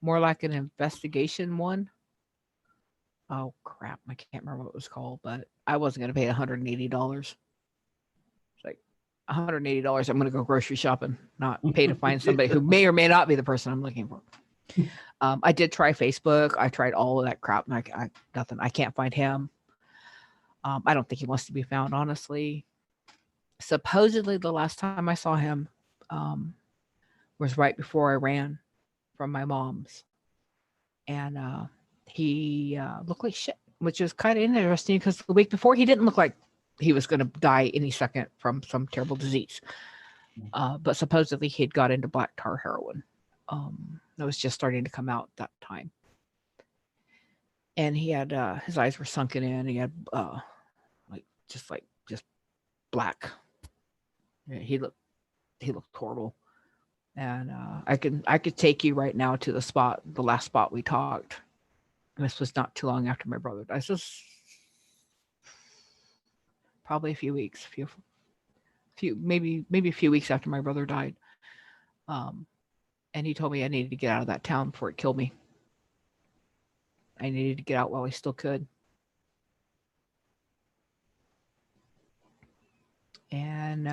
J: more like an investigation one. Oh crap, I can't remember what it was called, but I wasn't going to pay $180. It's like $180. I'm going to go grocery shopping, not pay to find somebody who may or may not be the person I'm looking for. I did try Facebook. I tried all of that crap. And I nothing. I can't find him. I don't think he wants to be found, honestly. Supposedly, the last time I saw him was right before I ran from my mom's, and he looked like shit, which is kind of interesting because the week before he didn't look like he was going to die any second from some terrible disease. But supposedly he'd got into black tar heroin. That was just starting to come out that time. and he had his eyes were sunken in. He had just black. Yeah, he looked horrible. And I could take you right now to the last spot we talked. This was not too long after my brother died. This was probably a few weeks, maybe a few weeks after my brother died. And he told me I needed to get out of that town before it killed me. I needed to get out while I still could. And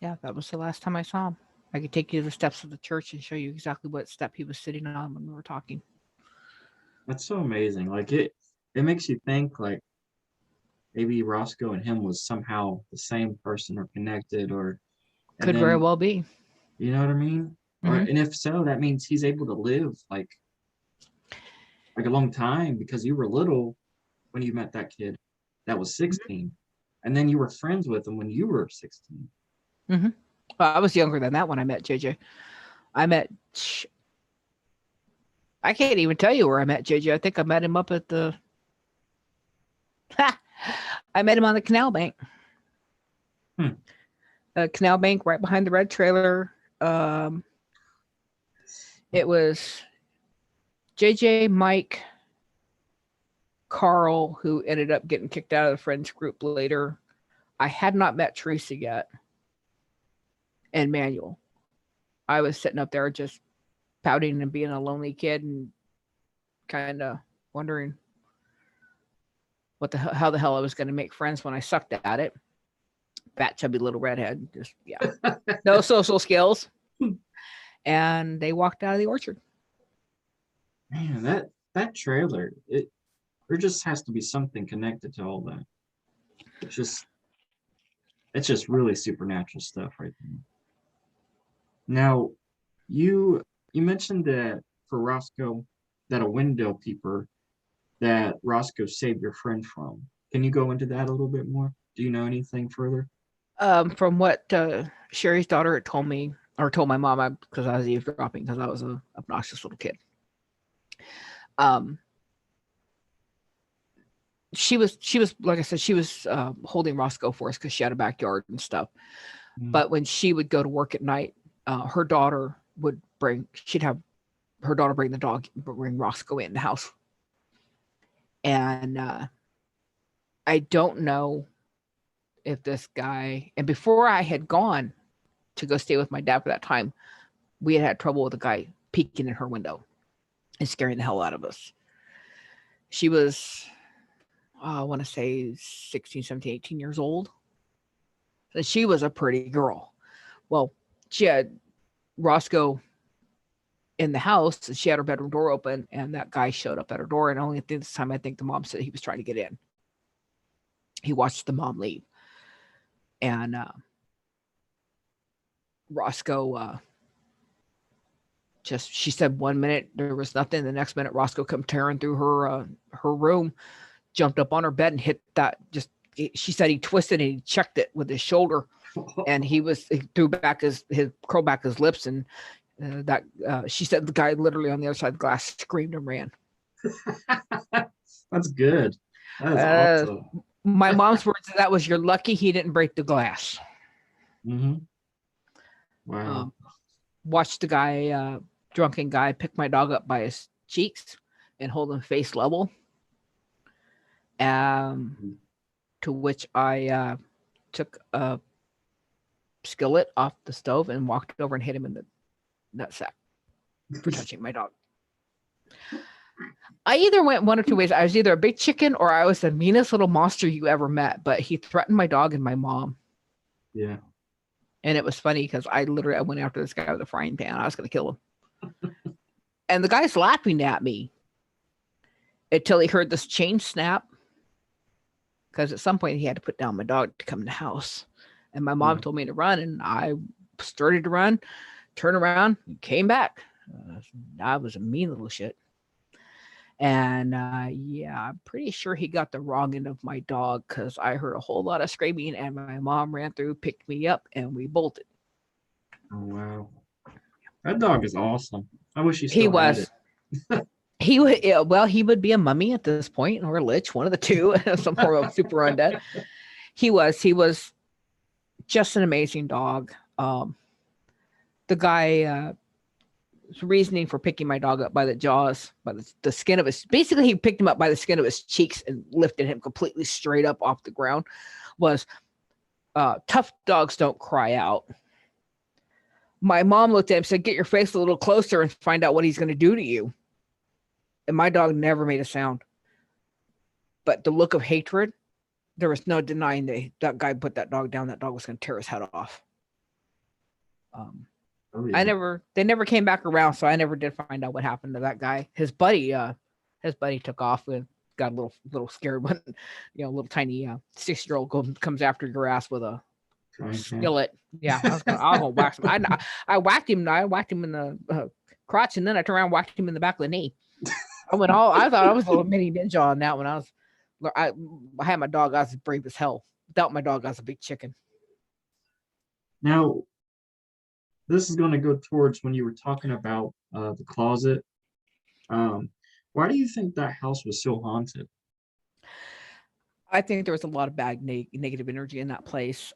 J: yeah, that was the last time I saw him. I could take you to the steps of the church and show you exactly what step he was sitting on when we were talking.
I: That's so amazing. Like it makes you think like maybe Roscoe and him was somehow the same person or connected, or
J: could very well be.
I: You know what I mean?
J: Mm-hmm.
I: And if so, that means he's able to live like a long time, because you were little when you met that kid that was 16, and then you were friends with him when you were 16.
J: Mm-hmm. Well, I was younger than that when I met JJ. I can't even tell you where I met JJ. I think I met him up at the. I met him on the canal bank. The canal bank right behind the red trailer. It was JJ, Mike, Carl, who ended up getting kicked out of the friends group later. I had not met Teresa yet. And Manuel. I was sitting up there just pouting and being a lonely kid and kind of wondering how the hell I was going to make friends when I sucked at it. Fat, chubby little redhead. Just, yeah. No social skills. And they walked out of the orchard.
I: Man, that trailer, there just has to be something connected to all that. It's just really supernatural stuff right there. Now, you mentioned that for Roscoe, that a window peeper that Roscoe saved your friend from. Can you go into that a little bit more? Do you know anything further?
J: From what Sherry's daughter had told me, or told my mom, because I was eavesdropping because I was an obnoxious little kid. She was like I said, she was holding Roscoe for us because she had a backyard and stuff. But when she would go to work at night, her daughter would bring the dog, bring Roscoe in the house. And I don't know if this guy, and before I had gone to go stay with my dad for that time, we had trouble with a guy peeking in her window and scaring the hell out of us. She was, I want to say 16, 17, 18 years old. So she was a pretty girl. Well, she had Roscoe in the house, and she had her bedroom door open, and that guy showed up at her door. And only at this time, I think the mom said he was trying to get in. He watched the mom leave. And Roscoe she said 1 minute there was nothing. The next minute, Roscoe come tearing through her room, jumped up on her bed and hit that. She said he twisted and he checked it with his shoulder, and he threw back curled back his lips, and she said the guy literally on the other side of the glass screamed and ran.
I: That's good. That is awesome.
J: My mom's words, that was, you're lucky he didn't break the glass.
I: Mm-hmm. Wow.
J: Watched the guy, drunken guy, pick my dog up by his cheeks and hold him face level. To which I took a skillet off the stove and walked over and hit him in the nutsack for touching my dog. I either went one of two ways. I was either a big chicken or I was the meanest little monster you ever met, but he threatened my dog and my mom.
I: Yeah.
J: And it was funny because I went after this guy with a frying pan. I was going to kill him. And the guy's laughing at me until he heard this chain snap. Because at some point he had to put down my dog to come in the house. And my mom told me to run, and I started to run, turned around, and came back. I was a mean little shit. And I'm pretty sure he got the wrong end of my dog, because I heard a whole lot of screaming, and my mom ran through, picked me up, and we bolted.
I: Oh, wow. That dog is awesome. I wish he still had it.
J: He would, yeah, well, he would be a mummy at this point, or a lich, one of the two, some form of super undead. He was just an amazing dog. The guy, reasoning for picking my dog up by the jaws, by the skin of his, basically he picked him up by the skin of his cheeks and lifted him completely straight up off the ground, was tough dogs don't cry out. My mom looked at him and said, get your face a little closer and find out what he's going to do to you. And my dog never made a sound. But the look of hatred, there was no denying that guy put that dog down. That dog was going to tear his head off. They never came back around, so I never did find out what happened to that guy. His buddy took off and got a little scared when, little tiny 6-year-old comes after your ass with a skillet. Yeah, I was gonna wax him. I whacked him. I whacked him in the crotch, and then I turned around and whacked him in the back of the knee. I thought I was a little mini ninja on that one. I had my dog. I was brave as hell. Without my dog, I was a big chicken.
I: Now, this is going to go towards when you were talking about the closet. Why do you think that house was so haunted?
J: I think there was a lot of bad negative energy in that place.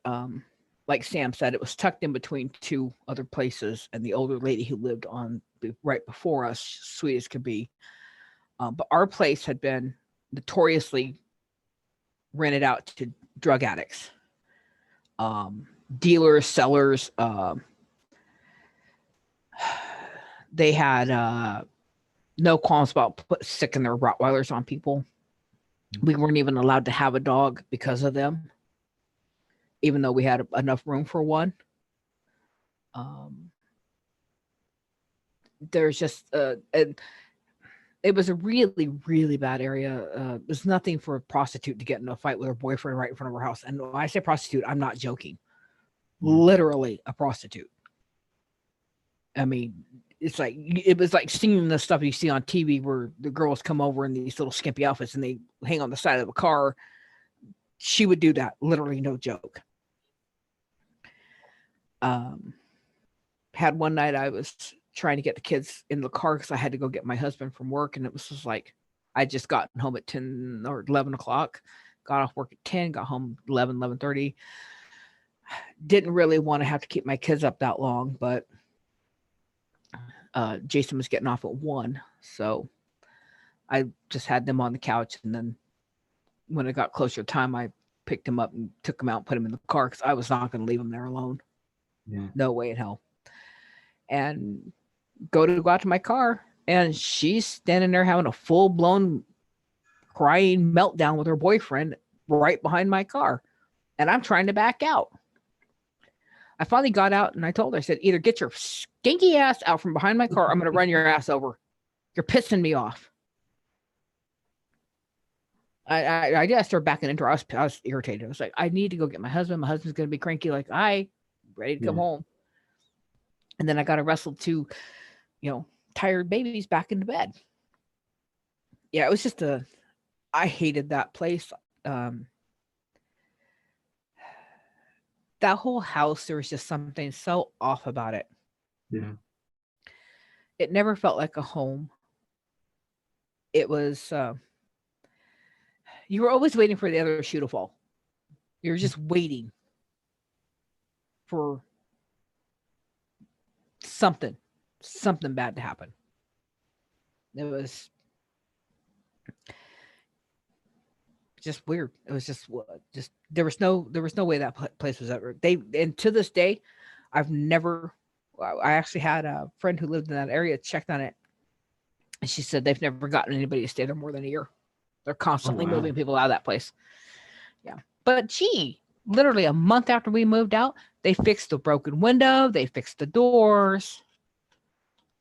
J: Like Sam said, it was tucked in between two other places, and the older lady who lived on right before us, sweet as could be. But our place had been notoriously rented out to drug addicts, dealers, sellers. They had no qualms about sicking their Rottweilers on people. We weren't even allowed to have a dog because of them, even though we had enough room for one. There's just it was a really, really bad area. There's nothing for a prostitute to get in a fight with her boyfriend right in front of her house. And when I say prostitute, I'm not joking. Literally a prostitute. I mean, it was like seeing the stuff you see on TV where the girls come over in these little skimpy outfits and they hang on the side of a car. She would do that, literally, no joke. Had one night I was trying to get the kids in the car because I had to go get my husband from work, and it was just like I just gotten home at 10 or 11 o'clock, got off work at 10, got home 11:30. Didn't really want to have to keep my kids up that long, but Jason was getting off at 1, so I just had them on the couch, and then when it got closer to time, I picked him up and took him out and put him in the car because I was not going to leave him there alone.
I: Yeah.
J: No way in hell. And go out to my car, and she's standing there having a full-blown crying meltdown with her boyfriend right behind my car, and I'm trying to back out. I finally got out, and I told her, I said, either get your stinky ass out from behind my car, or I'm going to run your ass over. You're pissing me off. I just started backing into her. I was irritated. I was like, I need to go get my husband. My husband's going to be cranky like ready to come home. And then I got to wrestle 2, tired babies back into bed. Yeah, it was just I hated that place. That whole house, there was just something so off about it.
I: Yeah.
J: It never felt like a home. It was, you were always waiting for the other shoe to fall. You were just waiting for something bad to happen. It was just weird. It was just there was no way that place was ever. And to this day, I actually had a friend who lived in that area checked on it, and she said they've never gotten anybody to stay there more than a year. They're constantly moving people out of that place. Yeah, but literally a month after we moved out, they fixed the broken window. They fixed the doors.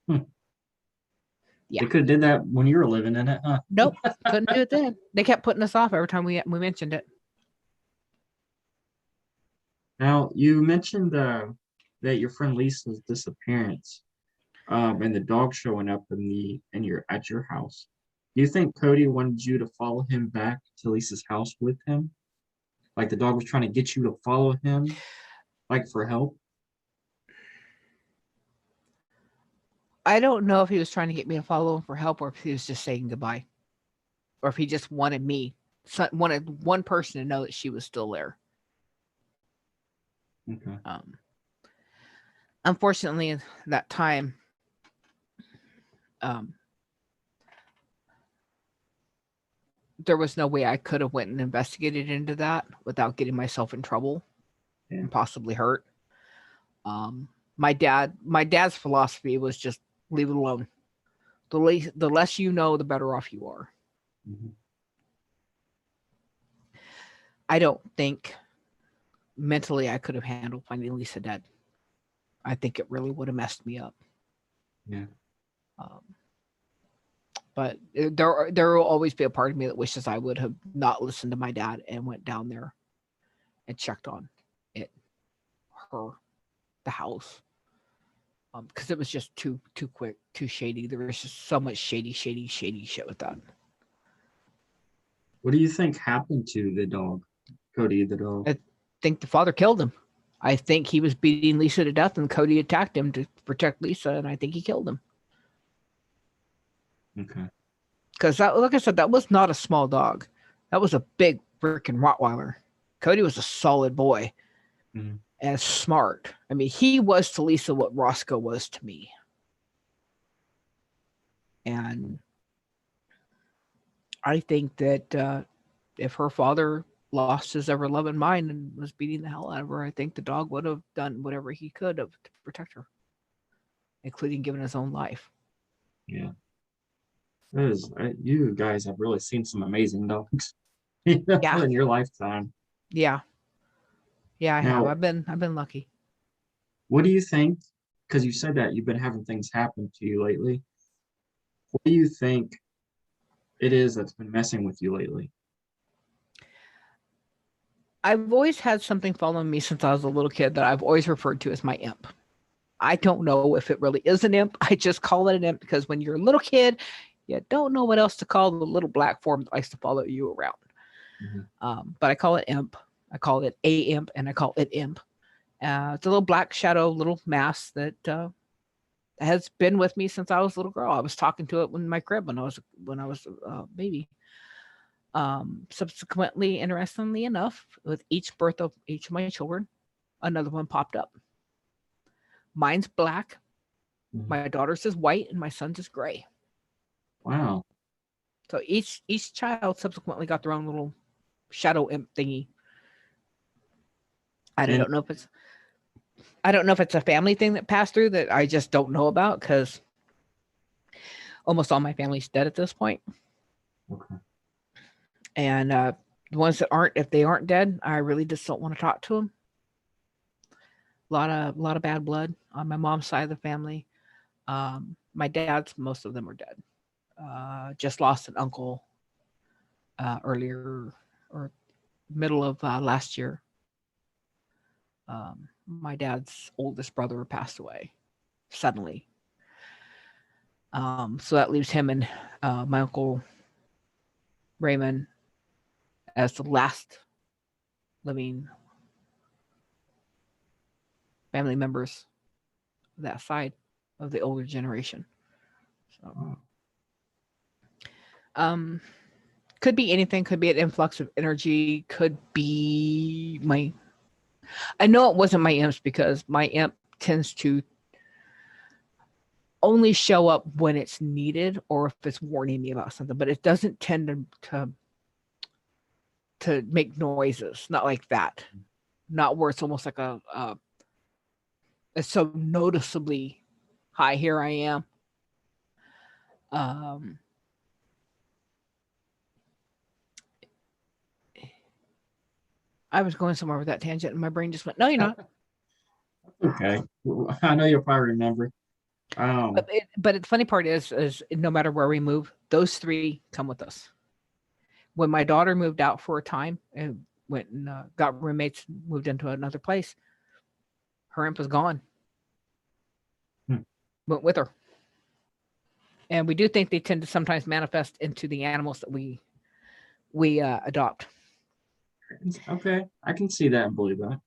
J: Yeah.
I: They could have did that when you were living in it, huh?
J: Nope, couldn't do it then. They kept putting us off every time we mentioned it.
I: Now, you mentioned that your friend Lisa's disappearance, and the dog showing up at your house. Do you think Cody wanted you to follow him back to Lisa's house with him? Like the dog was trying to get you to follow him, like for help?
J: I don't know if he was trying to get me to follow him for help, or if he was just saying goodbye, or if he just wanted wanted one person to know that she was still there.
I: Okay.
J: Unfortunately, at that time, there was no way I could have went and investigated into that without getting myself in trouble and possibly hurt. My dad's philosophy was just leave it alone. The less you know, the better off you are.
I: Mm-hmm.
J: I don't think mentally I could have handled finding Lisa dead. I think it really would have messed me up.
I: Yeah.
J: But there will always be a part of me that wishes I would have not listened to my dad and went down there and checked on it, her, the house, because it was just too quick, too shady. There was just so much shady shit with that.
I: What do you think happened to the dog, Cody the dog?
J: I think the father killed him. I think he was beating Lisa to death, and Cody attacked him to protect Lisa, and I think he killed him.
I: Okay.
J: Because like I said, that was not a small dog. That was a big freaking Rottweiler. Cody was a solid boy and smart. I mean, he was to Lisa what Roscoe was to me. And I think that if her father lost his ever-loving mind and was beating the hell out of her, I think the dog would have done whatever he could have to protect her, including giving his own life.
I: Yeah. You guys have really seen some amazing dogs in your lifetime.
J: Yeah. Yeah, I
I: Now,
J: have. I've been lucky.
I: What do you think? Because you said that you've been having things happen to you lately. What do you think it is that's been messing with you lately?
J: I've always had something following me since I was a little kid that I've always referred to as my imp. I don't know if it really is an imp. I just call it an imp because when you're a little kid, you don't know what else to call the little black form that likes to follow you around. Mm-hmm. But I call it imp. I call it a imp, and I call it imp. It's a little black shadow, little mass that has been with me since I was a little girl. I was talking to it in my crib when I was a baby. Subsequently, interestingly enough, with each birth of each of my children, another one popped up. Mine's black. Mm-hmm. My daughter's is white, and my son's is gray.
I: Wow.
J: So each child subsequently got their own little shadow imp thingy. I don't know if it's a family thing that passed through that I just don't know about, because almost all my family's dead at this point.
I: Okay.
J: And the ones that aren't, if they aren't dead, I really just don't want to talk to them. A lot of bad blood on my mom's side of the family. My dad's, most of them are dead. Just lost an uncle earlier, or middle of last year. My dad's oldest brother passed away suddenly. So that leaves him and my uncle Raymond as the last living family members of that side of the older generation. So, could be anything. Could be an influx of energy. Could be I know it wasn't my imps, because my imp tends to only show up when it's needed or if it's warning me about something, but it doesn't tend to make noises. Not like that. Not where it's almost like it's so noticeably, hi, here I am. I was going somewhere with that tangent, and my brain just went, no, you're not.
I: Okay. I know you'll probably remember.
J: But the funny part is no matter where we move, those three come with us. When my daughter moved out for a time and went and got roommates, moved into another place, her imp was gone. Went with her. And we do think they tend to sometimes manifest into the animals that we adopt.
I: Okay, I can see that and believe that.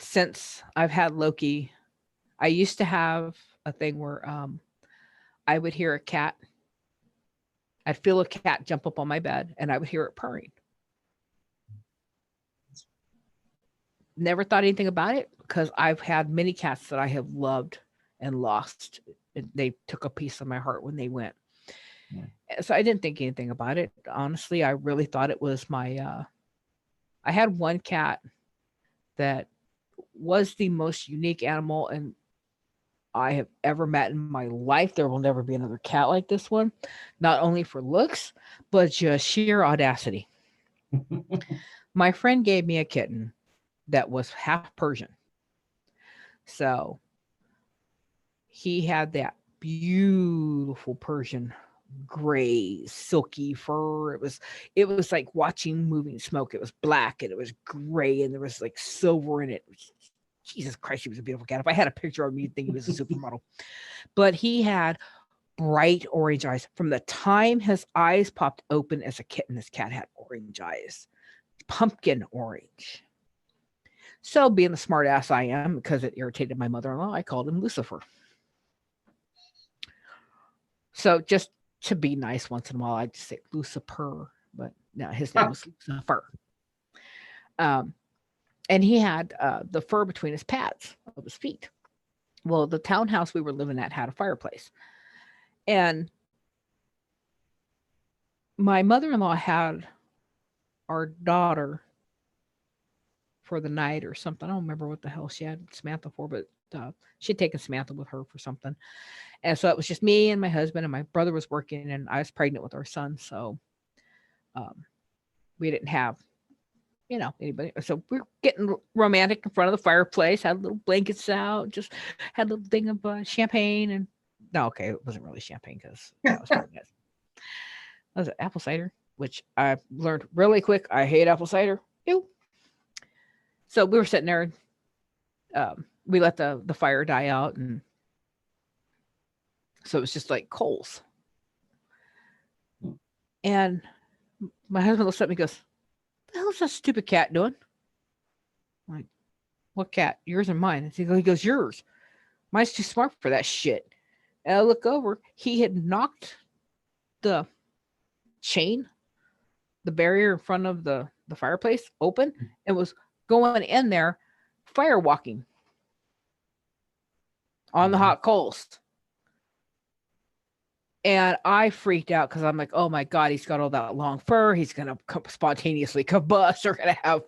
J: Since I've had Loki, I used to have a thing where I would hear a cat. I'd feel a cat jump up on my bed, and I would hear it purring. Never thought anything about it because I've had many cats that I have loved and lost. They took a piece of my heart when they went. So I didn't think anything about it. Honestly, I really thought it was my, I had one cat that was the most unique animal and I have ever met in my life. There will never be another cat like this one, not only for looks, but just sheer audacity. My friend gave me a kitten that was half Persian. So he had that beautiful Persian gray silky fur. It was like watching moving smoke. It was black and it was gray and there was like silver in it. Jesus Christ, he was a beautiful cat. If I had a picture of him, you'd think he was a supermodel. But he had bright orange eyes. From the time his eyes popped open as a kitten, this cat had orange eyes, pumpkin orange. So being the smart ass I am, because it irritated my mother-in-law, I called him Lucifer. So just to be nice once in a while, I just say Lucifer, but no, his name was Lucifer. And he had the fur between his pads of his feet. Well, the townhouse we were living at had a fireplace. And my mother-in-law had our daughter for the night or something. I don't remember what the hell she had Samantha for, but she'd taken Samantha with her for something. And so it was just me and my husband, and my brother was working, and I was pregnant with our son. So we didn't have, anybody. So we're getting romantic in front of the fireplace, had little blankets out, just had a little thing of champagne. And no, okay, it wasn't really champagne because I was pregnant. That was apple cider, which I learned really quick. I hate apple cider. Ew. So we were sitting there. We let the fire die out, and so it was just like coals. And my husband looks at me and goes, "What the hell is that stupid cat doing?" I'm like, "What cat? Yours or mine?" And he goes, "Yours. Mine's too smart for that shit." And I look over. He had knocked the chain, the barrier in front of the fireplace open, and was going in there, fire walking on the hot coals. And I freaked out because I'm like, oh my God, he's got all that long fur. He's going to spontaneously combust. We're going to have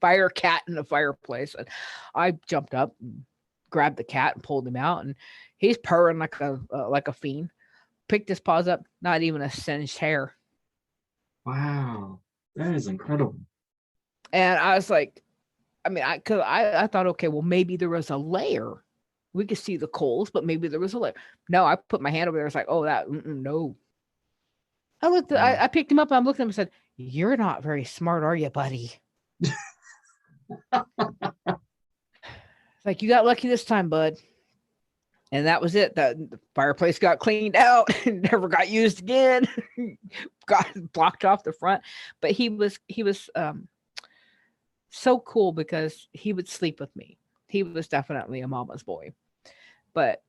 J: fire cat in the fireplace. And I jumped up and grabbed the cat and pulled him out. And he's purring like a fiend. Picked his paws up, not even a singed hair.
I: Wow, that is incredible.
J: And I was like, I thought, okay, well, maybe there was a layer. We could see the coals, but maybe there was a layer. No, I put my hand over there. It's like, oh, that, no. I looked, I picked him up and I'm looking at him and said, "You're not very smart, are you, buddy?" Like, you got lucky this time, bud. And that was it. The fireplace got cleaned out and never got used again. Got blocked off the front. But he was so cool because he would sleep with me. He was definitely a mama's boy. But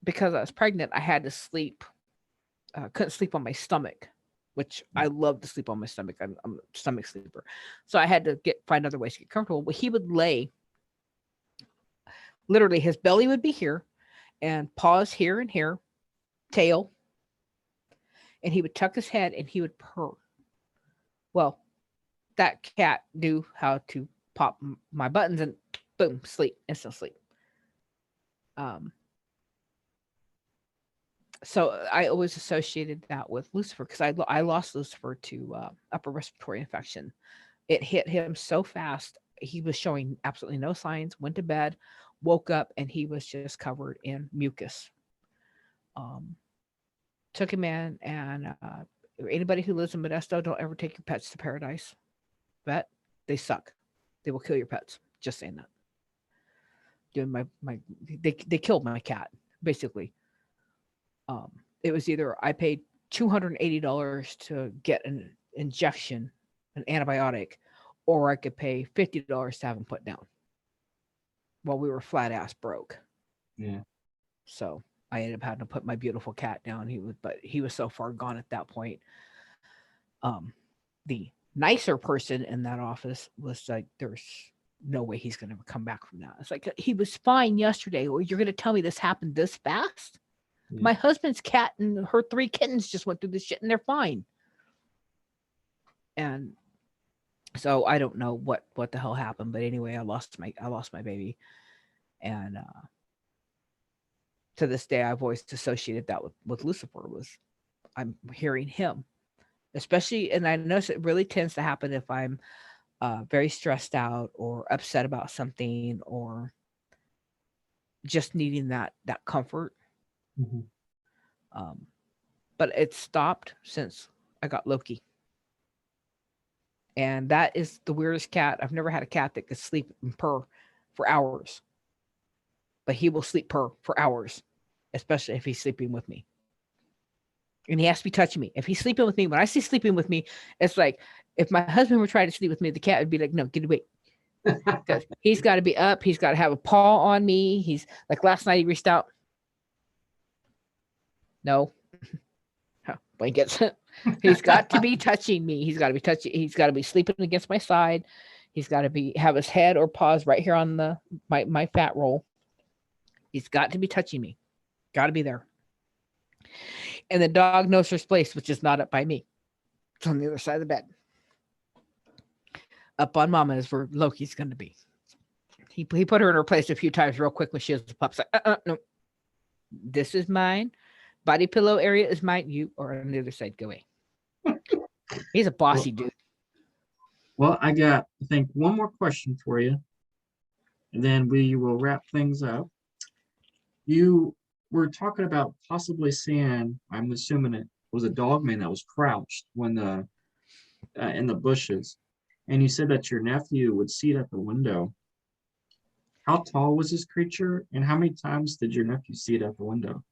J: because I was pregnant, I had to sleep. Couldn't sleep on my stomach, which I love to sleep on my stomach. I'm a stomach sleeper. So I had to find other ways to get comfortable. But he would lay, literally his belly would be here and paws here and here, tail. And he would tuck his head and he would purr. Well, that cat knew how to pop my buttons and boom, sleep, instant sleep. So I always associated that with Lucifer because I lost Lucifer to upper respiratory infection. It hit him so fast. He was showing absolutely no signs, went to bed, woke up, and he was just covered in mucus. Took him in, and anybody who lives in Modesto, don't ever take your pets to Paradise Vet. They suck. They will kill your pets. Just saying that. Doing they killed my cat, basically. It was either I paid $280 to get an injection, an antibiotic, or I could pay $50 to have him put down while we were flat ass broke.
I: Yeah.
J: So I ended up having to put my beautiful cat down. But he was so far gone at that point. The nicer person in that office was like, there's no way he's going to come back from that. It's like, he was fine yesterday. Or you're going to tell me this happened this fast?
I: Yeah.
J: My husband's cat and her 3 kittens just went through this shit and they're fine. And so I don't know what the hell happened, but anyway, I lost my baby. And to this day, I've always associated that with Lucifer. I'm hearing him, especially, and I notice it really tends to happen if I'm very stressed out or upset about something or just needing that comfort. But it stopped since I got Loki. And that is the weirdest cat. I've never had a cat that could sleep and purr for hours. But he will sleep purr for hours, especially if he's sleeping with me. And he has to be touching me. If he's sleeping with me, when I say sleeping with me, it's like if my husband were trying to sleep with me, the cat would be like, no, get away. Because he's got to be up. He's got to have a paw on me. He's like last night he reached out. No. Blankets. He's got to be touching me. He's got to be touching. He's got to be sleeping against my side. He's got to have his head or paws right here on my fat roll. He's got to be touching me. Got to be there. And the dog knows her place, which is not up by me. It's on the other side of the bed. Up on Mama is where Loki's going to be. He put her in her place a few times real quick when she was the pup. Like, no. This is mine. Body pillow area is mine. You are on the other side. Go away. He's a bossy dude.
I: Well, I got, I think, one more question for you. And then we will wrap things up. You were talking about possibly seeing, I'm assuming it was a dogman that was crouched when in the bushes. And you said that your nephew would see it at the window. How tall was this creature? And how many times did your nephew see it at the window?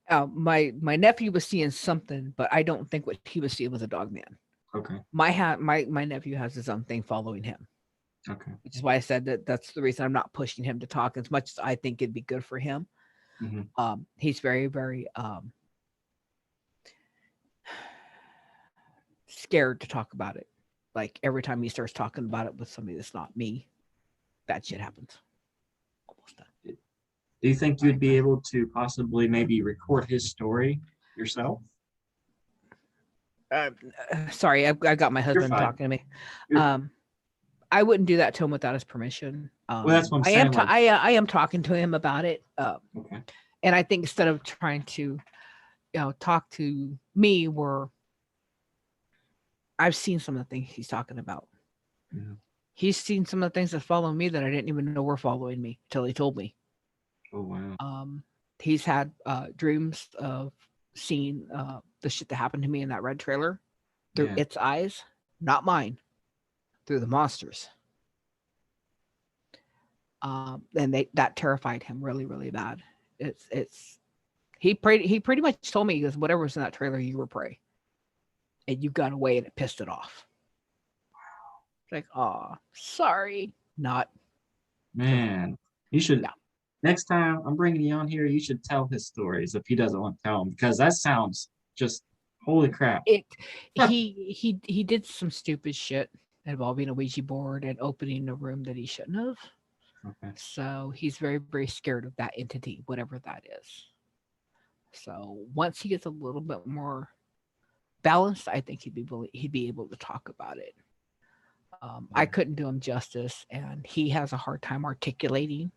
J: My nephew was seeing something, but I don't think what he was seeing was a dogman.
I: Okay.
J: My nephew has his own thing following him.
I: Okay.
J: Which is why I said that's the reason I'm not pushing him to talk as much as I think it'd be good for him. Mm-hmm. He's very, very scared to talk about it. Like every time he starts talking about it with somebody that's not me, bad shit happens. Almost done.
I: Do you think you'd be able to possibly maybe record his story yourself?
J: Sorry, I got my husband talking to me. I wouldn't do that to him without his permission.
I: Well, that's what I'm saying.
J: I am talking to him about it.
I: Okay.
J: And I think instead of trying to, talk to me, where I've seen some of the things he's talking about. Yeah. He's seen some of the things that follow me that I didn't even know were following me until he told me.
I: Oh, wow.
J: He's had dreams of seeing the shit that happened to me in that red trailer through its eyes, not mine, through the monsters. And that terrified him really, really bad. He pretty much told me, he goes, whatever was in that trailer, you were prey. And you got away and it pissed it off. Wow. It's like, oh, sorry. Not.
I: Man, you should. No. Next time I'm bringing you on here, you should tell his stories if he doesn't want to tell them, because that sounds just holy crap.
J: He did some stupid shit involving a Ouija board and opening a room that he shouldn't have. Okay. So he's very, very scared of that entity, whatever that is. So once he gets a little bit more balanced, I think he'd be able to talk about it. I couldn't do him justice, and he has a hard time articulating,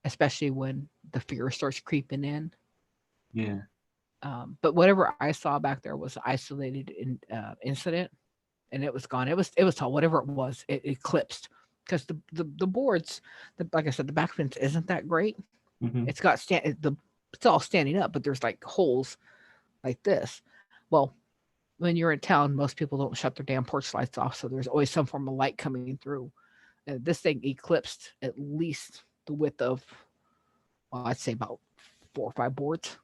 J: especially when the fear starts creeping in.
I: Yeah.
J: But whatever I saw back there was an isolated incident, and it was gone. It was tall. Whatever it was, it eclipsed, because the boards, like I said, the back fence isn't that great. Mm-hmm. It's got it's all standing up, but there's like holes like this. Well, when you're in town, most people don't shut their damn porch lights off, so there's always some form of light coming through. And this thing eclipsed at least the width of, well, I'd say about 4 or 5 boards,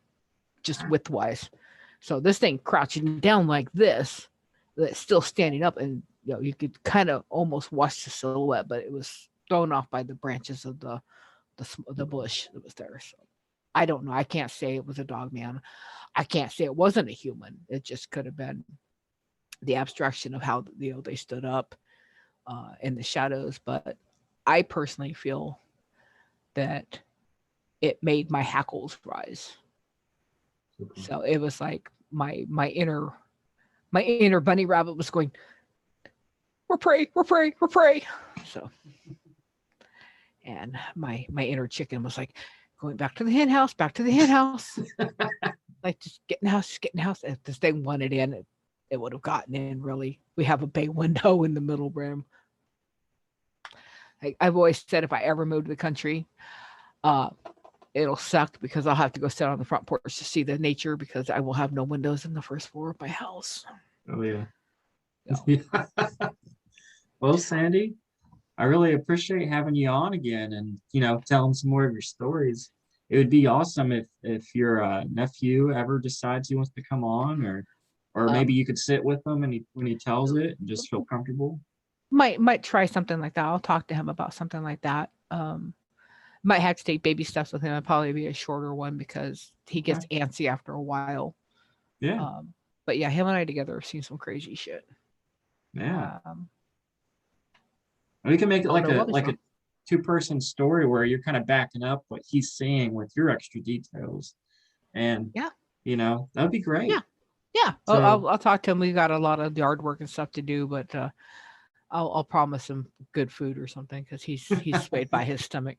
J: just width-wise. So this thing crouching down like this, that's still standing up, and you could kind of almost watch the silhouette, but it was thrown off by the branches of the bush that was there. So I don't know. I can't say it was a dog man. I can't say it wasn't a human. It just could have been the abstraction of how they stood up in the shadows. But I personally feel that it made my hackles rise. So it was like my inner bunny rabbit was going, we're prey. So, and my inner chicken was like going back to the hen house. Like just get in the house. If this thing wanted in, it would have gotten in. Really, we have a bay window in the middle room. I've always said if I ever move to the country, it'll suck because I'll have to go sit on the front porch to see the nature because I will have no windows in the first floor of my house.
I: Oh yeah.
J: So.
I: Well, Sandy, I really appreciate having you on again and, telling some more of your stories. It would be awesome if your nephew ever decides he wants to come on, or maybe you could sit with him and when he tells it and just feel comfortable.
J: Might try something like that. I'll talk to him about something like that. Might have to take baby steps with him. It'll probably be a shorter one because he gets antsy after a while.
I: Yeah.
J: But yeah, him and I together have seen some crazy shit.
I: Yeah. We can make it like a two-person story where you're kind of backing up what he's seeing with your extra details, and that would be great.
J: Yeah.
I: So,
J: I'll talk to him. We got a lot of yard work and stuff to do, but I'll promise him good food or something because he's swayed by his stomach.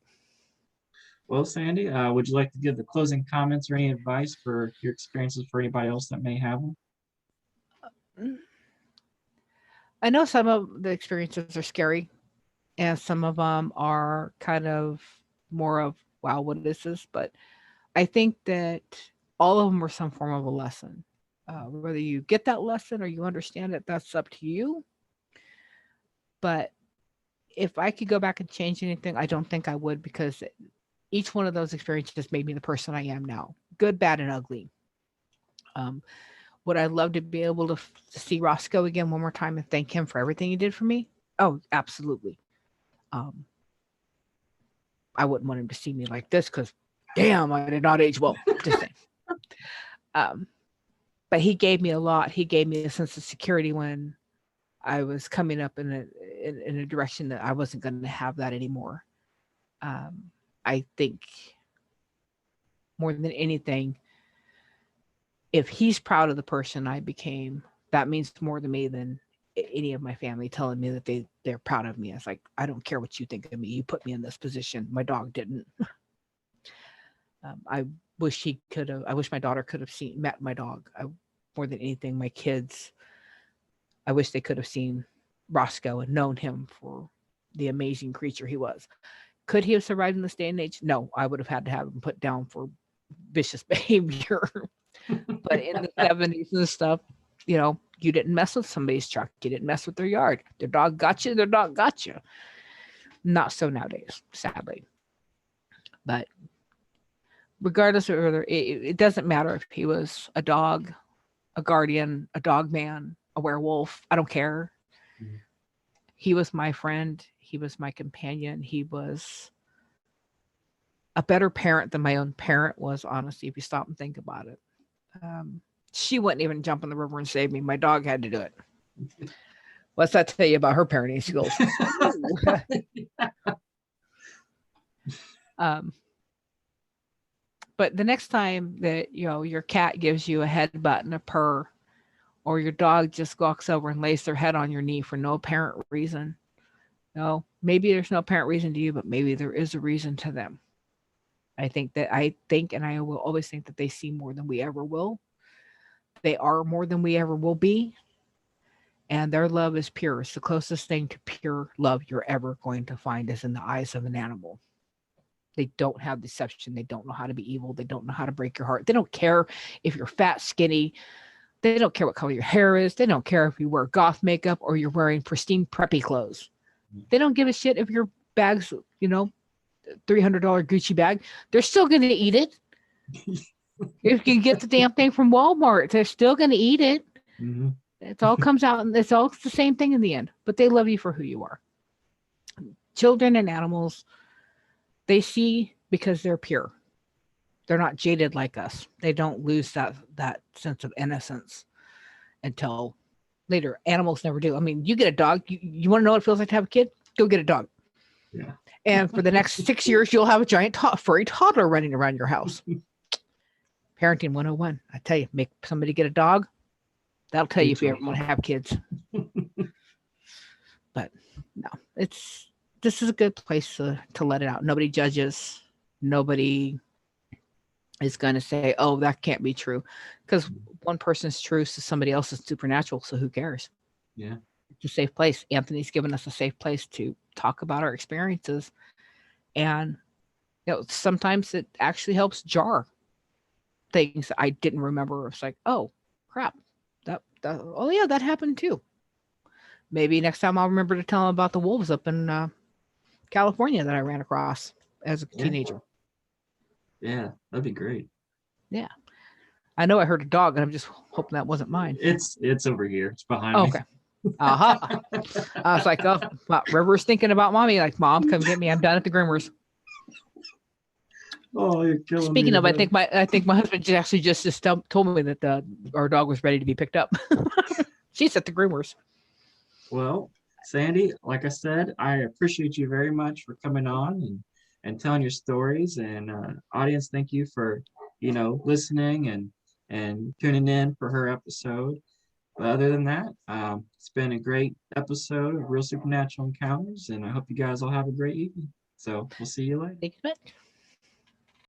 I: Well, Sandy, would you like to give the closing comments or any advice for your experiences for anybody else that may have them?
J: I know some of the experiences are scary, and some of them are kind of more of, wow, what is this? But I think that all of them were some form of a lesson. Whether you get that lesson or you understand it, that's up to you. But if I could go back and change anything, I don't think I would, because each one of those experiences made me the person I am now, good, bad, and ugly. Would I love to be able to see Roscoe again one more time and thank him for everything he did for me? Oh, absolutely. I wouldn't want him to see me like this because, damn, I did not age well. Just saying. But he gave me a lot. He gave me a sense of security when I was coming up in a direction that I wasn't going to have that anymore. I think more than anything, if he's proud of the person I became, that means more to me than any of my family telling me that they're proud of me. It's like, I don't care what you think of me. You put me in this position. My dog didn't. I wish my daughter could have met my dog. More than anything, my kids, I wish they could have seen Roscoe and known him for the amazing creature he was. Could he have survived in this day and age? No, I would have had to have him put down for vicious behavior. But in the 70s and stuff, you didn't mess with somebody's truck. You didn't mess with their yard. Their dog got you. Not so nowadays, sadly. But regardless of whether it doesn't matter if he was a dog, a guardian, a dog man, a werewolf. I don't care. Mm-hmm. He was my friend. He was my companion. He was a better parent than my own parent was, honestly, if you stop and think about it. She wouldn't even jump in the river and save me. My dog had to do it. What's that tell you about her parenting skills? But the next time that your cat gives you a headbutt and a purr, or your dog just walks over and lays their head on your knee for no apparent reason, maybe there's no apparent reason to you, but maybe there is a reason to them. I think, and I will always think that they see more than we ever will. They are more than we ever will be. And their love is pure. It's the closest thing to pure love you're ever going to find is in the eyes of an animal. They don't have deception. They don't know how to be evil. They don't know how to break your heart. They don't care if you're fat, skinny. They don't care what color your hair is. They don't care if you wear goth makeup or you're wearing pristine preppy clothes. They don't give a shit if your bag's, $300 Gucci bag. They're still going to eat it. If you get the damn thing from Walmart, they're still going to eat it. Mm-hmm. It all comes out and it's all the same thing in the end, but they love you for who you are. Children and animals, they see because they're pure. They're not jaded like us. They don't lose that sense of innocence until later. Animals never do. I mean, you get a dog. You want to know what it feels like to have a kid? Go get a dog.
I: Yeah.
J: And for the next 6 years, you'll have a giant furry toddler running around your house. Parenting 101. I tell you, make somebody get a dog. That'll tell you if you ever want to have kids. But no, this is a good place to let it out. Nobody judges. Nobody is going to say, oh, that can't be true. Because one person's truth to somebody else is supernatural. So who cares?
I: Yeah.
J: It's a safe place. Anthony's given us a safe place to talk about our experiences. And sometimes it actually helps jar things that I didn't remember. It's like, oh, crap. Oh, yeah, that happened too. Maybe next time I'll remember to tell him about the wolves up in California that I ran across as a teenager.
I: Yeah, that'd be great.
J: Yeah. I know I heard a dog, and I'm just hoping that wasn't mine.
I: It's over here. It's behind me.
J: Okay. Uh-huh. I was like, oh, River's thinking about mommy. Like, Mom, come get me. I'm done at the groomers.
I: Oh, you're killing me.
J: Speaking of, I think my husband actually just told me that our dog was ready to be picked up. She's at the groomers.
I: Well, Sandy, like I said, I appreciate you very much for coming on and telling your stories. And audience, thank you for listening and tuning in for her episode. But other than that, it's been a great episode of Real Supernatural Encounters, and I hope you guys all have a great evening. So we'll see you later.
J: Thank you much.